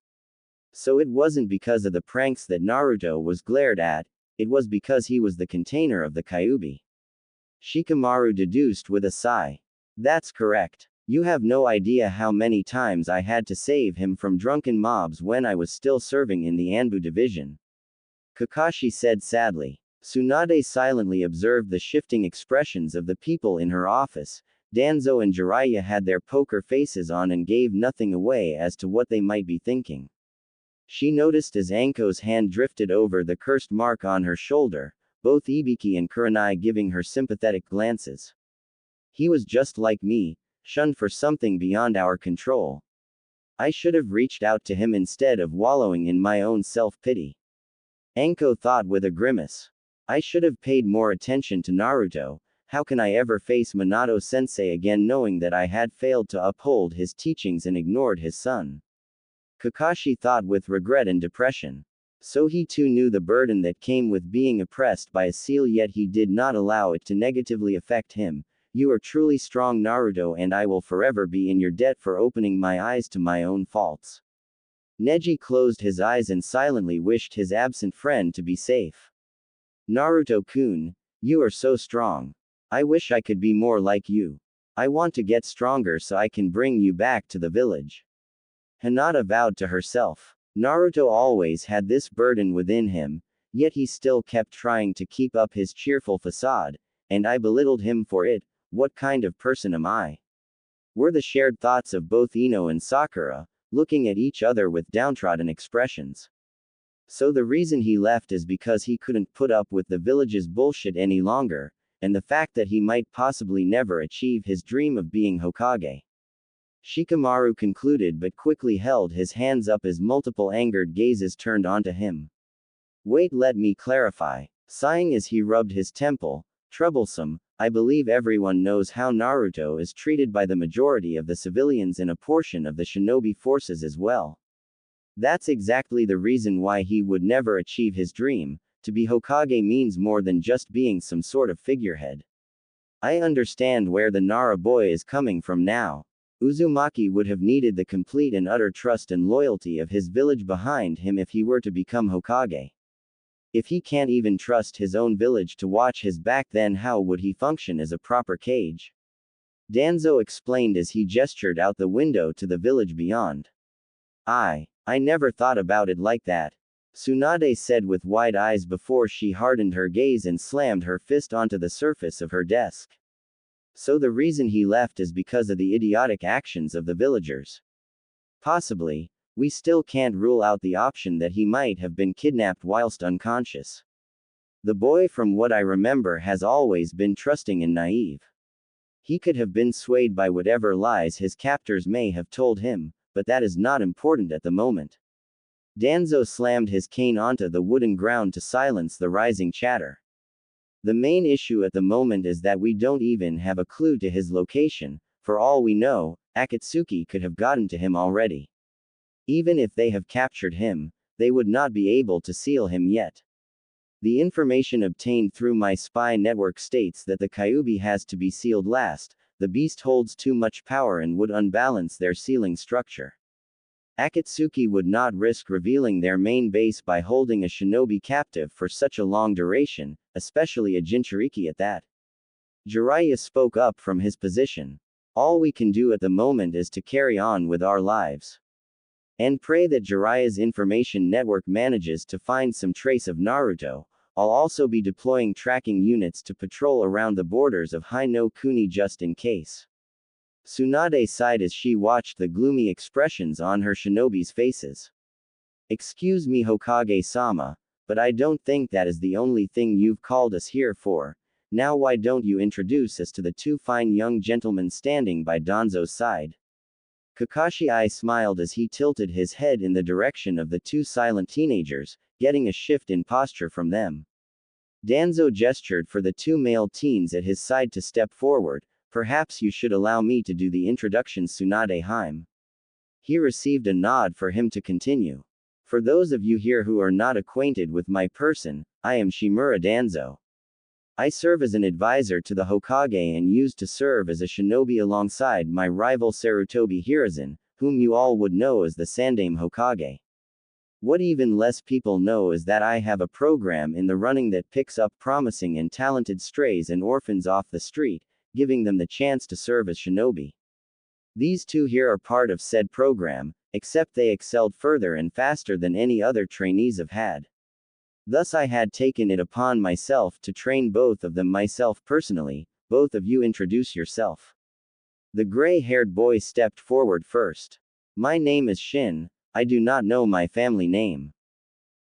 So it wasn't because of the pranks that Naruto was glared at, it was because he was the container of the Kyuubi. Shikamaru deduced with a sigh. That's correct. You have no idea how many times I had to save him from drunken mobs when I was still serving in the Anbu division. Kakashi said sadly. Tsunade silently observed the shifting expressions of the people in her office. Danzo and Jiraiya had their poker faces on and gave nothing away as to what they might be thinking. She noticed as Anko's hand drifted over the cursed mark on her shoulder, both Ibiki and Kurenai giving her sympathetic glances. He was just like me, shunned for something beyond our control. I should have reached out to him instead of wallowing in my own self-pity. Anko thought with a grimace. I should have paid more attention to Naruto. How can I ever face Minato-sensei again knowing that I had failed to uphold his teachings and ignored his son? Kakashi thought with regret and depression. So he too knew the burden that came with being oppressed by a seal, yet he did not allow it to negatively affect him. You are truly strong, Naruto, and I will forever be in your debt for opening my eyes to my own faults. Neji closed his eyes and silently wished his absent friend to be safe. Naruto-kun, you are so strong. I wish I could be more like you. I want to get stronger so I can bring you back to the village. Hinata vowed to herself. Naruto always had this burden within him, yet he still kept trying to keep up his cheerful facade, and I belittled him for it. What kind of person am I? Were the shared thoughts of both Ino and Sakura, looking at each other with downtrodden expressions. So the reason he left is because he couldn't put up with the village's bullshit any longer, and the fact that he might possibly never achieve his dream of being Hokage. Shikamaru concluded but quickly held his hands up as multiple angered gazes turned onto him. Wait, let me clarify. Sighing as he rubbed his temple, troublesome, I believe everyone knows how Naruto is treated by the majority of the civilians and a portion of the shinobi forces as well. That's exactly the reason why he would never achieve his dream. To be Hokage means more than just being some sort of figurehead. I understand where the Nara boy is coming from now. Uzumaki would have needed the complete and utter trust and loyalty of his village behind him if he were to become Hokage. If he can't even trust his own village to watch his back, then how would he function as a proper Kage? Danzo explained as he gestured out the window to the village beyond. I never thought about it like that, Tsunade said with wide eyes before she hardened her gaze and slammed her fist onto the surface of her desk. So the reason he left is because of the idiotic actions of the villagers. Possibly, we still can't rule out the option that he might have been kidnapped whilst unconscious. The boy, from what I remember, has always been trusting and naive. He could have been swayed by whatever lies his captors may have told him, but that is not important at the moment. Danzo slammed his cane onto the wooden ground to silence the rising chatter. The main issue at the moment is that we don't even have a clue to his location. For all we know, Akatsuki could have gotten to him already. Even if they have captured him, they would not be able to seal him yet. The information obtained through my spy network states that the Kyuubi has to be sealed last. The beast holds too much power and would unbalance their sealing structure. Akatsuki would not risk revealing their main base by holding a shinobi captive for such a long duration, especially a Jinchuriki at that. Jiraiya spoke up from his position. All we can do at the moment is to carry on with our lives. And pray that Jiraiya's information network manages to find some trace of Naruto. I'll also be deploying tracking units to patrol around the borders of Hai no Kuni just in case. Tsunade sighed as she watched the gloomy expressions on her shinobi's faces. Excuse me, Hokage-sama, but I don't think that is the only thing you've called us here for. Now why don't you introduce us to the two fine young gentlemen standing by Danzo's side? Kakashi smiled as he tilted his head in the direction of the two silent teenagers, getting a shift in posture from them. Danzo gestured for the two male teens at his side to step forward. Perhaps you should allow me to do the introduction, Tsunade Haim. He received a nod for him to continue. For those of you here who are not acquainted with my person, I am Shimura Danzo. I serve as an advisor to the Hokage and used to serve as a shinobi alongside my rival Sarutobi Hiruzen, whom you all would know as the Sandaime Hokage. What even less people know is that I have a program in the running that picks up promising and talented strays and orphans off the street, giving them the chance to serve as shinobi. These two here are part of said program, except they excelled further and faster than any other trainees have had. Thus I had taken it upon myself to train both of them myself personally. Both of you introduce yourself. The gray-haired boy stepped forward first. My name is Shin. I do not know my family name.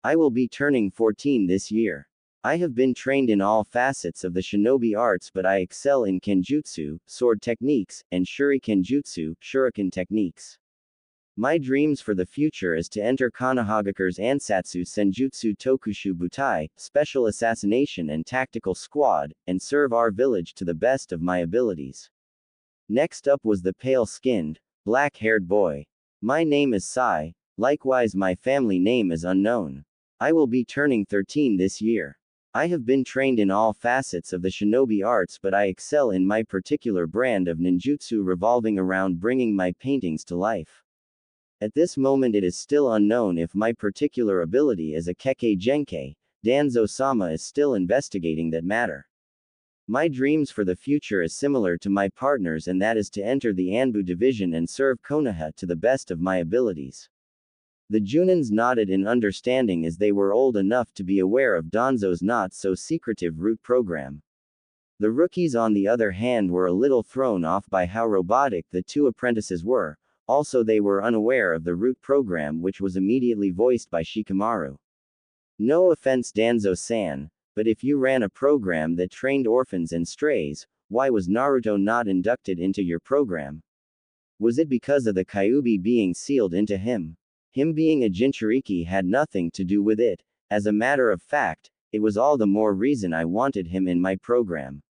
I will be turning 14 this year. I have been trained in all facets of the shinobi arts, but I excel in kenjutsu, sword techniques, and shurikenjutsu, shuriken techniques. My dreams for the future is to enter Konohagakure's Ansatsu Senjutsu Tokushu Butai, Special Assassination and Tactical Squad, and serve our village to the best of my abilities. Next up was the pale-skinned, black-haired boy. My name is Sai, likewise my family name is unknown. I will be turning 13 this year. I have been trained in all facets of the shinobi arts, but I excel in my particular brand of ninjutsu revolving around bringing my paintings to life. At this moment it is still unknown if my particular ability is a Kekkei Genkei. Danzo-sama is still investigating that matter. My dreams for the future is similar to my partner's, and that is to enter the Anbu division and serve Konoha to the best of my abilities. The Junins nodded in understanding as they were old enough to be aware of Danzo's not-so-secretive route program. The rookies on the other hand were a little thrown off by how robotic the two apprentices were. Also they were unaware of the route program, which was immediately voiced by Shikamaru. No offense Danzo-san, but if you ran a program that trained orphans and strays, why was Naruto not inducted into your program? Was it because of the Kyuubi being sealed into him? Him being a Jinchuriki had nothing to do with it. As a matter of fact, it was all the more reason I wanted him in my program.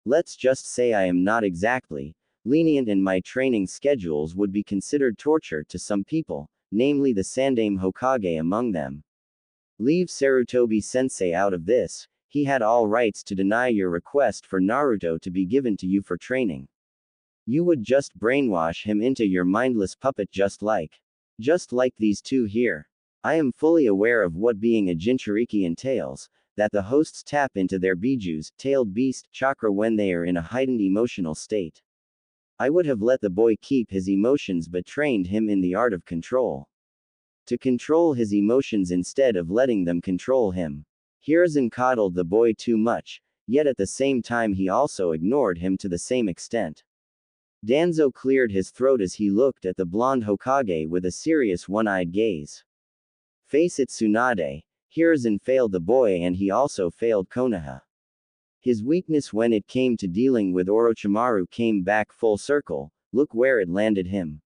Let's just say I am not exactly lenient, and my training schedules would be considered torture to some people, namely the Sandaime Hokage among them. Leave Sarutobi-sensei out of this. He had all rights to deny your request for Naruto to be given to you for training. You would just brainwash him into your mindless puppet just like these two here. I am fully aware of what being a Jinchuriki entails, that the hosts tap into their bijus, tailed beast, chakra when they are in a heightened emotional state. I would have let the boy keep his emotions but trained him in the art of control. To control his emotions instead of letting them control him. Hiruzen coddled the boy too much, yet at the same time he also ignored him to the same extent. Danzo cleared his throat as he looked at the blonde Hokage with a serious one-eyed gaze. Face it, Tsunade, Hiruzen failed the boy and he also failed Konoha. His weakness when it came to dealing with Orochimaru came back full circle, look where it landed him.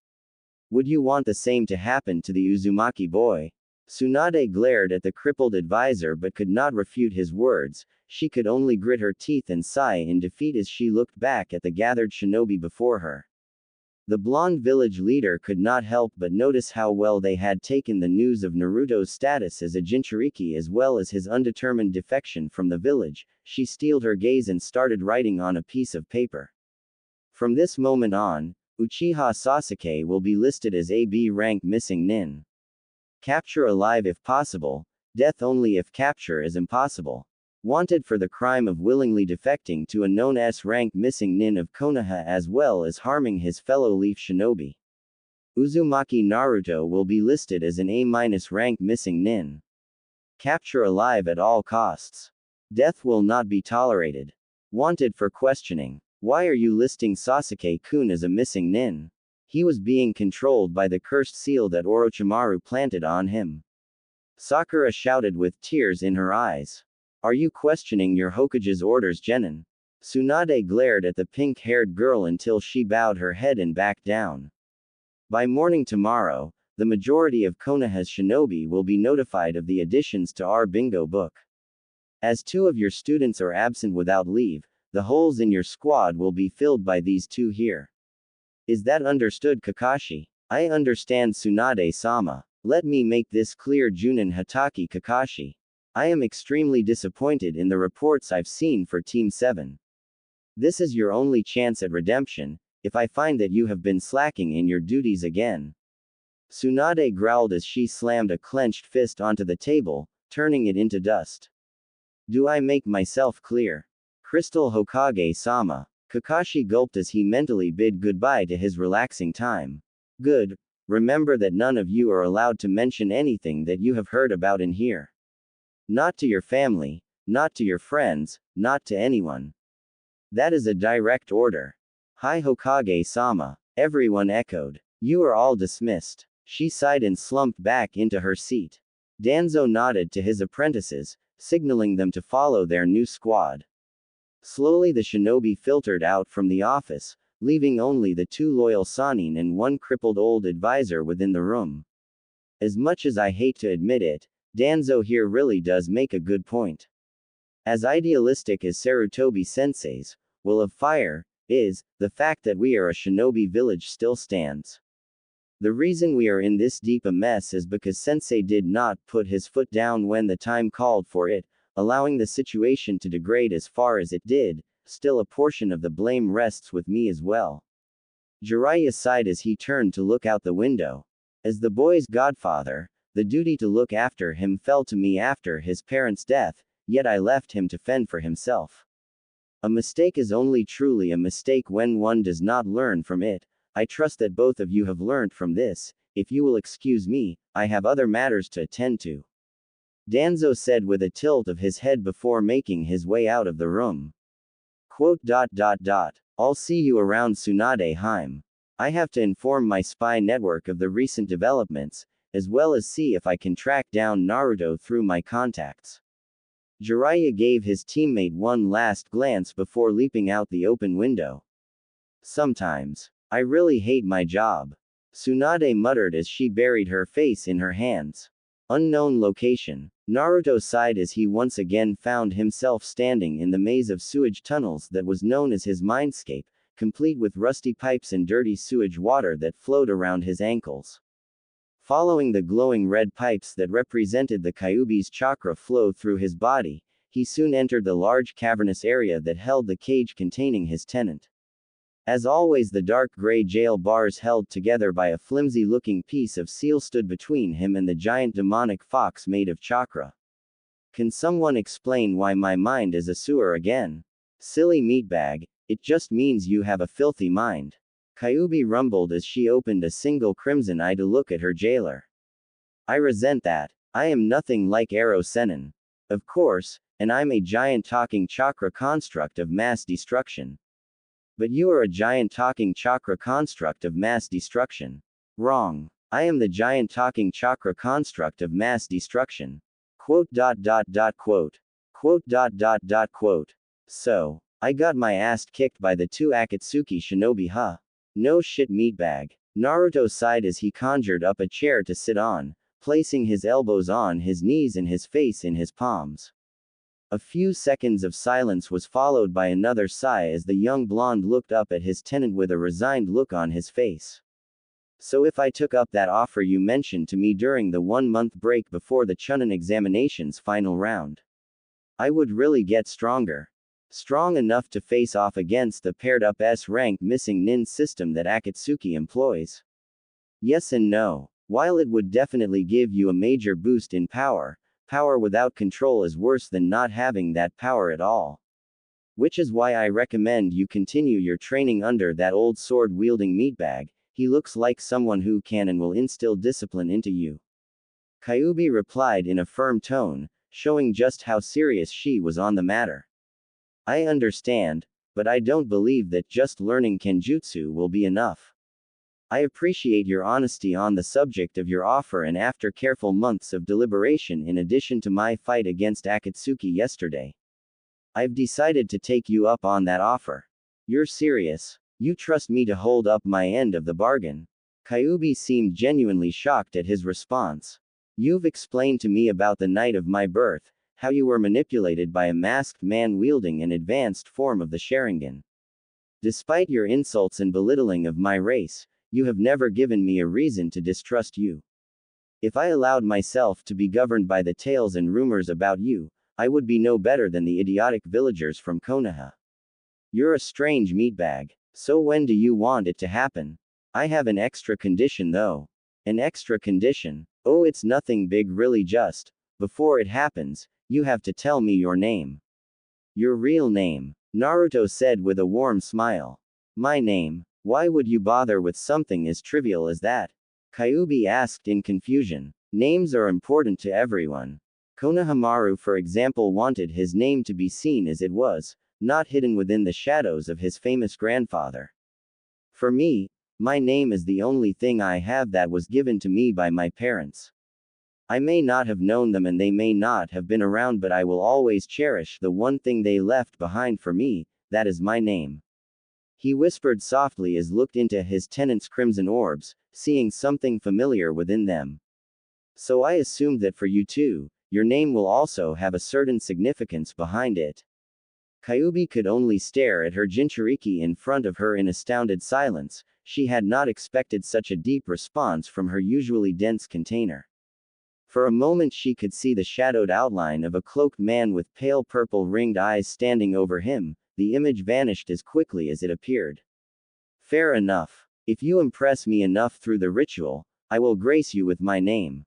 Would you want the same to happen to the Uzumaki boy? Tsunade glared at the crippled advisor but could not refute his words, she could only grit her teeth and sigh in defeat as she looked back at the gathered shinobi before her. The blonde village leader could not help but notice how well they had taken the news of Naruto's status as a Jinchuriki as well as his undetermined defection from the village. She steeled her gaze and started writing on a piece of paper. From this moment on, Uchiha Sasuke will be listed as a B rank missing nin. Capture alive if possible, death only if capture is impossible. Wanted for the crime of willingly defecting to a known S-rank missing nin of Konoha as well as harming his fellow Leaf Shinobi. Uzumaki Naruto will be listed as an A-rank missing nin. Capture alive at all costs. Death will not be tolerated. Wanted for questioning. Why are you listing Sasuke-kun as a missing nin? He was being controlled by the cursed seal that Orochimaru planted on him. Sakura shouted with tears in her eyes. Are you questioning your Hokage's orders, Genin? Tsunade glared at the pink-haired girl until she bowed her head and backed down. By morning tomorrow, the majority of Konoha's shinobi will be notified of the additions to our bingo book. As 2 of your students are absent without leave, the holes in your squad will be filled by these 2 here. Is that understood, Kakashi? I understand, Tsunade-sama. Let me make this clear, Junin Hatake Kakashi. I am extremely disappointed in the reports I've seen for Team 7. This is your only chance at redemption, if I find that you have been slacking in your duties again. Tsunade growled as she slammed a clenched fist onto the table, turning it into dust. Do I make myself clear? Crystal Hokage-sama. Kakashi gulped as he mentally bid goodbye to his relaxing time. Good. Remember that none of you are allowed to mention anything that you have heard about in here. Not to your family, not to your friends, not to anyone. That is a direct order. Hi Hokage-sama. Everyone echoed. You are all dismissed. She sighed and slumped back into her seat. Danzo nodded to his apprentices, signaling them to follow their new squad. Slowly the shinobi filtered out from the office, leaving only the 2 loyal Sannin and 1 crippled old advisor within the room. As much as I hate to admit it, Danzo here really does make a good point. As idealistic as Sarutobi-sensei's will of fire is, the fact that we are a shinobi village still stands. The reason we are in this deep a mess is because Sensei did not put his foot down when the time called for it, allowing the situation to degrade as far as it did. Still a portion of the blame rests with me as well. Jiraiya sighed as he turned to look out the window. As the boy's godfather, the duty to look after him fell to me after his parents' death, yet I left him to fend for himself. A mistake is only truly a mistake when one does not learn from it. I trust that both of you have learned from this. If you will excuse me, I have other matters to attend to. Danzo said with a tilt of his head before making his way out of the room. Quote. I'll see you around, Tsunade-hime. I have to inform my spy network of the recent developments, as well as see if I can track down Naruto through my contacts. Jiraiya gave his teammate one last glance before leaping out the open window. Sometimes, I really hate my job. Tsunade muttered as she buried her face in her hands. Unknown location. Naruto sighed as he once again found himself standing in the maze of sewage tunnels that was known as his mindscape, complete with rusty pipes and dirty sewage water that flowed around his ankles. Following the glowing red pipes that represented the Kyuubi's chakra flow through his body, he soon entered the large cavernous area that held the cage containing his tenant. As always, the dark gray jail bars held together by a flimsy-looking piece of steel stood between him and the giant demonic fox made of chakra. Can someone explain why my mind is a sewer again? Silly meatbag, it just means you have a filthy mind. Kyubi rumbled as she opened a single crimson eye to look at her jailer. I resent that. I am nothing like Ero Sennin. Of course, and I'm a giant talking chakra construct of mass destruction. But you are a giant talking chakra construct of mass destruction. Wrong. I am the giant talking chakra construct of mass destruction. Quote. So, I got my ass kicked by the two Akatsuki shinobi, huh? No shit, meatbag. Naruto sighed as he conjured up a chair to sit on, placing his elbows on his knees and his face in his palms. A few seconds of silence was followed by another sigh as the young blonde looked up at his tenant with a resigned look on his face. So if I took up that offer you mentioned to me during the 1-month break before the Chunin examination's final round, I would really get stronger. Strong enough to face off against the paired-up S-rank missing nin system that Akatsuki employs. Yes and no. While it would definitely give you a major boost in power, power without control is worse than not having that power at all. Which is why I recommend you continue your training under that old sword-wielding meatbag. He looks like someone who can and will instill discipline into you. Kyubi replied in a firm tone, showing just how serious she was on the matter. I understand, but I don't believe that just learning Kenjutsu will be enough. I appreciate your honesty on the subject of your offer, and after careful months of deliberation in addition to my fight against Akatsuki yesterday, I've decided to take you up on that offer. You're serious? You trust me to hold up my end of the bargain? Kyubi seemed genuinely shocked at his response. You've explained to me about the night of my birth, how you were manipulated by a masked man wielding an advanced form of the Sharingan. Despite your insults and belittling of my race, you have never given me a reason to distrust you. If I allowed myself to be governed by the tales and rumors about you, I would be no better than the idiotic villagers from Konoha. You're a strange meatbag. So when do you want it to happen? I have an extra condition though. An extra condition? Oh, it's nothing big really, just, before it happens, you have to tell me your name. Your real name, Naruto said with a warm smile. My name? Why would you bother with something as trivial as that? Kyubi asked in confusion. Names are important to everyone. Konohamaru, for example, wanted his name to be seen as it was, not hidden within the shadows of his famous grandfather. For me, my name is the only thing I have that was given to me by my parents. I may not have known them and they may not have been around, but I will always cherish the one thing they left behind for me, that is my name. He whispered softly as looked into his tenant's crimson orbs, seeing something familiar within them. So I assumed that for you too, your name will also have a certain significance behind it. Kyubi could only stare at her Jinchuriki in front of her in astounded silence. She had not expected such a deep response from her usually dense container. For a moment she could see the shadowed outline of a cloaked man with pale purple ringed eyes standing over him. The image vanished as quickly as it appeared. Fair enough. If you impress me enough through the ritual, I will grace you with my name.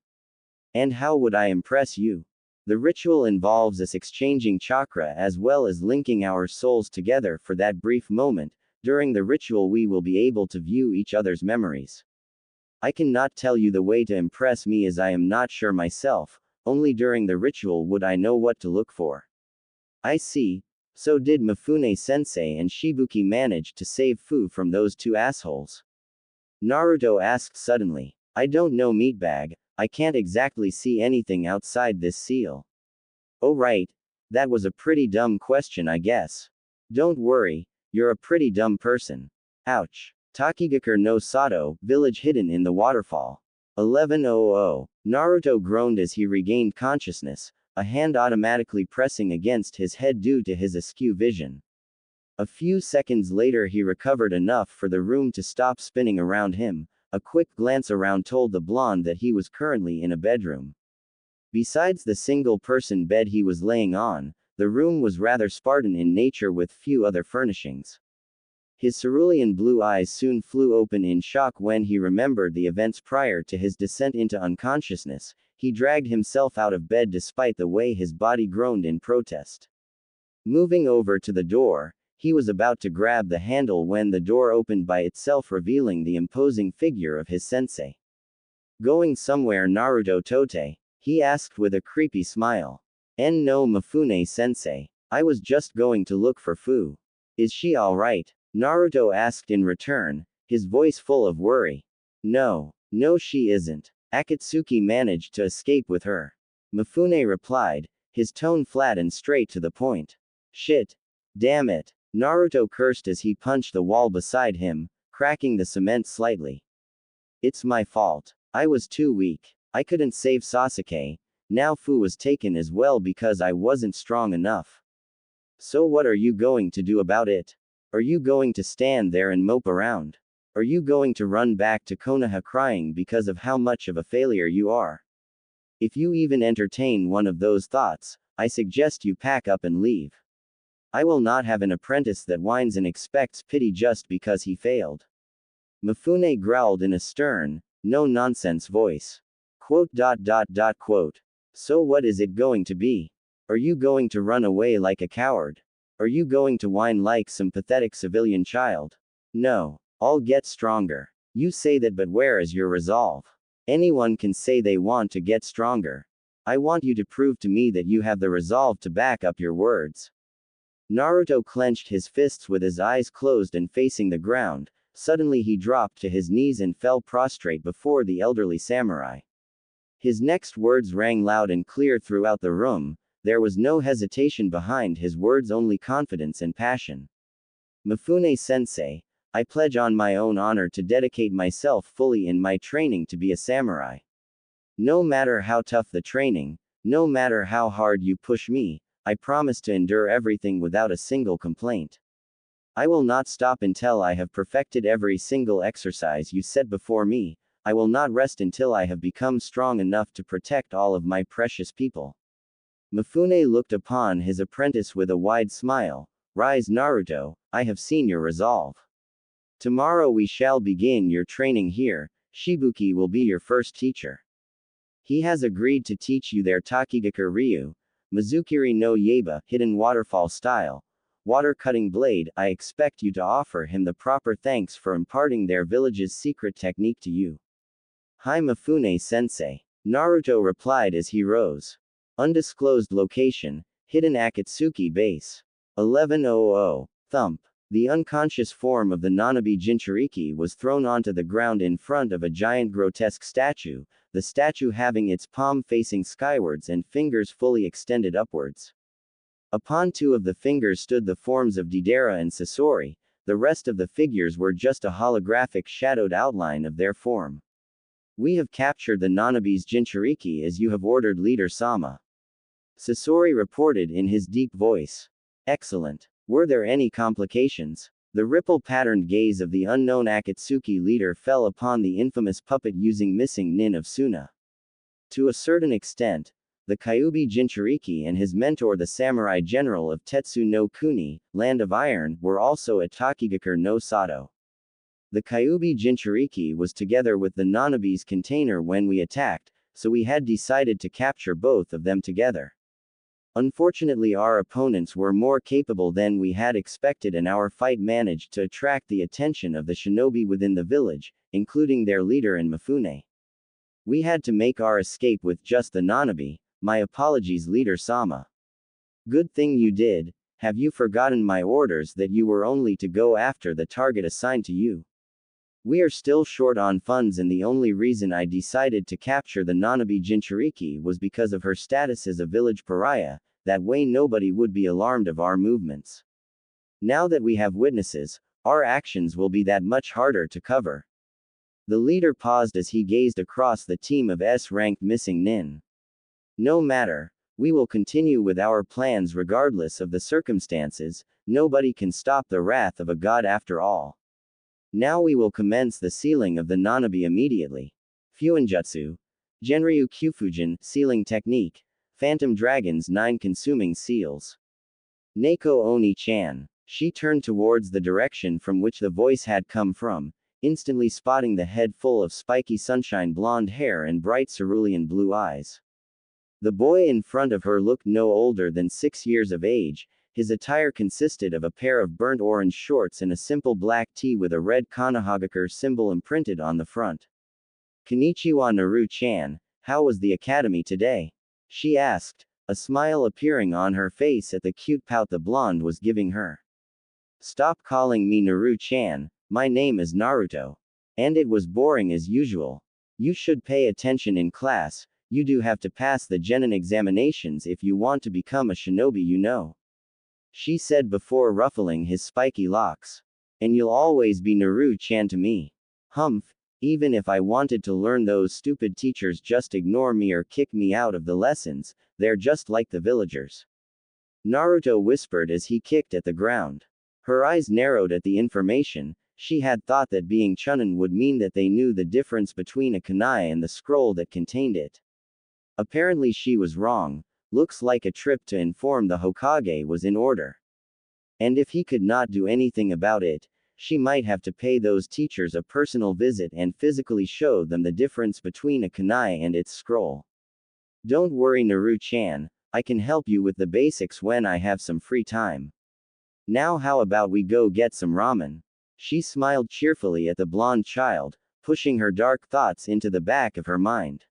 And how would I impress you? The ritual involves us exchanging chakra as well as linking our souls together for that brief moment. During the ritual we will be able to view each other's memories. I cannot tell you the way to impress me as I am not sure myself, only during the ritual would I know what to look for. I see. So did Mifune-sensei and Shibuki manage to save Fu from those two assholes? Naruto asked suddenly. I don't know, meatbag. I can't exactly see anything outside this seal. Oh right. That was a pretty dumb question, I guess. Don't worry, you're a pretty dumb person. Ouch. Takigakure no Sato, village hidden in the waterfall. 1100. Naruto groaned as he regained consciousness, a hand automatically pressing against his head due to his askew vision. A few seconds later he recovered enough for the room to stop spinning around him. A quick glance around told the blonde that he was currently in a bedroom. Besides the single-person bed he was laying on, the room was rather Spartan in nature with few other furnishings. His cerulean blue eyes soon flew open in shock when he remembered the events prior to his descent into unconsciousness. He dragged himself out of bed despite the way his body groaned in protest. Moving over to the door, He was about to grab the handle when the door opened by itself, revealing the imposing figure of his sensei. Going somewhere, Naruto Tote? He asked with a creepy smile. No, Mifune-sensei. I was just going to look for Fu. Is she alright? Naruto asked in return, his voice full of worry. No, she isn't. Akatsuki managed to escape with her. Mifune replied, his tone flat and straight to the point. Shit. Damn it. Naruto cursed as he punched the wall beside him, cracking the cement slightly. It's my fault. I was too weak. I couldn't save Sasuke. Now Fu was taken as well because I wasn't strong enough. So what are you going to do about it? Are you going to stand there and mope around? Are you going to run back to Konoha crying because of how much of a failure you are? If you even entertain one of those thoughts, I suggest you pack up and leave. I will not have an apprentice that whines and expects pity just because he failed. Mifune growled in a stern, no-nonsense voice. Quote. So what is it going to be? Are you going to run away like a coward? Are you going to whine like some pathetic civilian child? No. I'll get stronger. You say that, but where is your resolve? Anyone can say they want to get stronger. I want you to prove to me that you have the resolve to back up your words. Naruto clenched his fists with his eyes closed and facing the ground. Suddenly he dropped to his knees and fell prostrate before the elderly samurai. His next words rang loud and clear throughout the room. There was no hesitation behind his words, only confidence and passion. Mifune-sensei, I pledge on my own honor to dedicate myself fully in my training to be a samurai. No matter how tough the training, no matter how hard you push me, I promise to endure everything without a single complaint. I will not stop until I have perfected every single exercise you set before me. I will not rest until I have become strong enough to protect all of my precious people. Mifune looked upon his apprentice with a wide smile. Rise, Naruto, I have seen your resolve. Tomorrow we shall begin your training here. Shibuki will be your first teacher. He has agreed to teach you their Takigaku Ryu, Mizukiri no Yaiba, hidden waterfall style, water cutting blade. I expect you to offer him the proper thanks for imparting their village's secret technique to you. Hi Mifune-sensei. Naruto replied as he rose. Undisclosed location, hidden Akatsuki base. 1100. Thump. The unconscious form of the Nanabi Jinchuriki was thrown onto the ground in front of a giant grotesque statue, the statue having its palm facing skywards and fingers fully extended upwards. Upon two of the fingers stood the forms of Deidara and Sasori, the rest of the figures were just a holographic shadowed outline of their form. We have captured the Nanabi's Jinchuriki as you have ordered, Leader Sama. Sasori reported in his deep voice. Excellent. Were there any complications? The ripple-patterned gaze of the unknown Akatsuki leader fell upon the infamous puppet using missing nin of Suna. To a certain extent, the Kyuubi Jinchuriki and his mentor the samurai general of Tetsu no Kuni, Land of Iron, were also at Takigaku no Sato. The Kyuubi Jinchuriki was together with the Nanabi's container when we attacked, so we had decided to capture both of them together. Unfortunately, our opponents were more capable than we had expected, and our fight managed to attract the attention of the shinobi within the village, including their leader and Mifune. We had to make our escape with just the Nanabi. My apologies, Leader Sama. Good thing you did. Have you forgotten my orders that you were only to go after the target assigned to you? We are still short on funds, and the only reason I decided to capture the Nanabi Jinchuriki was because of her status as a village pariah. That way nobody would be alarmed of our movements. Now that we have witnesses, our actions will be that much harder to cover. The leader paused as he gazed across the team of S-ranked missing nin. No matter, we will continue with our plans regardless of the circumstances. Nobody can stop the wrath of a god after all. Now we will commence the sealing of the Nanabi immediately. Fuinjutsu. Genryu Kyufujin, sealing technique. Phantom Dragon's 9 consuming seals. Neko Oni-chan. She turned towards the direction from which the voice had come from, instantly spotting the head full of spiky sunshine blonde hair and bright cerulean blue eyes. The boy in front of her looked no older than 6 years of age. His attire consisted of a pair of burnt orange shorts and a simple black tee with a red Konohagakure symbol imprinted on the front. "Konnichiwa Naru-chan, how was the academy today?" she asked, a smile appearing on her face at the cute pout the blonde was giving her. "Stop calling me Naru-chan, my name is Naruto. And it was boring as usual. You should pay attention in class, you do have to pass the genin examinations if you want to become a shinobi, you know," she said before ruffling his spiky locks. "And you'll always be Naru-chan to me. Humph, even if I wanted to learn, those stupid teachers just ignore me or kick me out of the lessons, they're just like the villagers," Naruto whispered as he kicked at the ground. Her eyes narrowed at the information. She had thought that being Chunin would mean that they knew the difference between a kunai and the scroll that contained it. Apparently she was wrong. Looks like a trip to inform the Hokage was in order. And if he could not do anything about it, she might have to pay those teachers a personal visit and physically show them the difference between a kunai and its scroll. "Don't worry Naru-chan, I can help you with the basics when I have some free time. Now how about we go get some ramen?" She smiled cheerfully at the blonde child, pushing her dark thoughts into the back of her mind.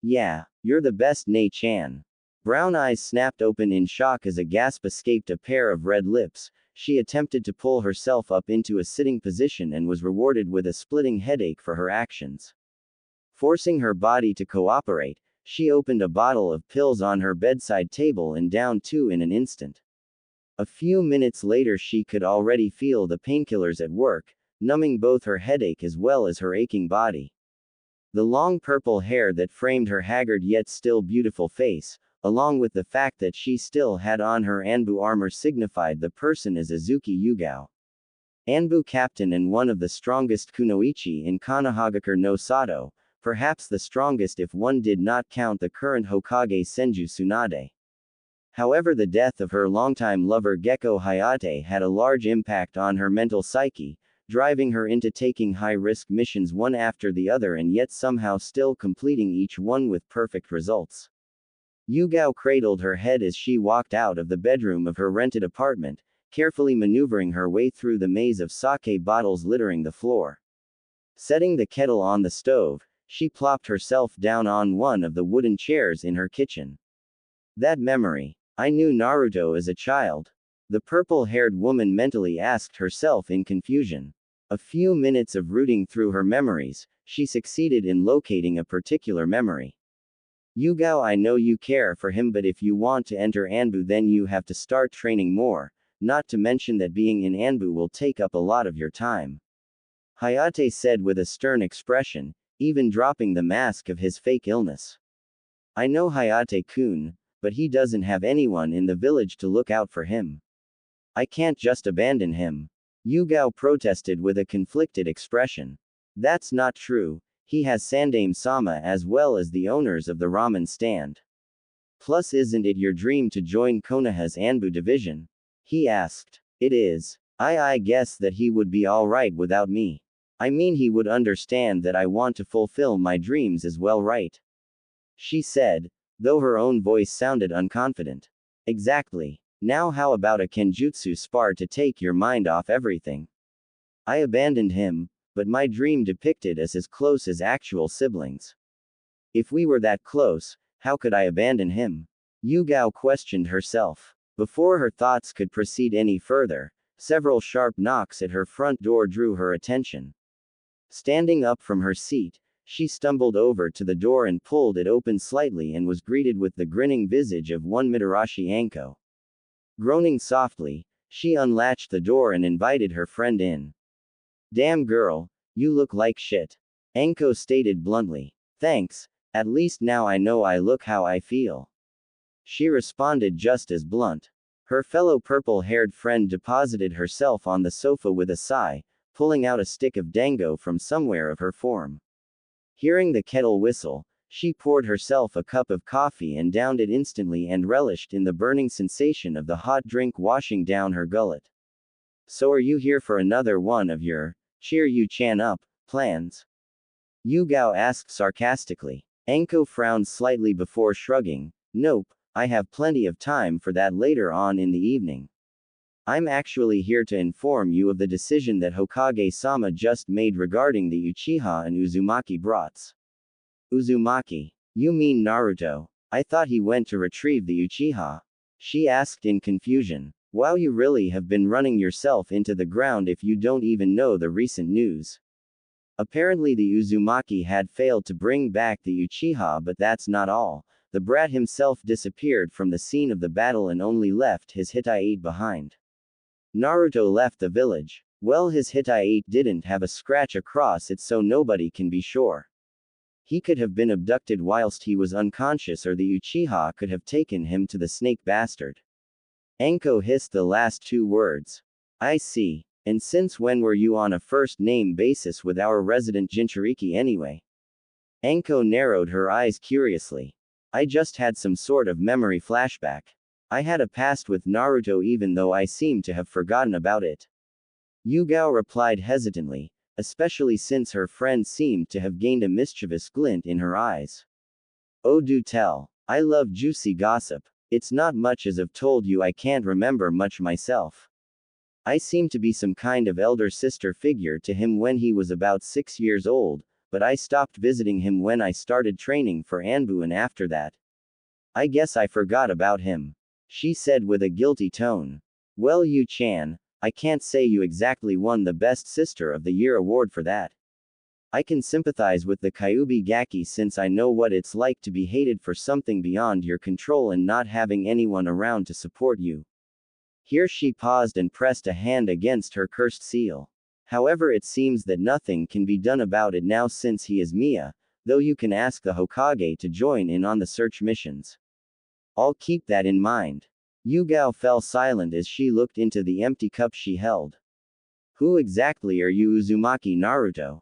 "Yeah, you're the best, Nei-chan." Brown eyes snapped open in shock as a gasp escaped a pair of red lips. She attempted to pull herself up into a sitting position and was rewarded with a splitting headache for her actions. Forcing her body to cooperate, she opened a bottle of pills on her bedside table and downed 2 in an instant. A few minutes later she could already feel the painkillers at work, numbing both her headache as well as her aching body. The long purple hair that framed her haggard yet still beautiful face, along with the fact that she still had on her Anbu armor, signified the person as Azuki Yugao. Anbu captain and one of the strongest kunoichi in Konohagakure no Sato, perhaps the strongest if one did not count the current Hokage Senju Tsunade. However, the death of her longtime lover Gekko Hayate had a large impact on her mental psyche, driving her into taking high-risk missions one after the other and yet somehow still completing each one with perfect results. Yugao cradled her head as she walked out of the bedroom of her rented apartment, carefully maneuvering her way through the maze of sake bottles littering the floor. Setting the kettle on the stove, she plopped herself down on one of the wooden chairs in her kitchen. "That memory. I knew Naruto as a child," the purple-haired woman mentally asked herself in confusion. A few minutes of rooting through her memories, she succeeded in locating a particular memory. "Yugao, I know you care for him, but if you want to enter Anbu then you have to start training more, not to mention that being in Anbu will take up a lot of your time," Hayate said with a stern expression, even dropping the mask of his fake illness. "I know Hayate-kun, but he doesn't have anyone in the village to look out for him. I can't just abandon him," Yugao protested with a conflicted expression. "That's not true, he has Sandame-sama as well as the owners of the ramen stand. Plus, isn't it your dream to join Konoha's Anbu division?" he asked. "It is. I guess that he would be alright without me. I mean, he would understand that I want to fulfill my dreams as well, right?" she said, though her own voice sounded unconfident. "Exactly. Now how about a kenjutsu spar to take your mind off everything? I abandoned him, but my dream depicted us as close as actual siblings. If we were that close, how could I abandon him?" Yugao questioned herself. Before her thoughts could proceed any further, several sharp knocks at her front door drew her attention. Standing up from her seat, she stumbled over to the door and pulled it open slightly and was greeted with the grinning visage of one Mitarashi Anko. Groaning softly, she unlatched the door and invited her friend in. "Damn girl, you look like shit," Anko stated bluntly. "Thanks, at least now I know I look how I feel," she responded just as blunt. Her fellow purple-haired friend deposited herself on the sofa with a sigh, pulling out a stick of dango from somewhere of her form. Hearing the kettle whistle, she poured herself a cup of coffee and downed it instantly and relished in the burning sensation of the hot drink washing down her gullet. "So are you here for another one of your, cheer you chan up, plans?" Yugao asked sarcastically. Anko frowned slightly before shrugging. "Nope, I have plenty of time for that later on in the evening. I'm actually here to inform you of the decision that Hokage-sama just made regarding the Uchiha and Uzumaki brats. Uzumaki. You mean Naruto? I thought he went to retrieve the Uchiha. She asked in confusion. Wow, you really have been running yourself into the ground if you don't even know the recent news. Apparently the Uzumaki had failed to bring back the Uchiha, but that's not all. The brat himself disappeared from the scene of the battle and only left his Hittite behind. Naruto left the village. Well, his Hittite didn't have a scratch across it, so nobody can be sure. He could have been abducted whilst he was unconscious, or the Uchiha could have taken him to the snake bastard. Anko hissed the last two words. I see. And since when were you on a first-name basis with our resident Jinchuriki anyway? Anko narrowed her eyes curiously. I just had some sort of memory flashback. I had a past with Naruto even though I seem to have forgotten about it. Yugao replied hesitantly, especially since her friend seemed to have gained a mischievous glint in her eyes. Oh, do tell. I love juicy gossip. It's not much, as I've told you I can't remember much myself. I seem to be some kind of elder sister figure to him when he was about 6 years old, but I stopped visiting him when I started training for Anbu, and after that, I guess I forgot about him. She said with a guilty tone. Well, Yu-chan, I can't say you exactly won the Best Sister of the Year award for that. I can sympathize with the Kyuubi Gaki since I know what it's like to be hated for something beyond your control and not having anyone around to support you. Here she paused and pressed a hand against her cursed seal. However, it seems that nothing can be done about it now since he is Mia, though you can ask the Hokage to join in on the search missions. I'll keep that in mind. Yugao fell silent as she looked into the empty cup she held. Who exactly are you, Uzumaki Naruto?